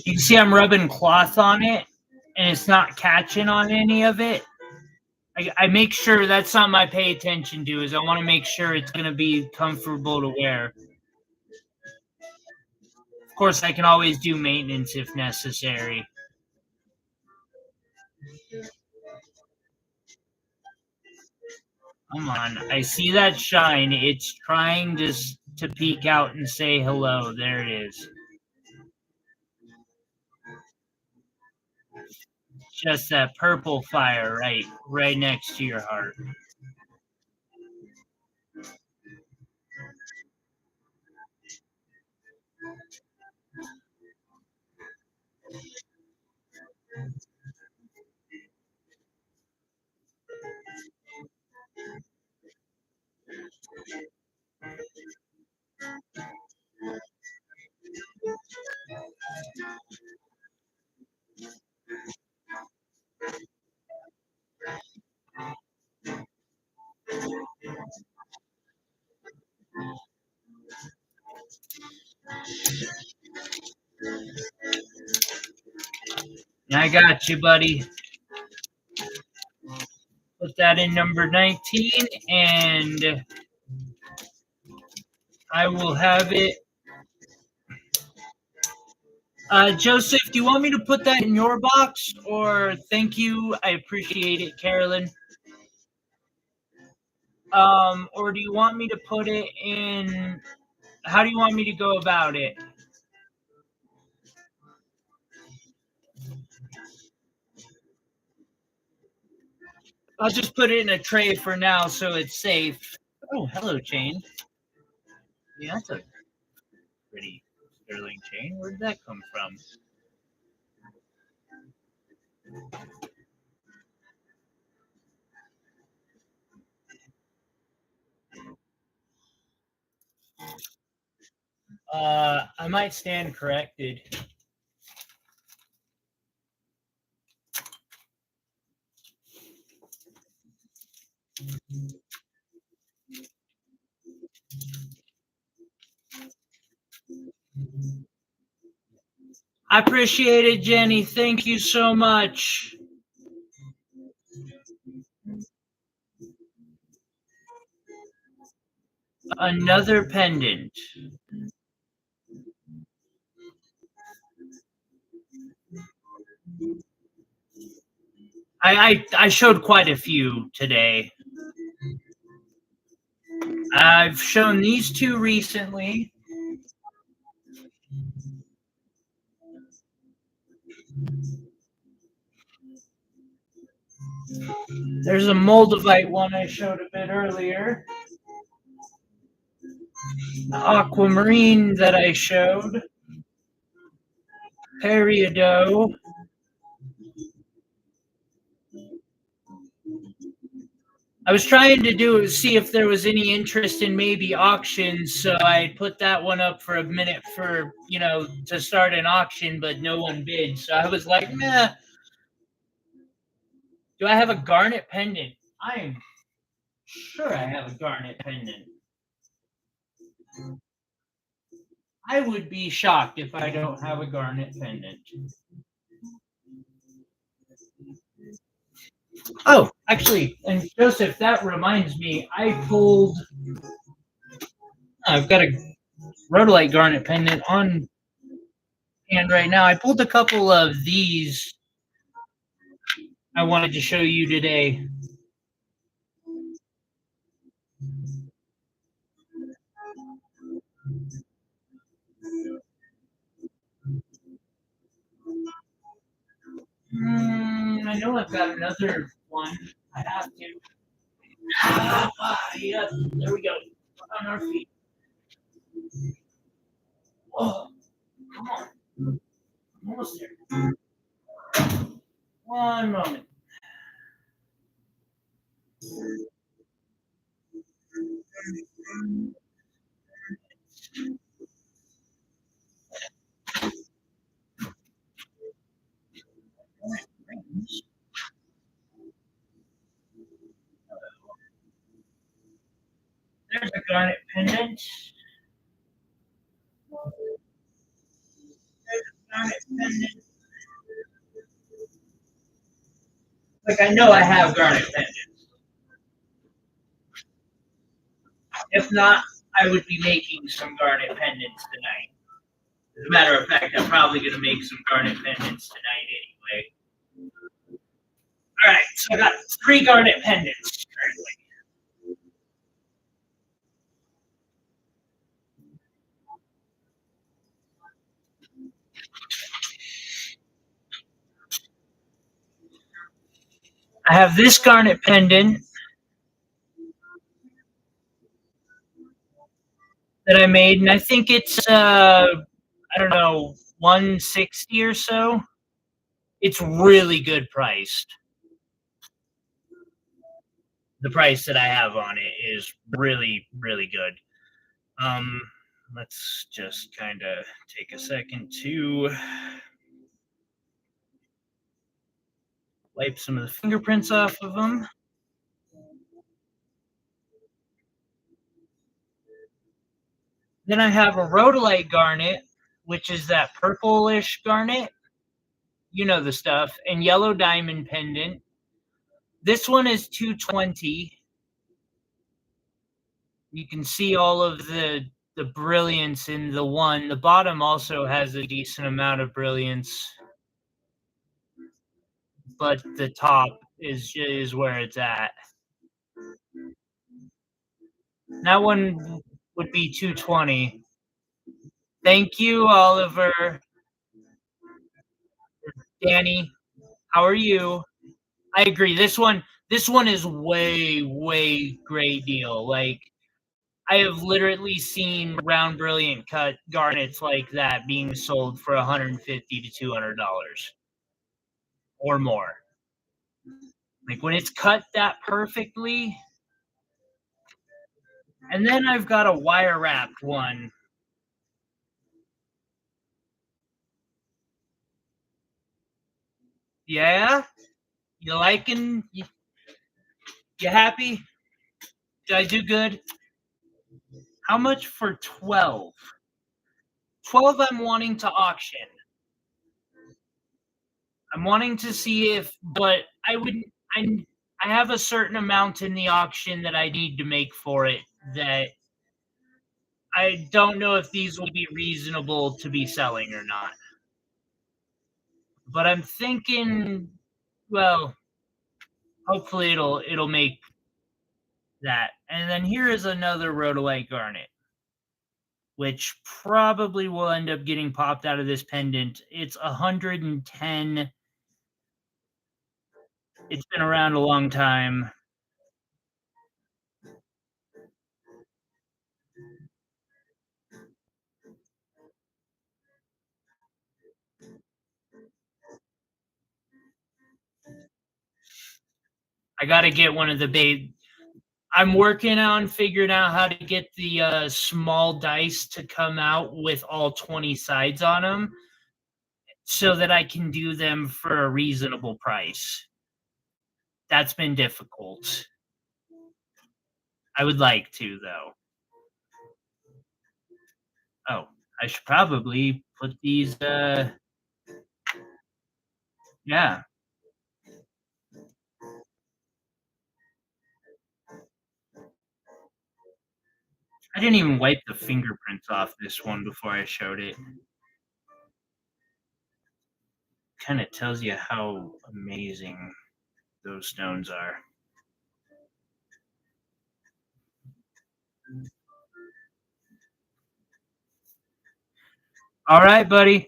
You can see I'm rubbing cloth on it, and it's not catching on any of it. I make sure that's something I pay attention to. Is I want to make sure it's going to be comfortable to wear. Of course, I can always do maintenance if necessary. Come on, I see that shine. It's trying to to peek out and say hello. There it is. Just that purple fire right next to your heart. I got you, buddy. Put that in number 19, and I will have it. Joseph, do you want me to put that in your box? Or thank you, I appreciate it, Carolyn. Or do you want me to put it in? How do you want me to go about it? I'll just put it in a tray for now so it's safe. Oh, hello, chain. Yeah, that's a pretty sterling chain. Where did that come from? I might stand corrected. I appreciate it, Jenny. Thank you so much. Another pendant. I showed quite a few today. I've shown these two recently. There's a moldavite one I showed a bit earlier. The aquamarine that I showed. Peridot. I was trying to see if there was any interest in maybe auctions, so I put that one up for a minute for to start an auction, but no one bid. So I was like, nah. Do I have a garnet pendant? I am sure I have a garnet pendant. I would be shocked if I don't have a garnet pendant. Oh, actually, and Joseph, that reminds me, I've got a rhodolite garnet pendant on hand right now. I pulled a couple of these I wanted to show you today. I know I've got another one. I have to. Yeah, there we go. On our feet. Oh, come on. I'm almost there. One moment. There's a garnet pendant. There's a garnet pendant. Like, I know I have garnet pendants. If not, I would be making some garnet pendants tonight. As a matter of fact, I'm probably going to make some garnet pendants tonight anyway. All right, so I got 3 garnet pendants currently. I have this garnet pendant that I made, and I think it's I don't know, 160 or so. It's really good priced. The price that I have on it is really, really good. Um, let's just kind of take a second to wipe some of the fingerprints off of them. Then I have a rhodolite garnet, which is that purplish garnet. You know the stuff. And yellow diamond pendant. This one is 220. You can see all of the brilliance in the one. The bottom also has a decent amount of brilliance, but the top is where it's at. That one would be 220. Thank you, Oliver. Danny, how are you? I agree. This one is way great deal. Like, I have literally seen round brilliant cut garnets like that being sold for $150 to $200 or more. Like, when it's cut that perfectly. And then I've got a wire wrapped one. Yeah? You liking? You happy? Did I do good? How much for 12? 12 I'm wanting to auction. I'm wanting to see if, but I I have a certain amount in the auction that I need to make for it that I don't know if these will be reasonable to be selling or not. But I'm thinking, well, hopefully it'll make that. And then here is another rhodolite garnet, which probably will end up getting popped out of this pendant. It's 110. It's been around a long time. I got to get one of the bait. I'm working on figuring out how to get the small dice to come out with all 20 sides on them so that I can do them for a reasonable price. That's been difficult. I would like to, though. Oh, I should probably put these, yeah. I didn't even wipe the fingerprints off this one before I showed it. Kind of tells you how amazing those stones are. All right, buddy.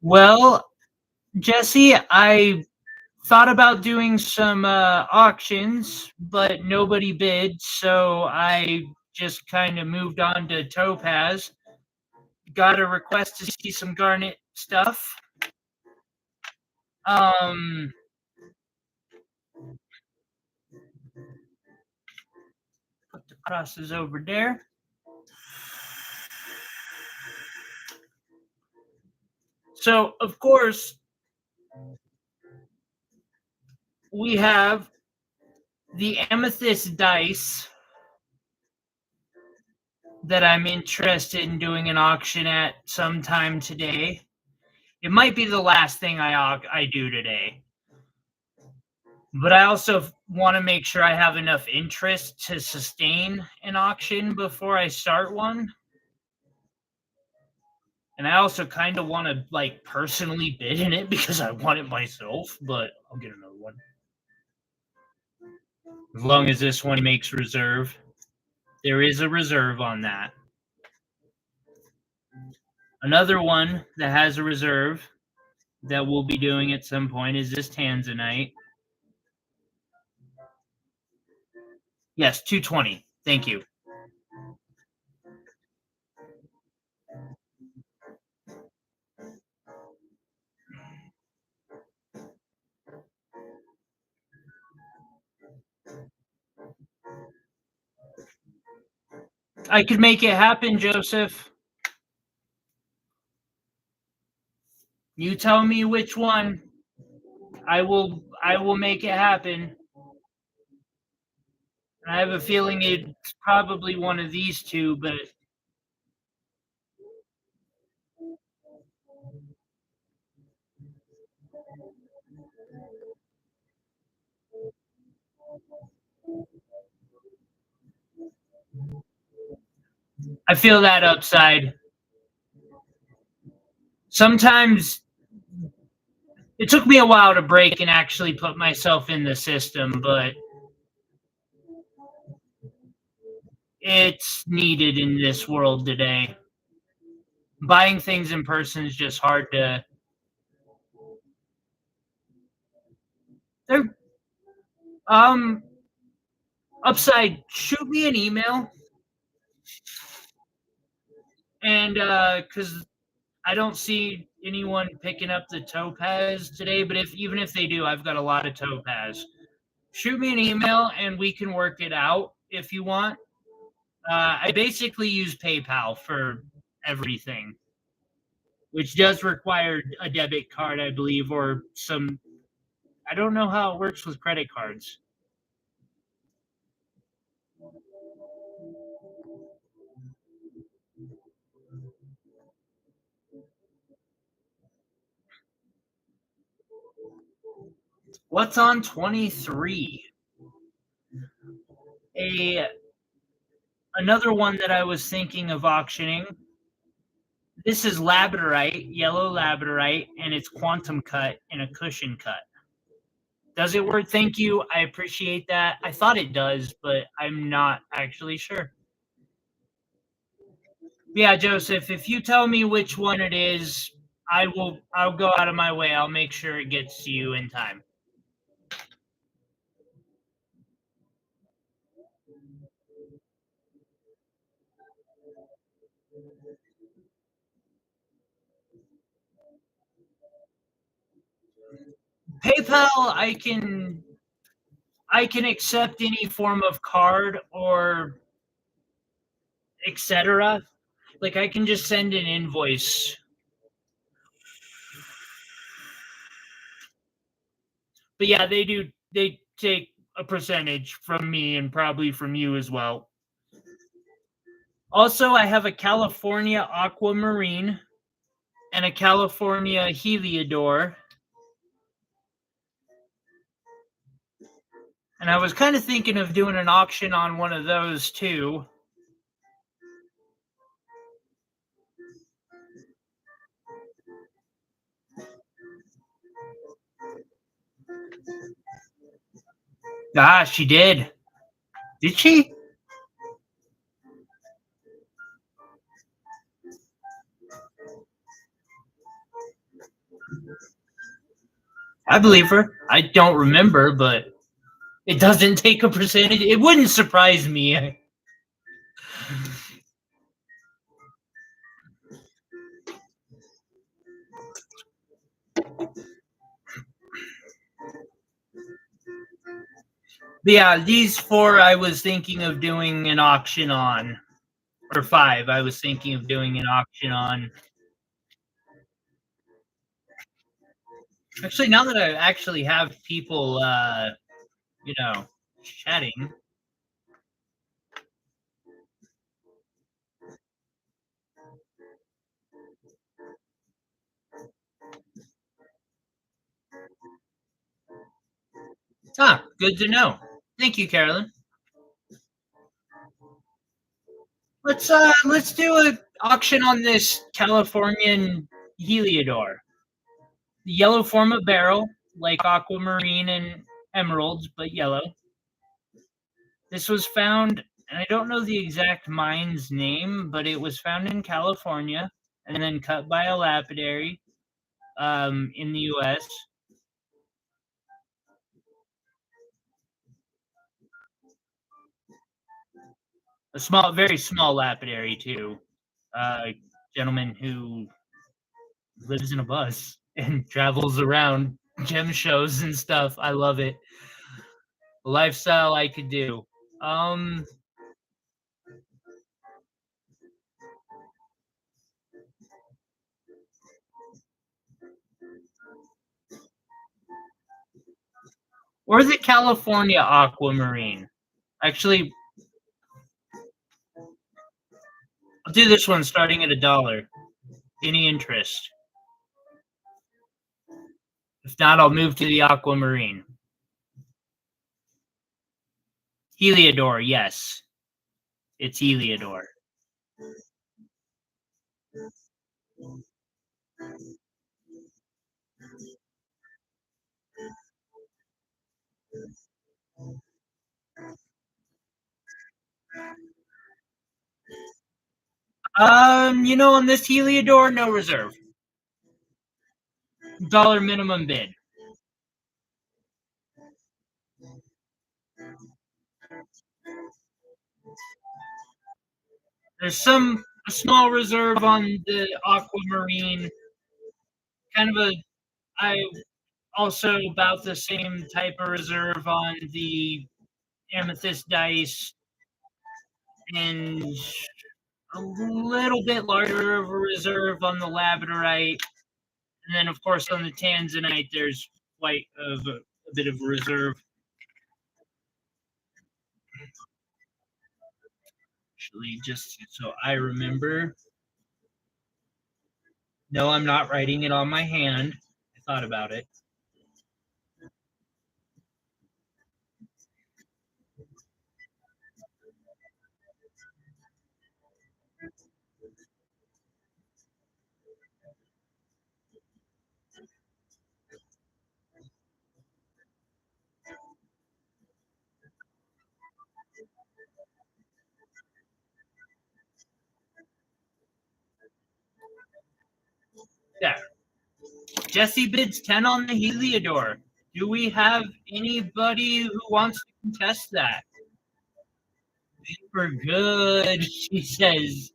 Well, Jesse, I thought about doing some auctions, but nobody bid, so I just kind of moved on to topaz. Got a request to see some garnet stuff. Put the crosses over there. So, of course, we have the amethyst dice that I'm interested in doing an auction at sometime today. It might be the last thing I do today. But I also want to make sure I have enough interest to sustain an auction before I start one. And I also kind of want to like personally bid in it because I want it myself, but I'll get another one. As long as this one makes reserve. There is a reserve on that. Another one that has a reserve that we'll be doing at some point is this tanzanite. Yes, 220. Thank you. I could make it happen, Joseph. You tell me which one. I will make it happen. I have a feeling it's probably one of these two, but I feel that upside. Sometimes it took me a while to break and actually put myself in the system, but it's needed in this world today. Buying things in person is just hard to. They're um upside. Shoot me an email, and because I don't see anyone picking up the topaz today, but even if they do, I've got a lot of topaz. Shoot me an email and we can work it out if you want. I basically use PayPal for everything, which does require a debit card, I believe, or some. I don't know how it works with credit cards. What's on 23? A Another one that I was thinking of auctioning. This is labradorite, yellow labradorite, and it's quantum cut in a cushion cut. Does it work? Thank you. I appreciate that. I thought it does, but I'm not actually sure. Yeah, Joseph, if you tell me which one it is, I'll go out of my way. I'll make sure it gets to you in time. PayPal, I can accept any form of card or etc. Like I can just send an invoice. But yeah, they take a percentage from me and probably from you as well. Also, I have a California aquamarine and a California heliodor. And I was kind of thinking of doing an auction on one of those too. Ah, she did. Did she? I believe her. I don't remember, but it doesn't take a percentage. It wouldn't surprise me. But yeah, these four I was thinking of doing an auction on. Or five, I was thinking of doing an auction on. Actually, now that I actually have people, chatting. Ah, good to know. Thank you, Carolyn. Let's do an auction on this Californian heliodor. The yellow form of barrel, like aquamarine and emeralds, but yellow. This was found, and I don't know the exact mine's name, but it was found in California and then cut by a lapidary. in the U.S. A small, very small lapidary too. Gentleman who lives in a bus and travels around gem shows and stuff. I love it. A lifestyle I could do. Um, or the California aquamarine. Actually, I'll do this one starting at $1. Any interest? If not, I'll move to the aquamarine. Heliodor, yes. It's Heliodor. On this Heliodor, no reserve. $1 minimum bid. There's a small reserve on the aquamarine. Kind of I also about the same type of reserve on the amethyst dice, and a little bit larger of a reserve on the labradorite. And then, of course, on the tanzanite, there's quite a bit of a reserve. Actually, just so I remember. No, I'm not writing it on my hand. I thought about it. Yeah. Jesse bids 10 on the Heliodor. Do we have anybody who wants to contest that? Super good, she says.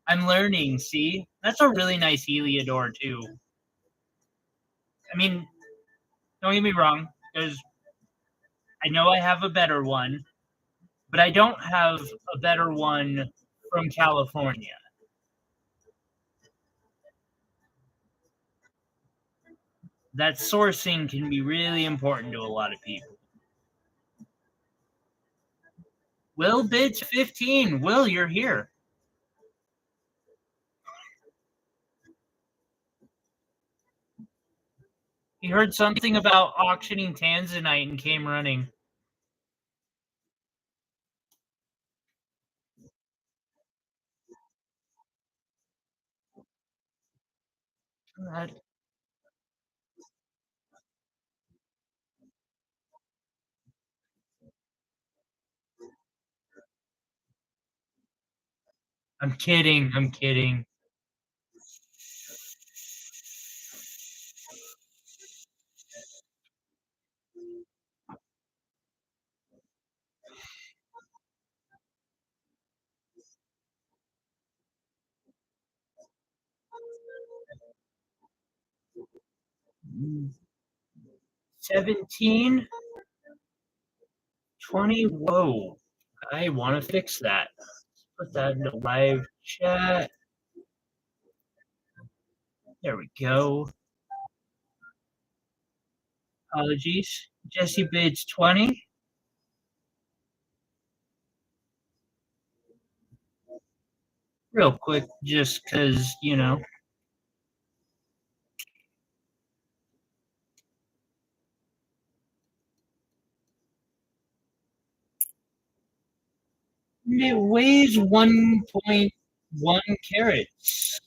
I'm learning, see? That's a really nice Heliodor, too. I mean, don't get me wrong, because I know I have a better one, but I don't have a better one from California. That sourcing can be really important to a lot of people. Will bids 15. Will, you're here. He heard something about auctioning tanzanite and came running. I'm kidding. I'm kidding. Mm. 17, 20. Whoa. I want to fix that. Put that in the live chat. There we go. Apologies. Jesse bids 20. Real quick, just because, it weighs 1.1 carats.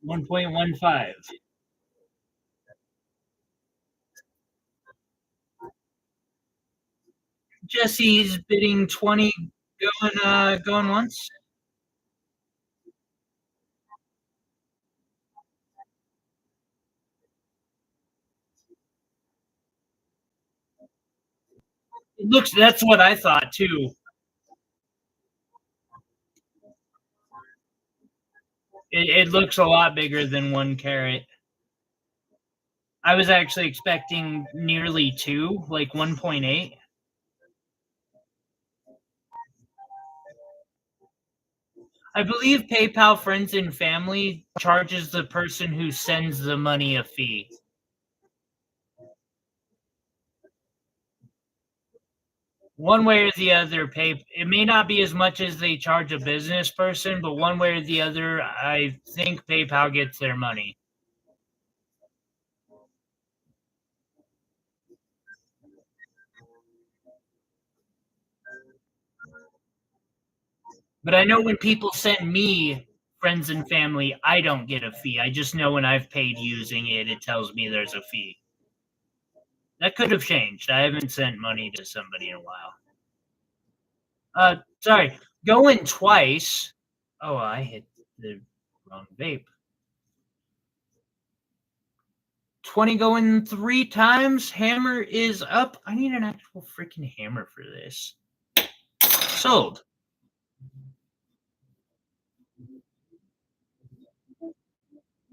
1.15. Jesse's bidding 20, going once. That's what I thought too. It looks a lot bigger than 1 carat. I was actually expecting nearly two, like 1.8. I believe PayPal Friends and Family charges the person who sends the money a fee. One way or the other, it may not be as much as they charge a business person, but one way or the other, I think PayPal gets their money. But I know when people send me friends and family, I don't get a fee. I just know when I've paid using it, it tells me there's a fee. That could have changed. I haven't sent money to somebody in a while. Sorry, going twice. Oh, I hit the wrong vape. 20 going 3 times. Hammer is up. I need an actual freaking hammer for this. Sold.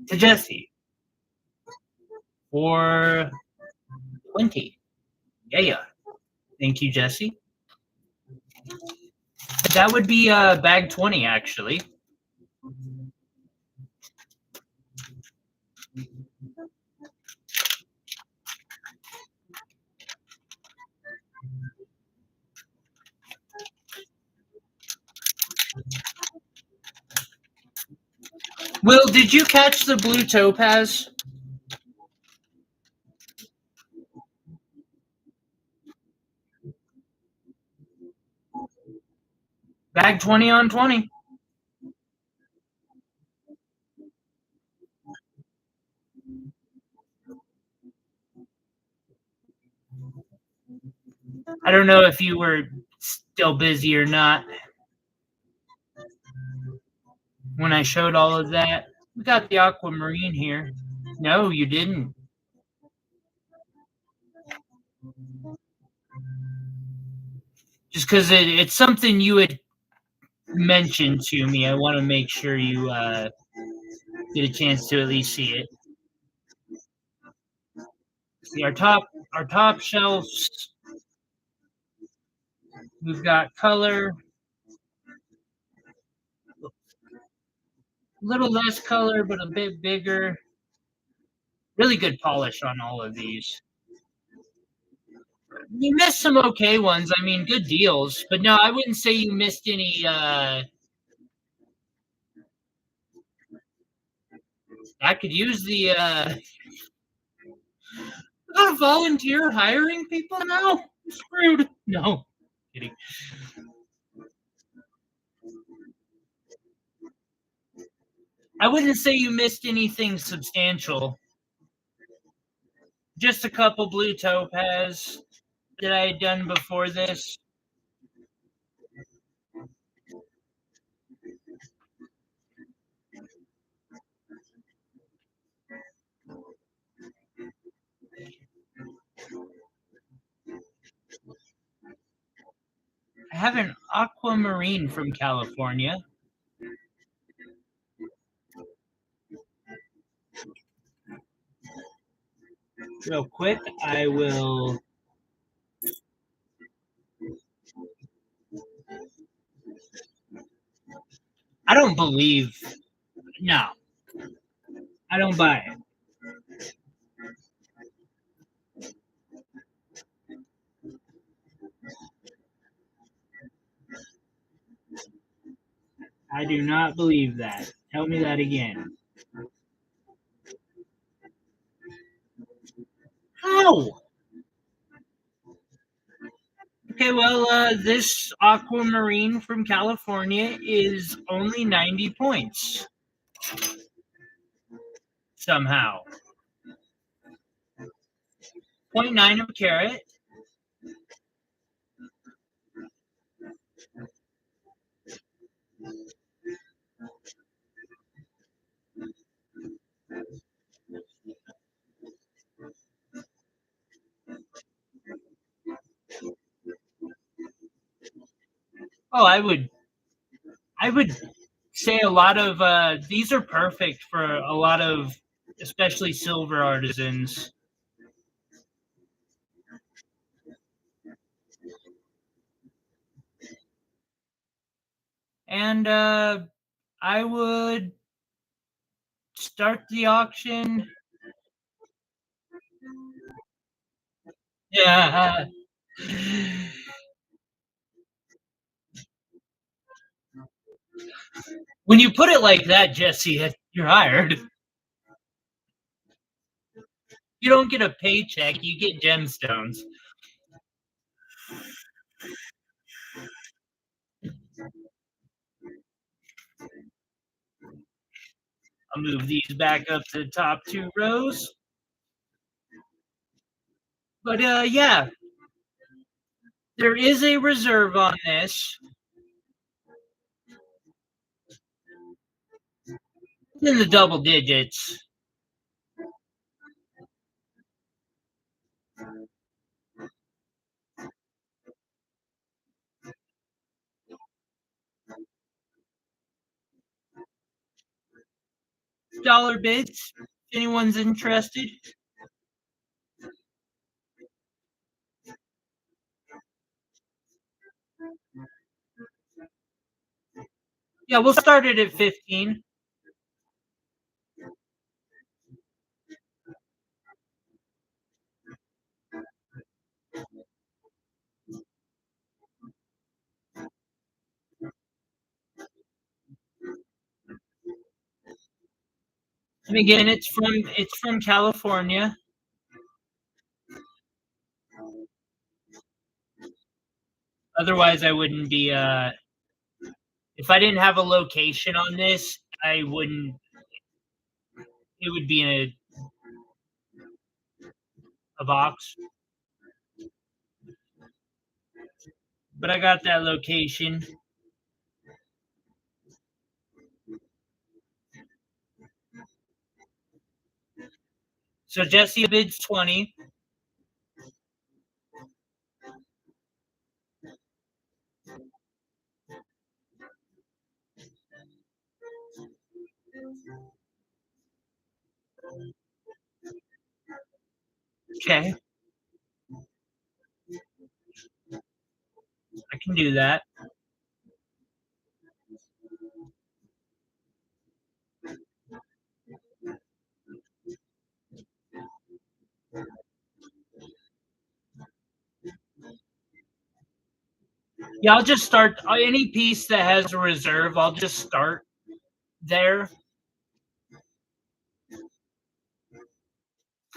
To Jesse. For 20. Yeah. Thank you, Jesse. That would be bag 20, actually. Will, did you catch the blue topaz? Bag 20 on 20. I don't know if you were still busy or not when I showed all of that. We got the aquamarine here. No, you didn't. Just because it's something you had mentioned to me, I want to make sure you get a chance to at least see it. See our top shelves. We've got color, a little less color, but a bit bigger. Really good polish on all of these. You missed some okay ones. I mean, good deals, but no, I wouldn't say you missed any. I could use the volunteer hiring people now. I'm screwed. No, kidding. I wouldn't say you missed anything substantial. Just a couple blue topaz that I had done before this. I have an aquamarine from California. Real quick, I will. I don't believe. No, I don't buy it. I do not believe that. Tell me that again. How? Okay, well, this aquamarine from California is only 90 points. Somehow. 0.9 of a carat. Oh, I would say a lot of these are perfect for a lot of especially silver artisans. And I would start the auction. Yeah. When you put it like that, Jesse, you're hired. You don't get a paycheck, you get gemstones. I'll move these back up to the top two rows. But yeah, there is a reserve on this. In the double digits. Dollar bids. If anyone's interested. Yeah, we'll start it at 15. And again, it's from California. Otherwise, I wouldn't be. If I didn't have a location on this, I wouldn't. It would be in a box. But I got that location. So Jesse bids 20. Okay, I can do that. Yeah, I'll just start any piece that has a reserve. I'll just start there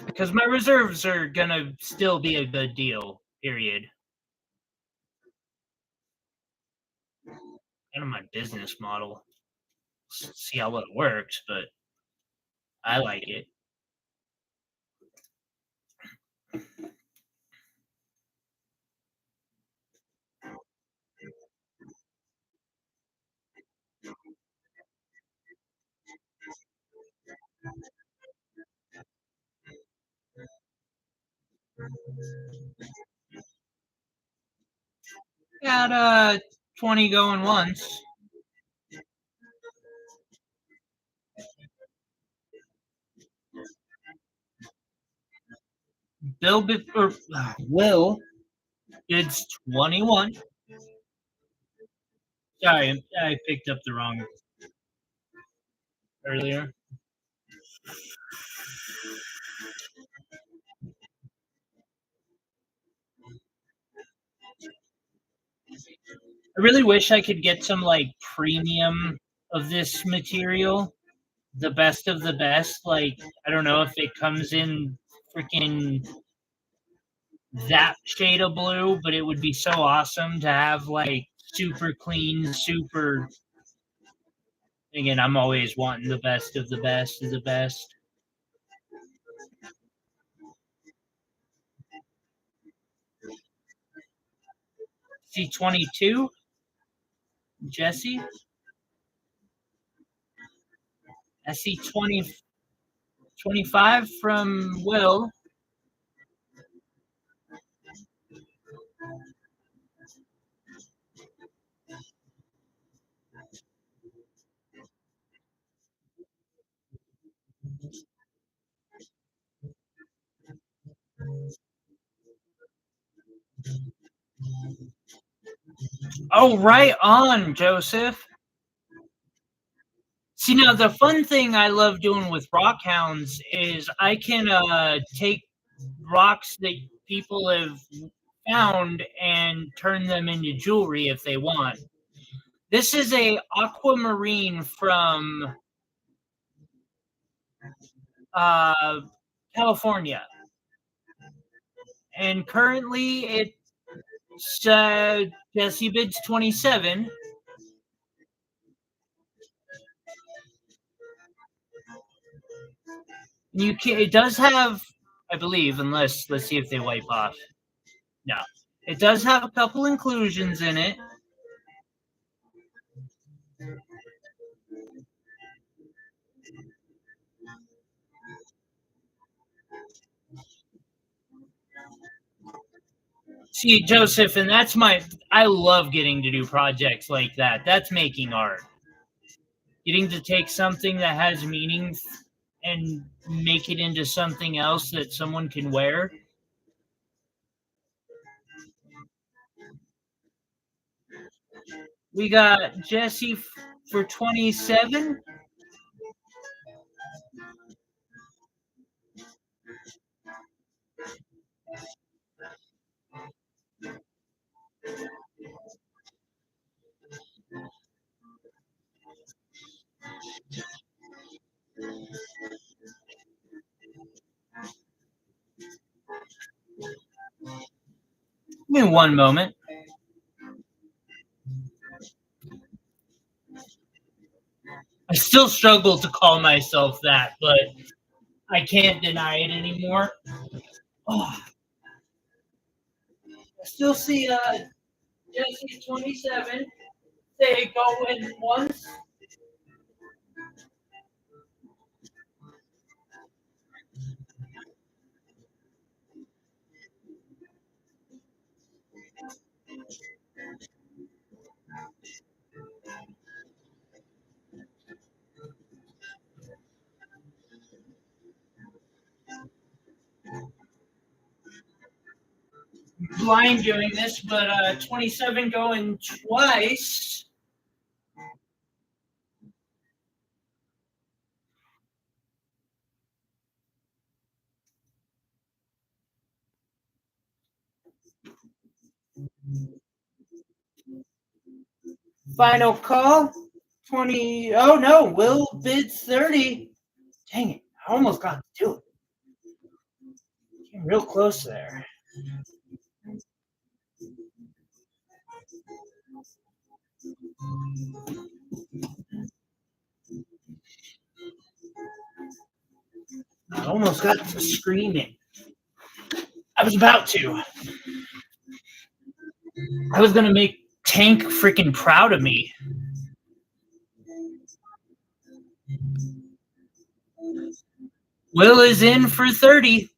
because my reserves are gonna still be a good deal. Period. Kind of my business model. See how it works, but I like it. Got 20 going once. Will bids 21. Sorry, I picked up the wrong earlier. I really wish I could get some like premium of this material, the best of the best. Like I don't know if it comes in freaking that shade of blue, but it would be so awesome to have like super clean, super. Again, I'm always wanting the best of the best of the best. C22, Jesse. I see 25 from Will. Oh, right on, Joseph. See, now the fun thing I love doing with rock hounds is I can take rocks that people have found and turn them into jewelry if they want. This is a aquamarine from uh, California, and currently it's Jesse bids 27. You can It does have, I believe, unless let's see if they wipe off. No, it does have a couple inclusions in it. See, Joseph, and that's I love getting to do projects like that. That's making art. Getting to take something that has meaning and make it into something else that someone can wear. We got Jesse for 27. Give me one moment. I still struggle to call myself that, but I can't deny it anymore. Oh, I still see Jesse's 27. Say go in once. Blind doing this, but 27 going twice. Final call. 20. Oh no, Will bids 30. Dang it. I almost got to do it. Getting real close there. I almost got to screaming. I was about to. I was going to make Tank freaking proud of me. Will is in for 30.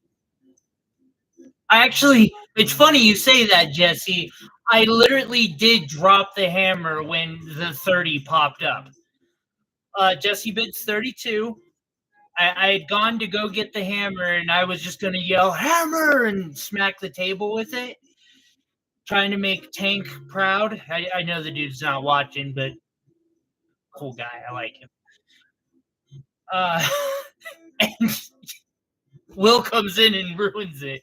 It's funny you say that, Jesse. I literally did drop the hammer when the 30 popped up. Jesse bids 32. I had gone to go get the hammer and I was just going to yell, hammer, and smack the table with it, trying to make Tank proud. I know the dude's not watching, but cool guy. I like him. Uh, and Will comes in and ruins it.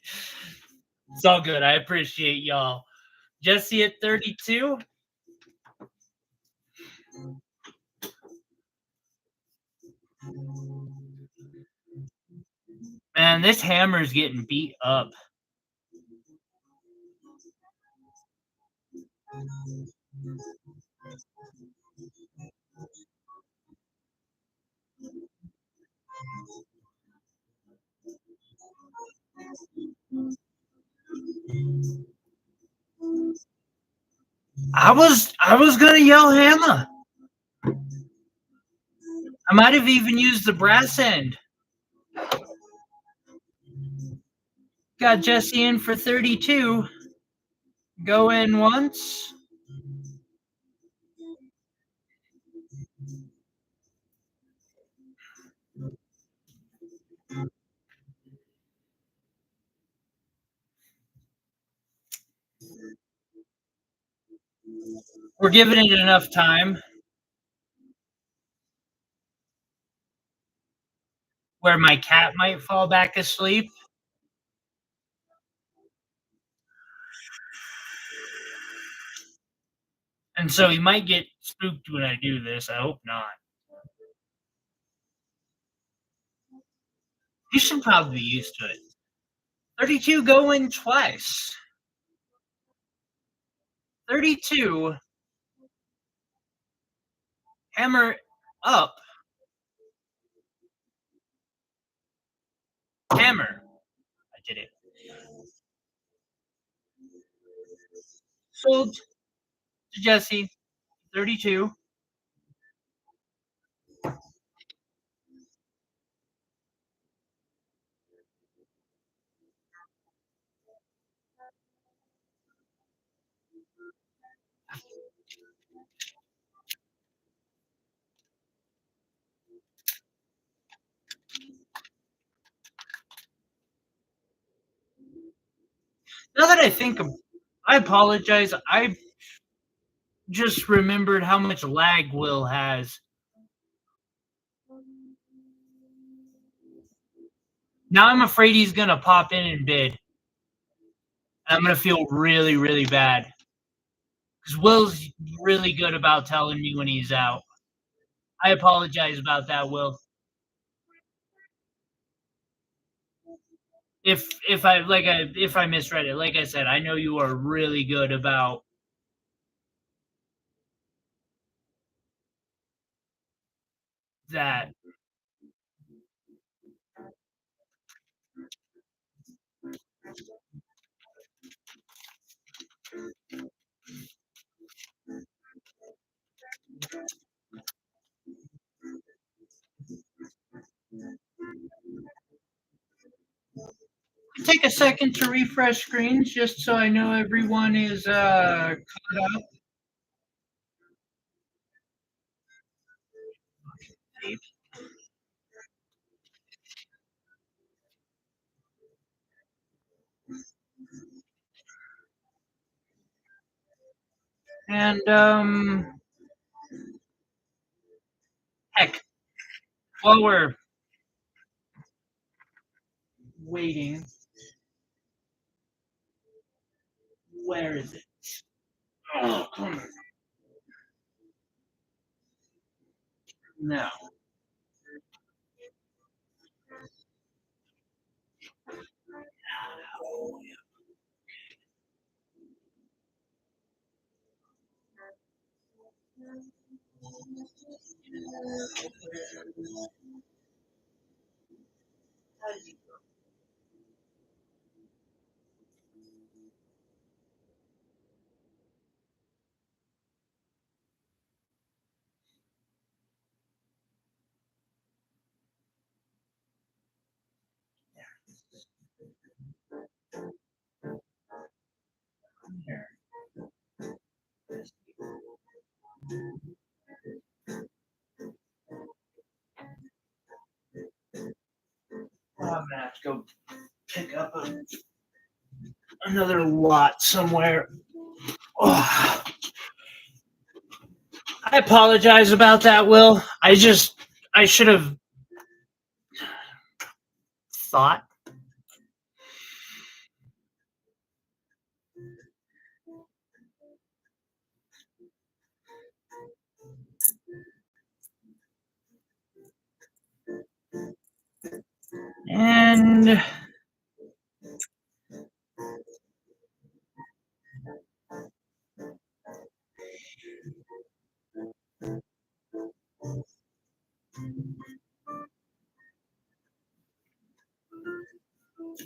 It's all good. I appreciate y'all. Jesse at 32. Man, this hammer's getting beat up. I was gonna yell hammer. I might have even used the brass end. Got Jesse in for 32. Go in once. We're giving it enough time where my cat might fall back asleep. And so he might get spooked when I do this. I hope not. You should probably be used to it. 32 going twice. 32 hammer up. Hammer. I did it. Sold to Jesse. 32. Now that I think of, I apologize. I just remembered how much lag Will has. Now I'm afraid he's gonna pop in and bid. I'm gonna feel really, really bad. Because Will's really good about telling me when he's out. I apologize about that, Will. If I misread it, like I said, I know you are really good about that. Take a second to refresh screens just so I know everyone is caught up. And heck, while we're waiting, where is it? Oh, come on. No. Here. I'm gonna have to go pick up another lot somewhere. Oh, I apologize about that, Will. I should have thought. And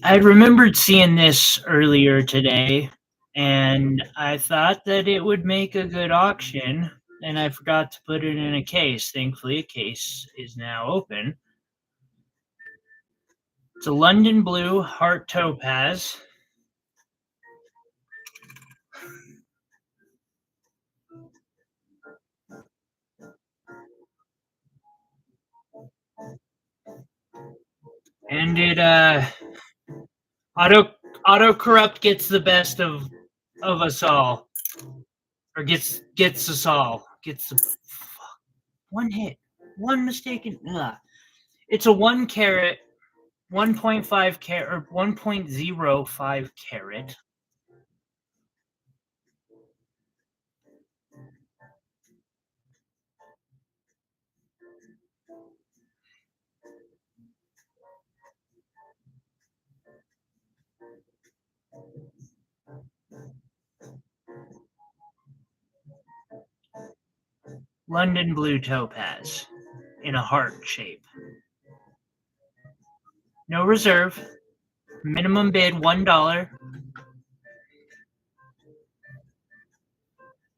I remembered seeing this earlier today, and I thought that it would make a good auction, and I forgot to put it in a case. Thankfully, a case is now open. It's a London blue heart topaz. And it auto corrupt gets the best of us all, or gets Gets us all. Gets the one hit. One mistaken. It's a 1 carat, 1.5 carat, or 1.05 carat. London blue topaz in a heart shape. No reserve. Minimum bid $1.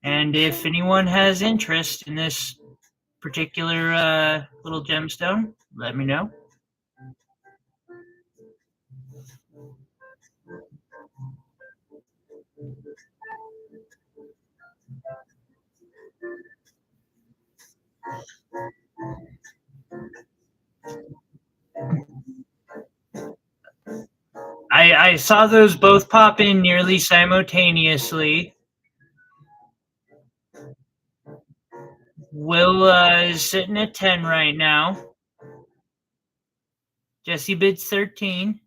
And if anyone has interest in this particular little gemstone, let me know. I saw those both pop in nearly simultaneously. Will is sitting at 10 right now. Jesse bids 13.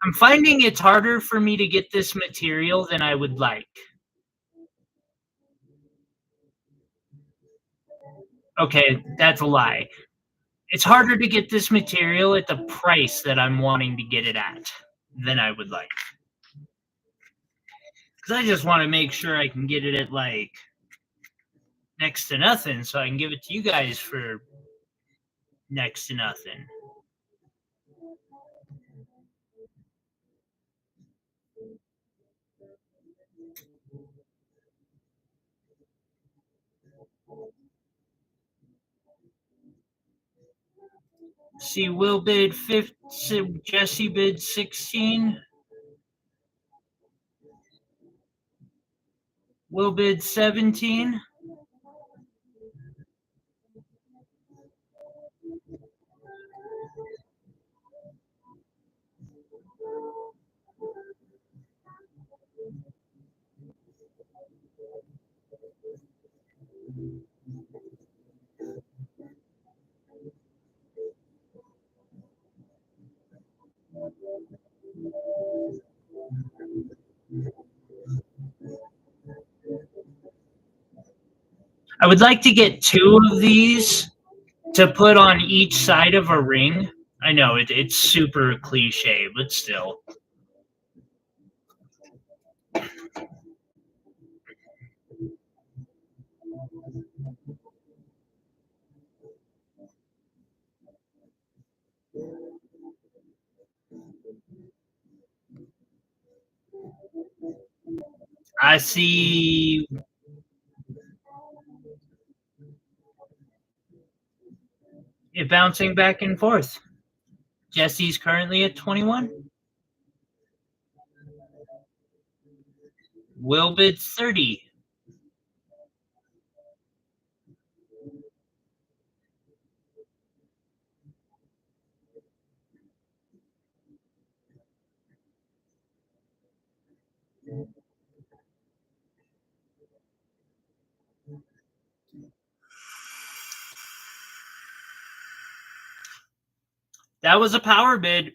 I'm finding it's harder for me to get this material than I would like. Okay, that's a lie. It's harder to get this material at the price that I'm wanting to get it at than I would like. Because I just want to make sure I can get it at like next to nothing so I can give it to you guys for next to nothing. See, Will bid 15, Jesse bid 16. Will bid 17. I would like to get 2 of these to put on each side of a ring. I know it's super cliche, but still. I see it bouncing back and forth. Jesse's currently at 21. Will bid 30. That was a power bid.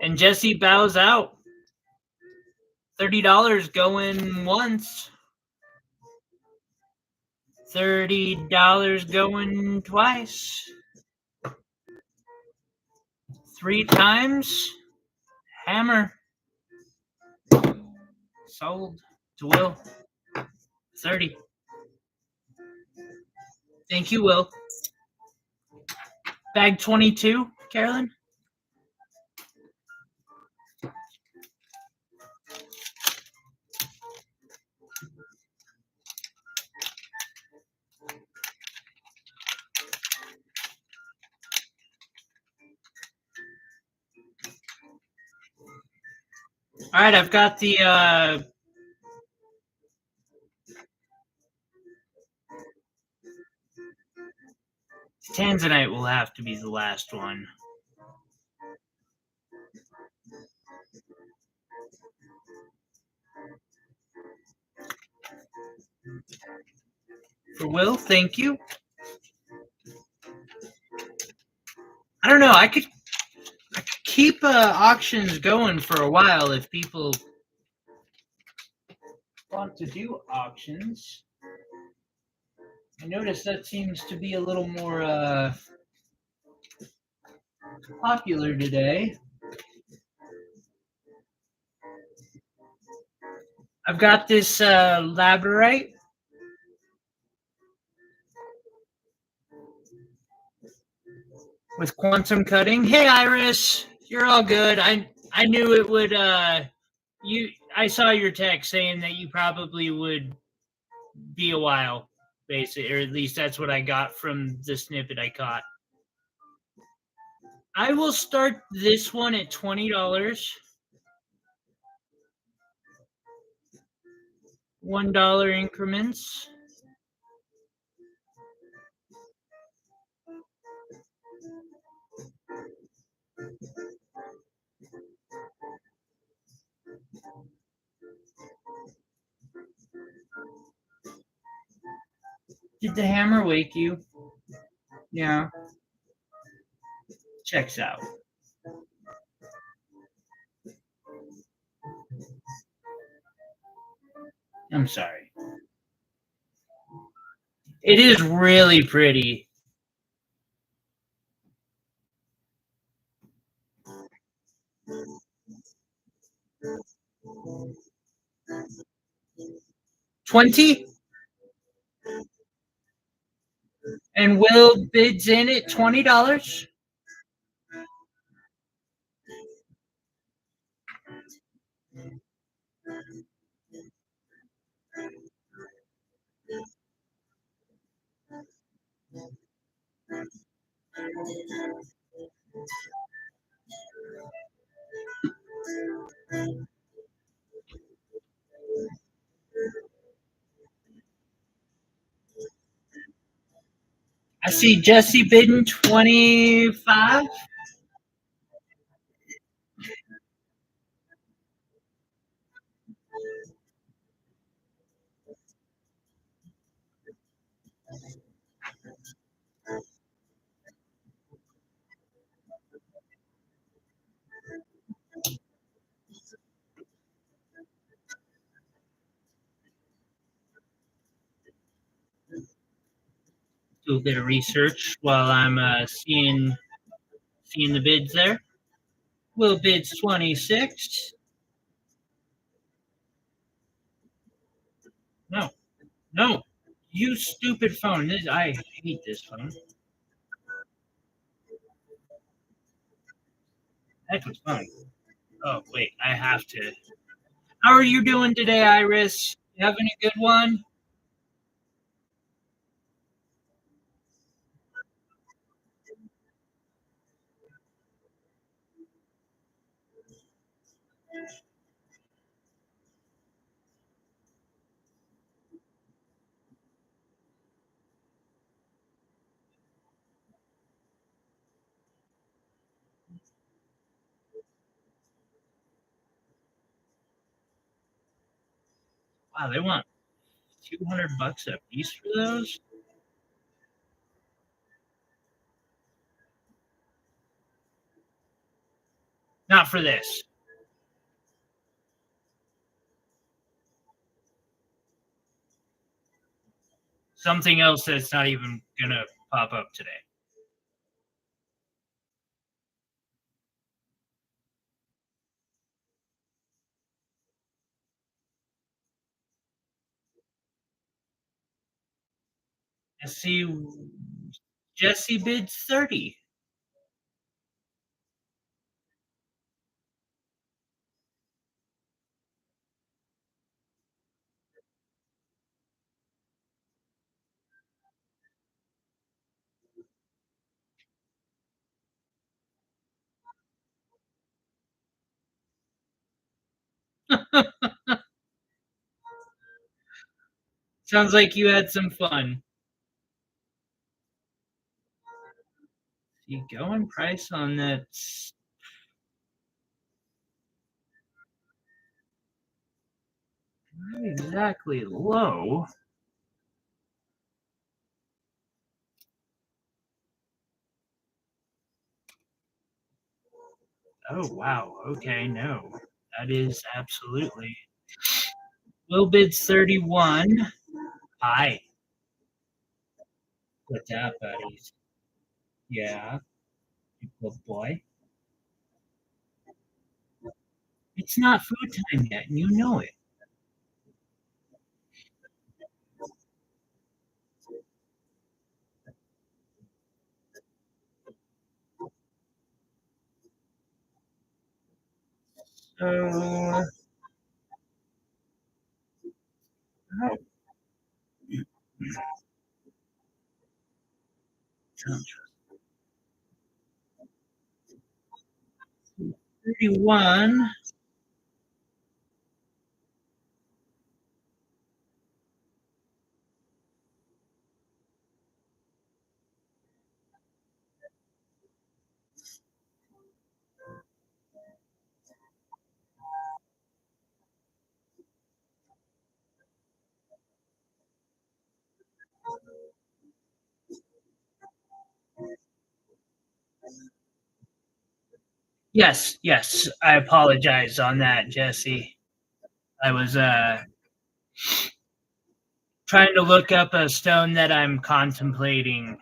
And Jesse bows out. $30 going once. $30 going twice. 3 times. Hammer. Sold to Will. 30. Thank you, Will. Bag 22, Carolyn. All right, I've got the Tanzanite will have to be the last one. For Will, thank you. I don't know. I could keep auctions going for a while if people want to do auctions. I notice that seems to be a little more popular today. I've got this labradorite with quantum cutting. Hey, Iris, you're all good. I knew it would. You, I saw your text saying that you probably would be a while, basically, or at least that's what I got from the snippet I caught. I will start this one at $20. $1 increments. Did the hammer wake you? Yeah. Checks out. I'm sorry. It is really pretty. $20 and Will bids in at $20. I see Jesse bidding 25. Do a bit of research while I'm seeing the bids there. Will bids 26. No, no, you stupid phone. I hate this phone. Heck with phone. Oh wait, I have to. How are you doing today, Iris? You having a good one? Wow, they want $200 a piece for those. Not for this. Something else that's not even gonna pop up today. I see Jesse bids 30. Sounds like you had some fun. The going price on that not exactly low. Oh, wow. Okay, no. That is absolutely. Low bid's 31. Hi. What's up, buddies? Yeah, you good boy. It's not food time yet, and you know it. So, oh, 31. Yes, yes. I apologize on that, Jesse. I was trying to look up a stone that I'm contemplating.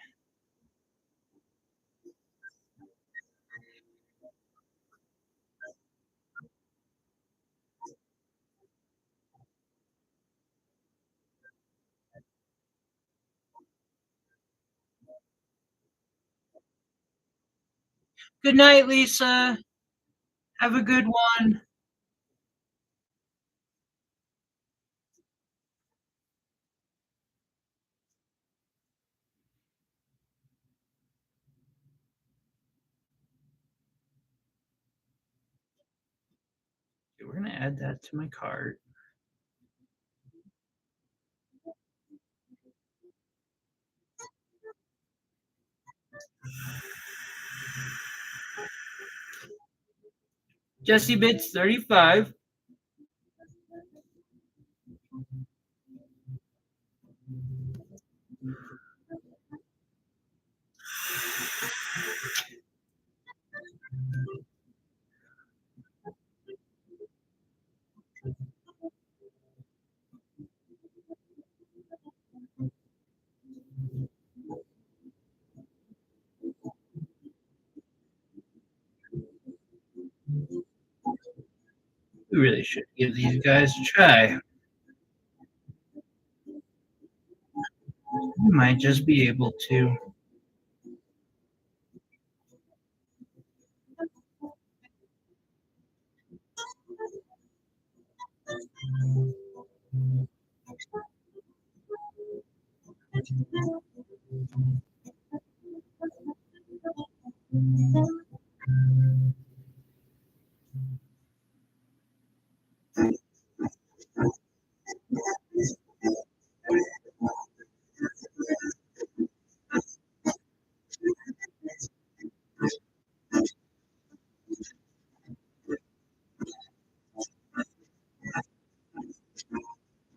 Good night, Lisa. Have a good one. Okay, we're gonna add that to my cart. Jesse bids 35. We really should give these guys a try. We might just be able to.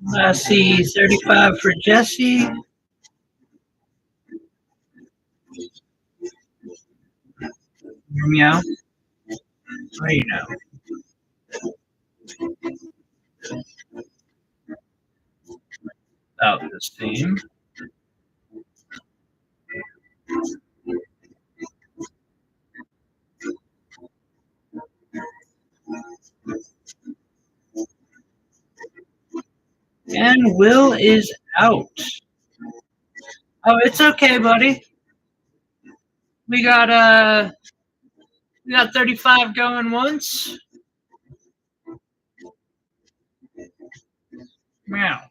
Let's see, 35 for Jesse. Meow. What do you know? About the same. And Will is out. Oh, it's okay, buddy. We got 35 going once. Meow.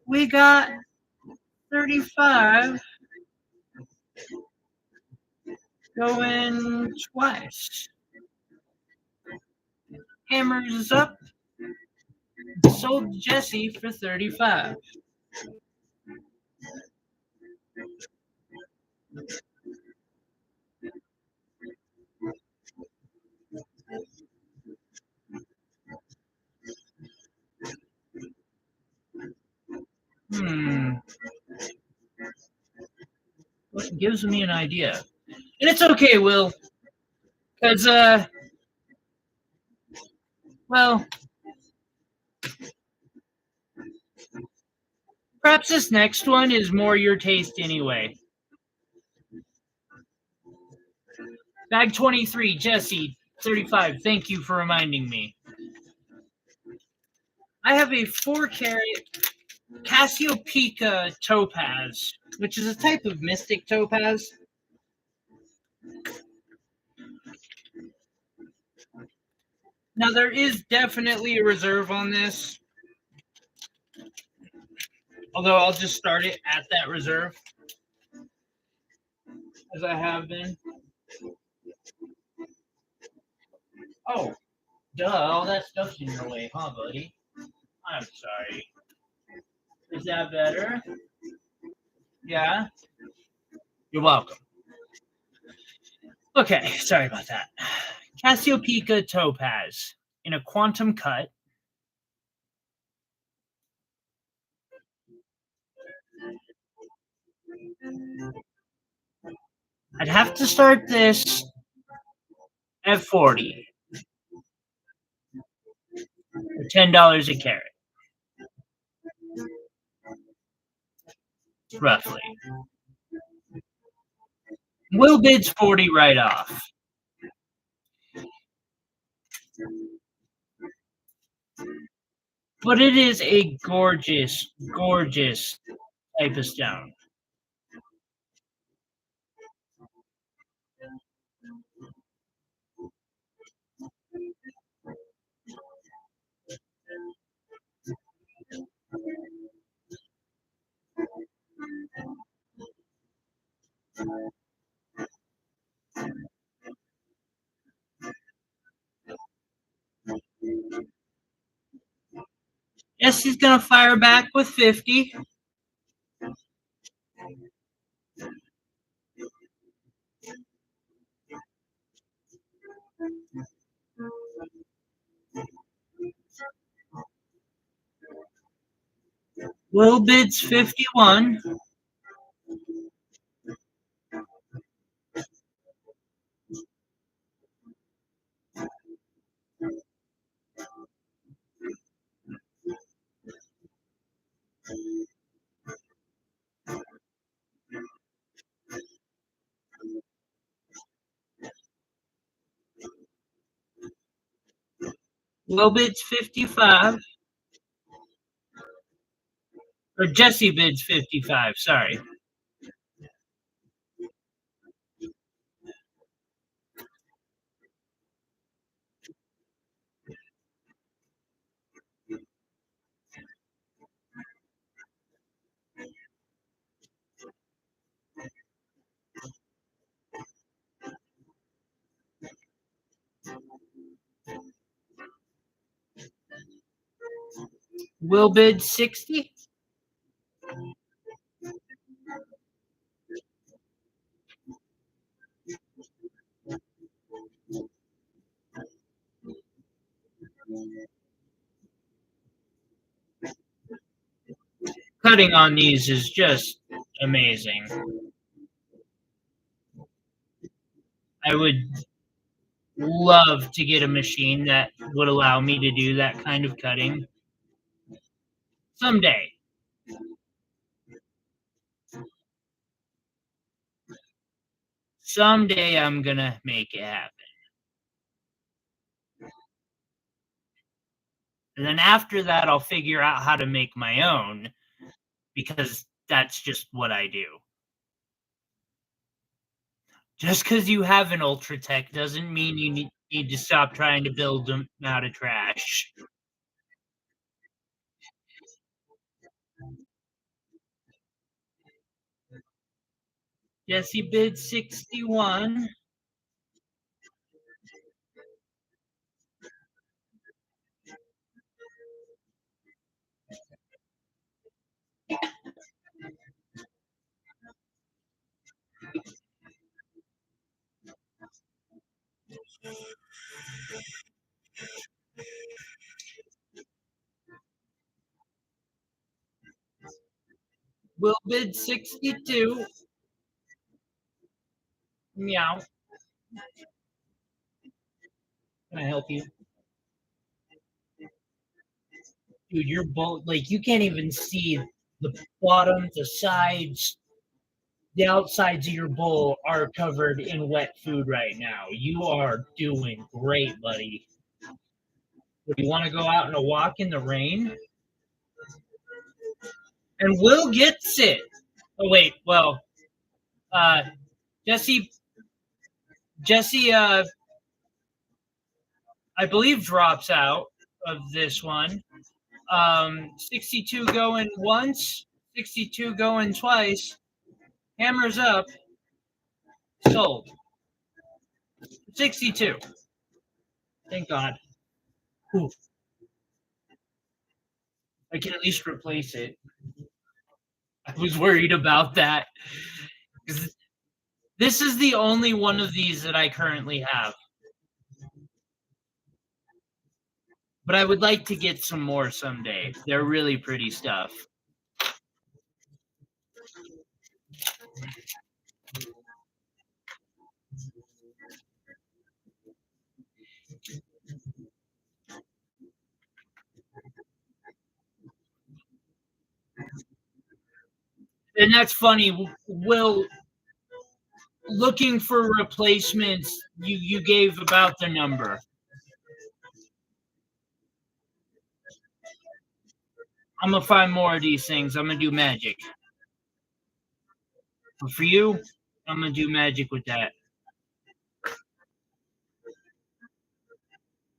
We got 35 going twice. Hammers is up. Sold Jesse for 35. gives me an idea. And it's okay, Will, because, well, perhaps this next one is more your taste anyway. Bag 23, Jesse, 35. Thank you for reminding me. I have a 4-carat Cassiopeia topaz, which is a type of mystic topaz. Now, there is definitely a reserve on this, although I'll just start it at that reserve, as I have been. Oh, duh, all that stuff's in your way, huh, buddy? I'm sorry. Is that better? Yeah? You're welcome. Okay, sorry about that. Cassiopeia topaz in a quantum cut. I'd have to start this at 40 or $10 a carat, roughly. Will bids 40 right off. But it is a gorgeous, gorgeous type of stone. Yes, he's going to fire back with 50. Will bids 51. Will bids 55. Or Jesse bids 55, sorry. Will bid 60. Cutting on these is just amazing. I would love to get a machine that would allow me to do that kind of cutting someday. Someday I'm gonna make it happen. And then after that, I'll figure out how to make my own because that's just what I do. Just because you have an Ultratech doesn't mean you need to stop trying to build them out of trash. Jesse bid 61. Will bid 62. Meow. Can I help you? Dude, your boat, like, you can't even see the bottom, the sides, the outsides of your bowl are covered in wet food right now. You are doing great, buddy. Do you want to go out on a walk in the rain? And Will gets it. Oh wait, well, uh, Jesse, Jesse, I believe drops out of this one. 62 going once, 62 going twice. Hammers up, sold. 62. Thank God. Whew. I can at least replace it. I was worried about that. 'Cause this is the only one of these that I currently have. But I would like to get some more someday. They're really pretty stuff. And that's funny. Will, looking for replacements, you gave about the number. I'm gonna find more of these things. I'm gonna do magic. But for you, I'm gonna do magic with that.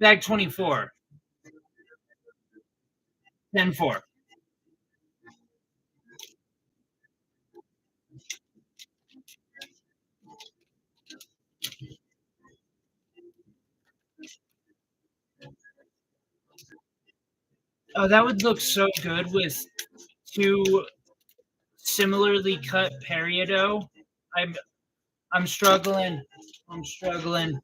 Bag 24. 10-4. Oh, that would look so good with two similarly cut peridot. I'm I'm struggling. I'm struggling.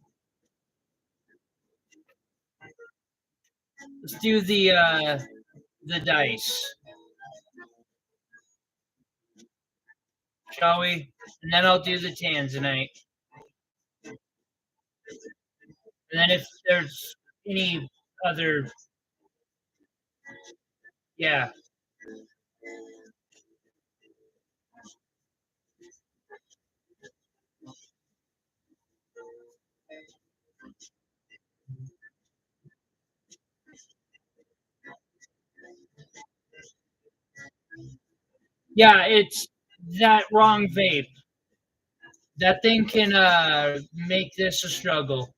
Let's do the dice, shall we? And then I'll do the tanzanite. And then if there's any other, yeah, yeah, it's that wrong vape. That thing can make this a struggle.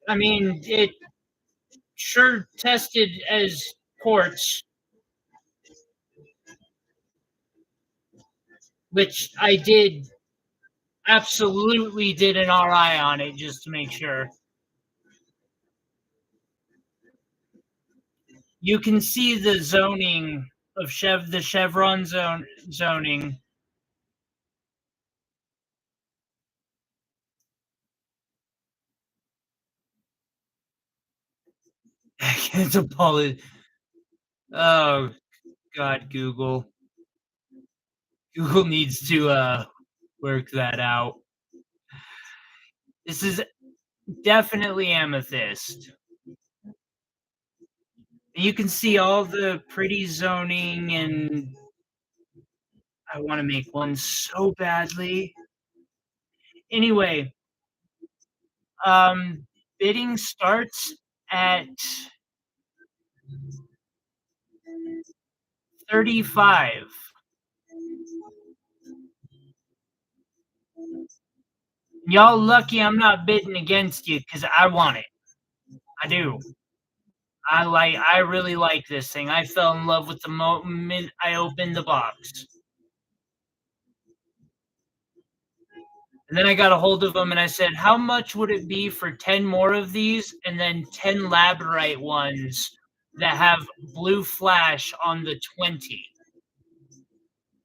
I mean, it sure tested as quartz, which I absolutely did an RI on it just to make sure. You can see the zoning of the chevron zoning. It's a poly. Oh God, Google. Google needs to work that out. This is definitely amethyst. You can see all the pretty zoning, and I want to make one so badly. Anyway, um, bidding starts at 35. Y'all lucky I'm not bidding against you because I want it. I do. I really like this thing. I fell in love with the moment I opened the box. And then I got a hold of them and I said, how much would it be for 10 more of these and then 10 labradorite ones that have blue flash on the 20?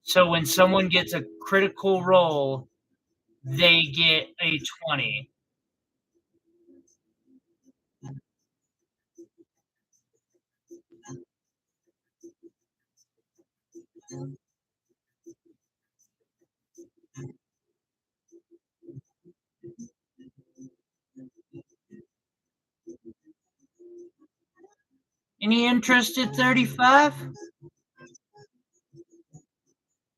So when someone gets a critical roll, they get a 20. Any interest at 35?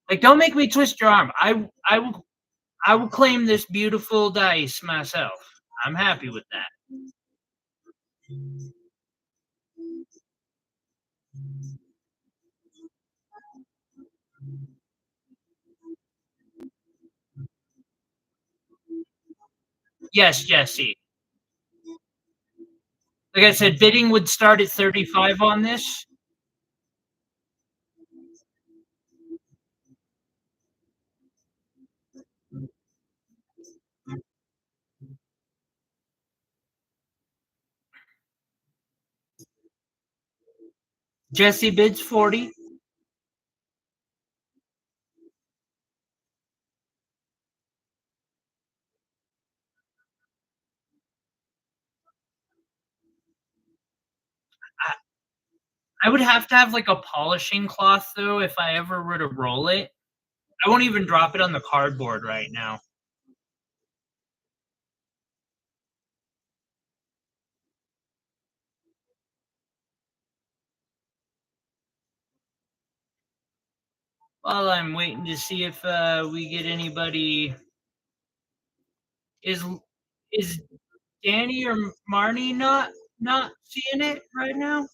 Like, don't make me twist your arm. I will claim this beautiful dice myself. I'm happy with that. Yes, Jesse. Like I said, bidding would start at 35 on this. Jesse bids 40. I would have to have like a polishing cloth though if I ever were to roll it. I won't even drop it on the cardboard right now. While I'm waiting to see if we get anybody, is is Danny or Marnie not seeing it right now?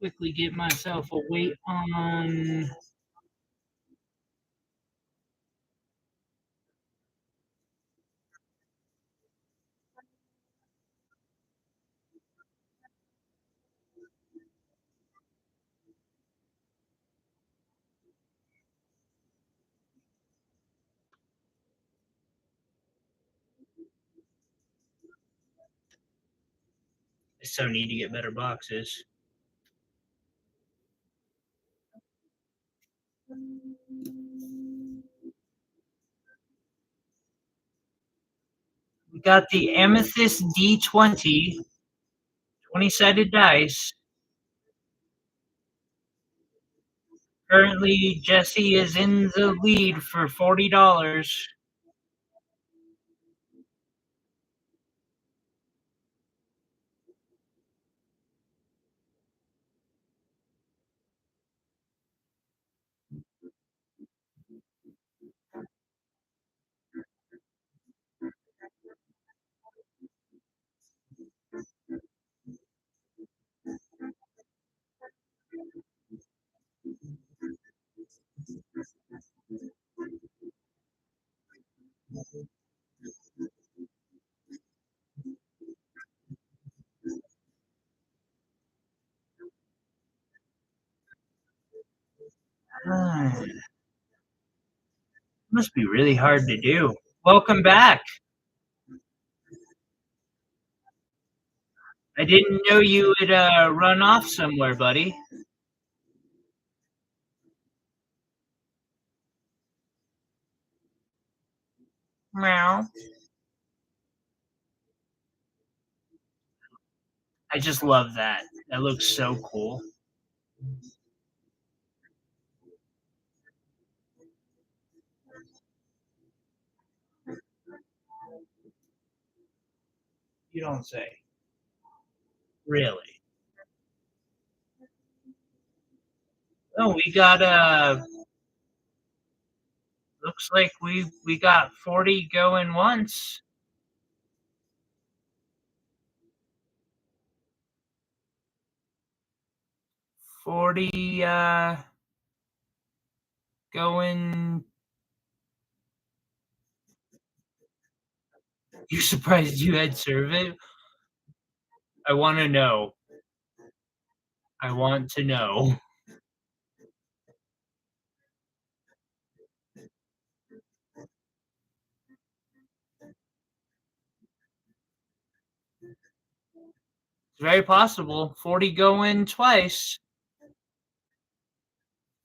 Quickly get myself a weight on. I so need to get better boxes. We got the amethyst D20, 20-sided dice. Currently, Jesse is in the lead for $40. Must be really hard to do. Welcome back. I didn't know you would run off somewhere, buddy. Meow. I just love that. That looks so cool. You don't say. Really? Oh, we got looks like we got 40 going once. 40 going. You surprised you had survey? I want to know. I want to know. It's very possible. 40 going twice.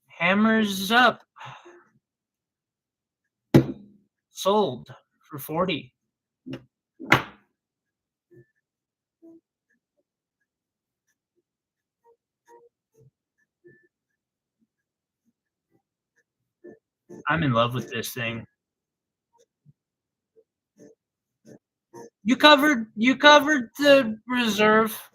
Hammers up. Sold for 40. I'm in love with this thing. You covered the reserve.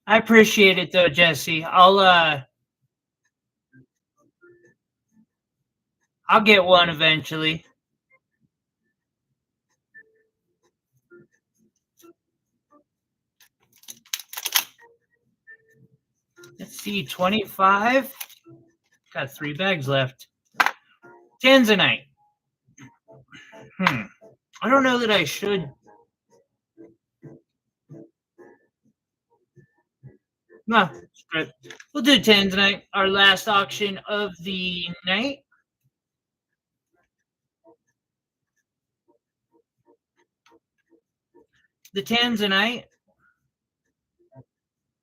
I appreciate it though, Jesse. I'll get one eventually. Let's see, 25. Got 3 bags left. Tanzanite. I don't know that I should. No, screw it. We'll do Tanzanite. Our last auction of the night. The Tanzanite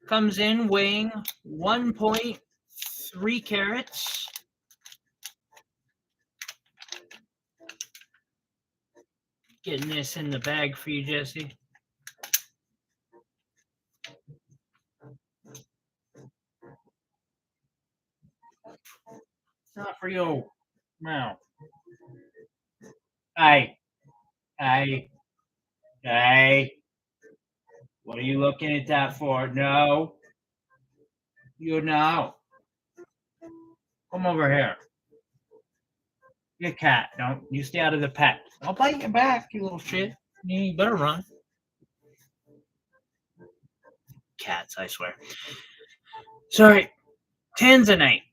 comes in weighing 1.3 carats. Getting this in the bag for you, Jesse. It's not for you. No. Hey, hey, hey. What are you looking at that for? No. You know. Come over here. You cat. Don't you stay out of the pet. I'll bite your back, you little shit. You better run. Cats, I swear. Sorry. Tanzanite.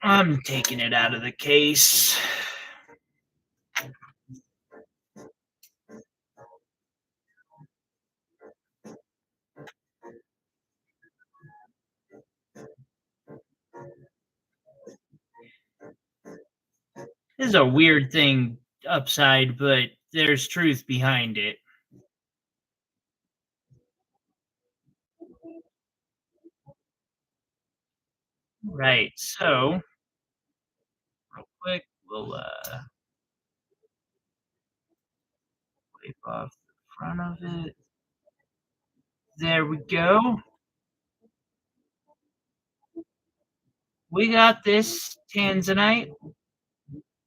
I'm taking it out of the case. This is a weird thing upside, but there's truth behind it. Right. So, real quick, we'll wipe off the front of it. There we go. We got this tanzanite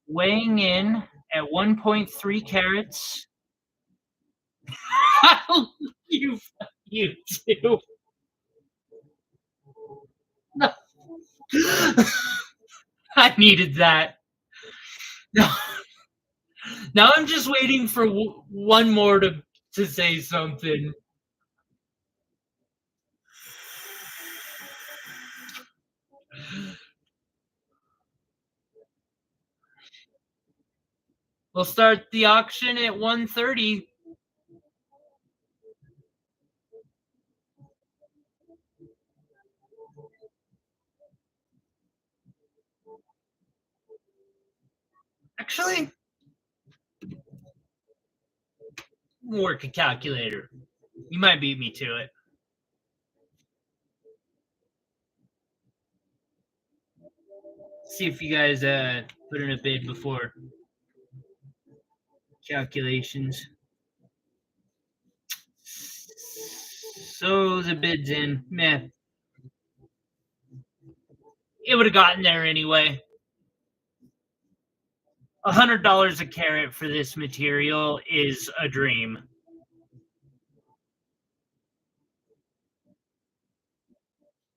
weighing in at 1.3 carats. you, you too. I needed that. No. Now I'm just waiting for one more to say something. We'll start the auction at 1:30. Actually, work a calculator. You might beat me to it. See if you guys put in a bid before calculations. So the bid's in. Meh. It would have gotten there anyway. $100 a carat for this material is a dream.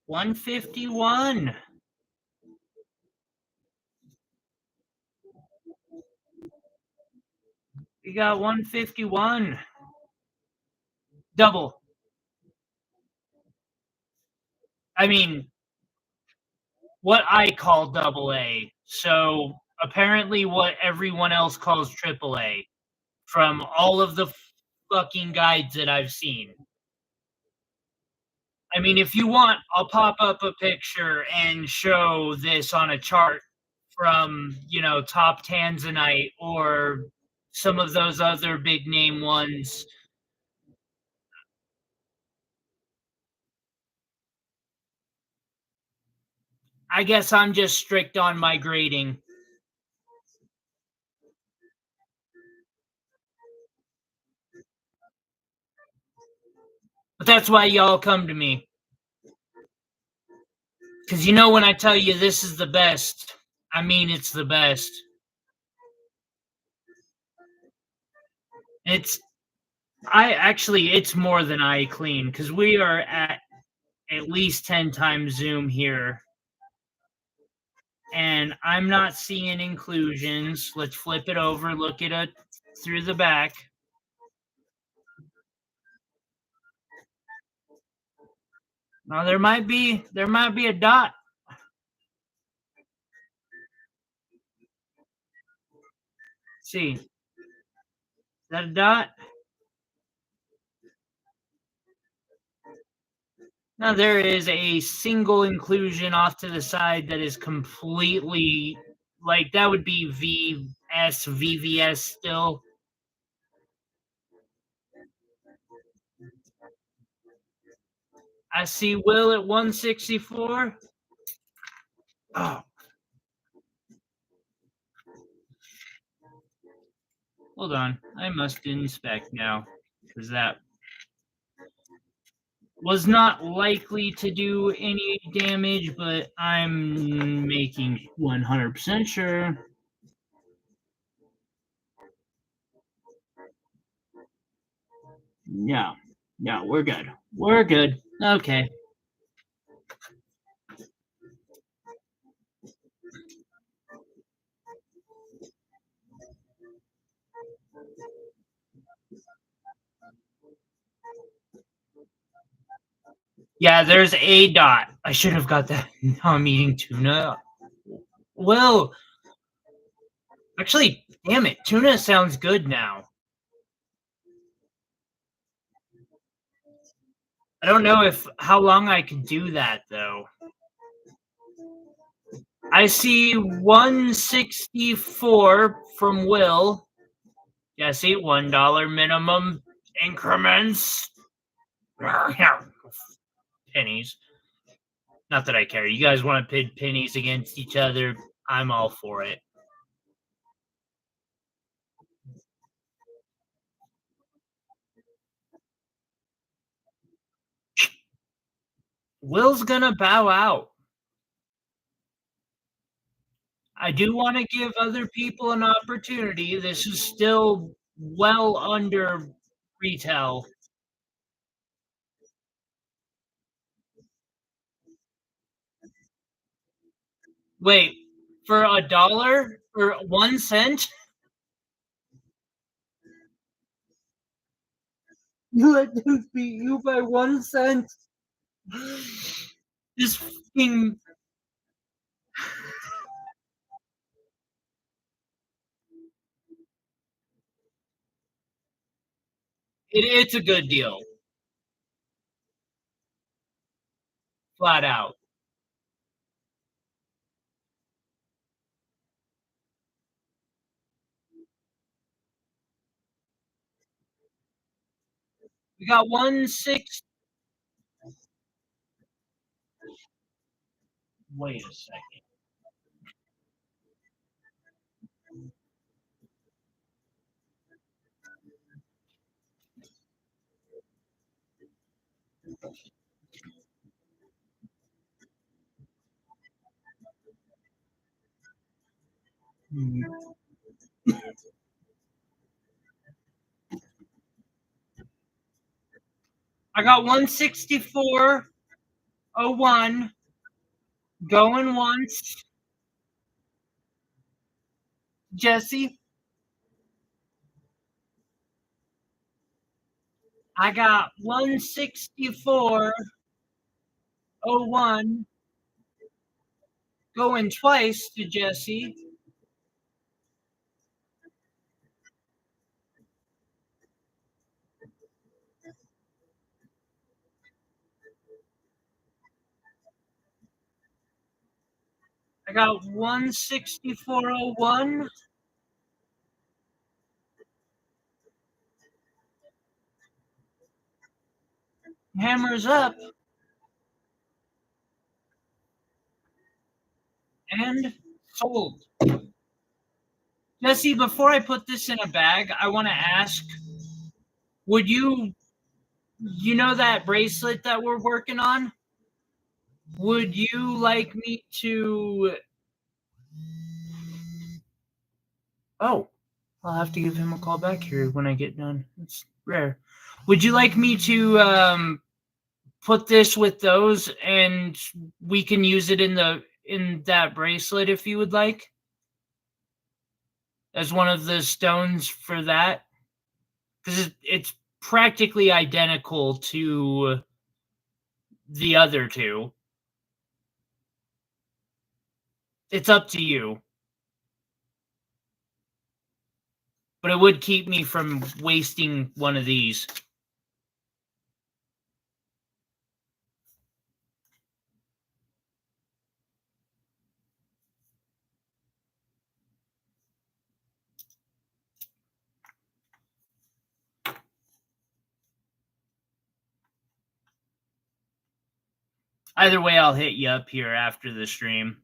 151. We got 151. Double. I mean, what I call double A. So apparently, what everyone else calls triple A from all of the fucking guides that I've seen. I mean, if you want, I'll pop up a picture and show this on a chart from, top Tanzanite or some of those other big name ones. I guess I'm just strict on my grading. But that's why y'all come to me. Because you know when I tell you this is the best, I mean it's the best. It's more than I clean, because we are at least 10 times zoom here. And I'm not seeing inclusions. Let's flip it over, look at it through the back. Now there might be a dot. Let's see. Is that a dot? Now there is a single inclusion off to the side that is completely, like, that would be VVS still. I see Will at 164. Oh. Hold on. I must inspect now, because that was not likely to do any damage, but I'm making 100% sure. No, we're good. We're good. Okay. Yeah, there's a dot. I should have got that. Now I'm eating tuna. Well, actually, damn it. Tuna sounds good now. I don't know how long I could do that, though. I see 164 from Will. Jesse, $1 minimum increments. Pennies. Not that I care. You guys want to pit pennies against each other? I'm all for it. Will's gonna bow out. I do want to give other people an opportunity. This is still well under retail. Wait, for $1 or 1 cent? You let them beat you by 1 cent? This fucking. It's a good deal. Flat out. We got 1/6. Wait a second. I got 164.01 going once. Jesse. I got 164.01 going twice to Jesse. I got 164.01. Hammers up. And sold. Jesse, before I put this in a bag, I want to ask, would you You know that bracelet that we're working on? Would you like me to? Oh, I'll have to give him a call back here when I get done. It's rare. Would you like me to put this with those, and we can use it in that bracelet if you would like, as one of the stones for that? Because it's practically identical to the other two. It's up to you, but it would keep me from wasting one of these. Either way, I'll hit you up here after the stream.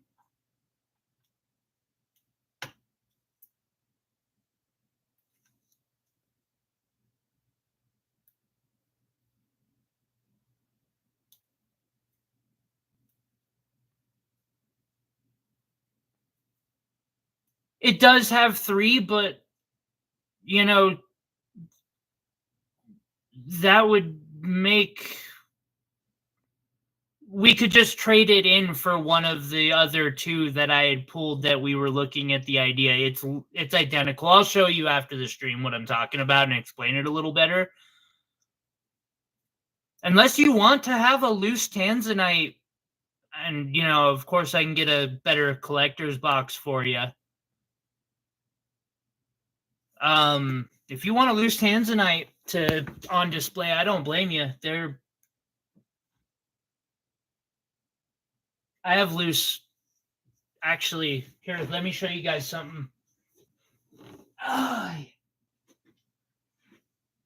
It does have 3, but you know, that would make, we could just trade it in for one of the other 2 that I had pulled that we were looking at the idea. It's identical. I'll show you after the stream what I'm talking about and explain it a little better. Unless you want to have a loose tanzanite, and of course I can get a better collector's box for you. If you want a loose tanzanite on display, I don't blame you. I have loose. Actually, here, let me show you guys something.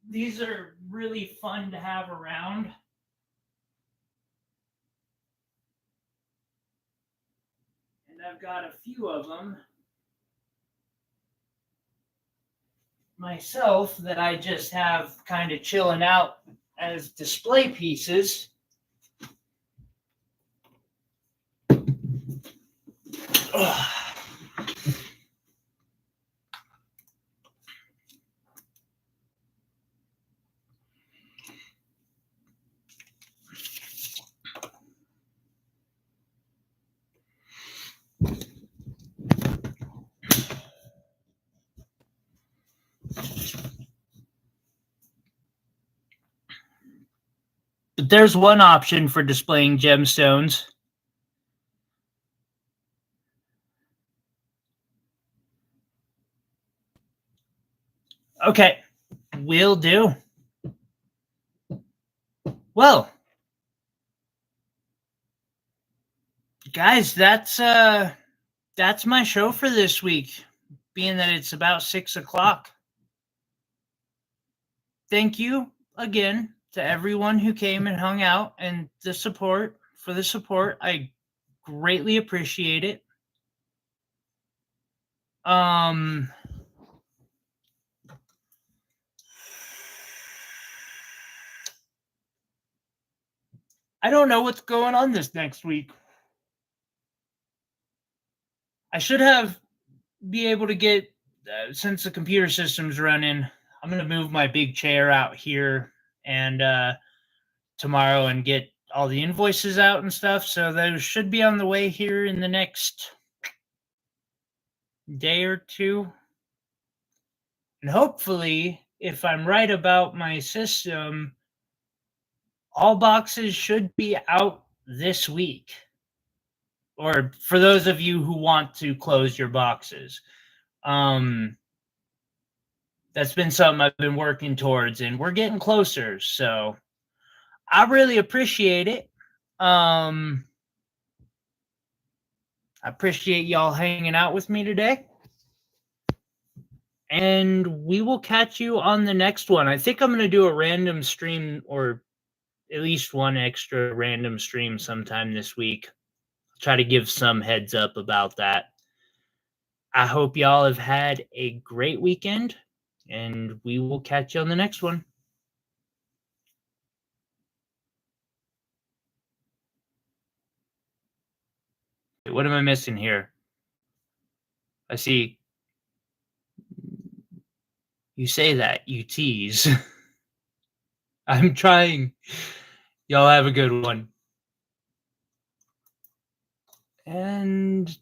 These are really fun to have around. And I've got a few of them myself that I just have kind of chilling out as display pieces. Ugh. But there's one option for displaying gemstones. Okay, will do. Well, guys, that's my show for this week, being that it's about 6 o'clock. Thank you again to everyone who came and hung out, and the support. I greatly appreciate it. I don't know what's going on this next week. I should be able to get, since the computer system's running, I'm going to move my big chair out here and tomorrow and get all the invoices out and stuff. So those should be on the way here in the next day or 2. And hopefully, if I'm right about my system, all boxes should be out this week. Or for those of you who want to close your boxes. That's been something I've been working towards, and we're getting closer. So I really appreciate it. I appreciate y'all hanging out with me today. And we will catch you on the next one. I think I'm going to do a random stream, or at least one extra random stream sometime this week. I'll try to give some heads up about that. I hope y'all have had a great weekend, and we will catch you on the next one. what am I missing here? I see. You say that, you tease. I'm trying. Y'all have a good one. And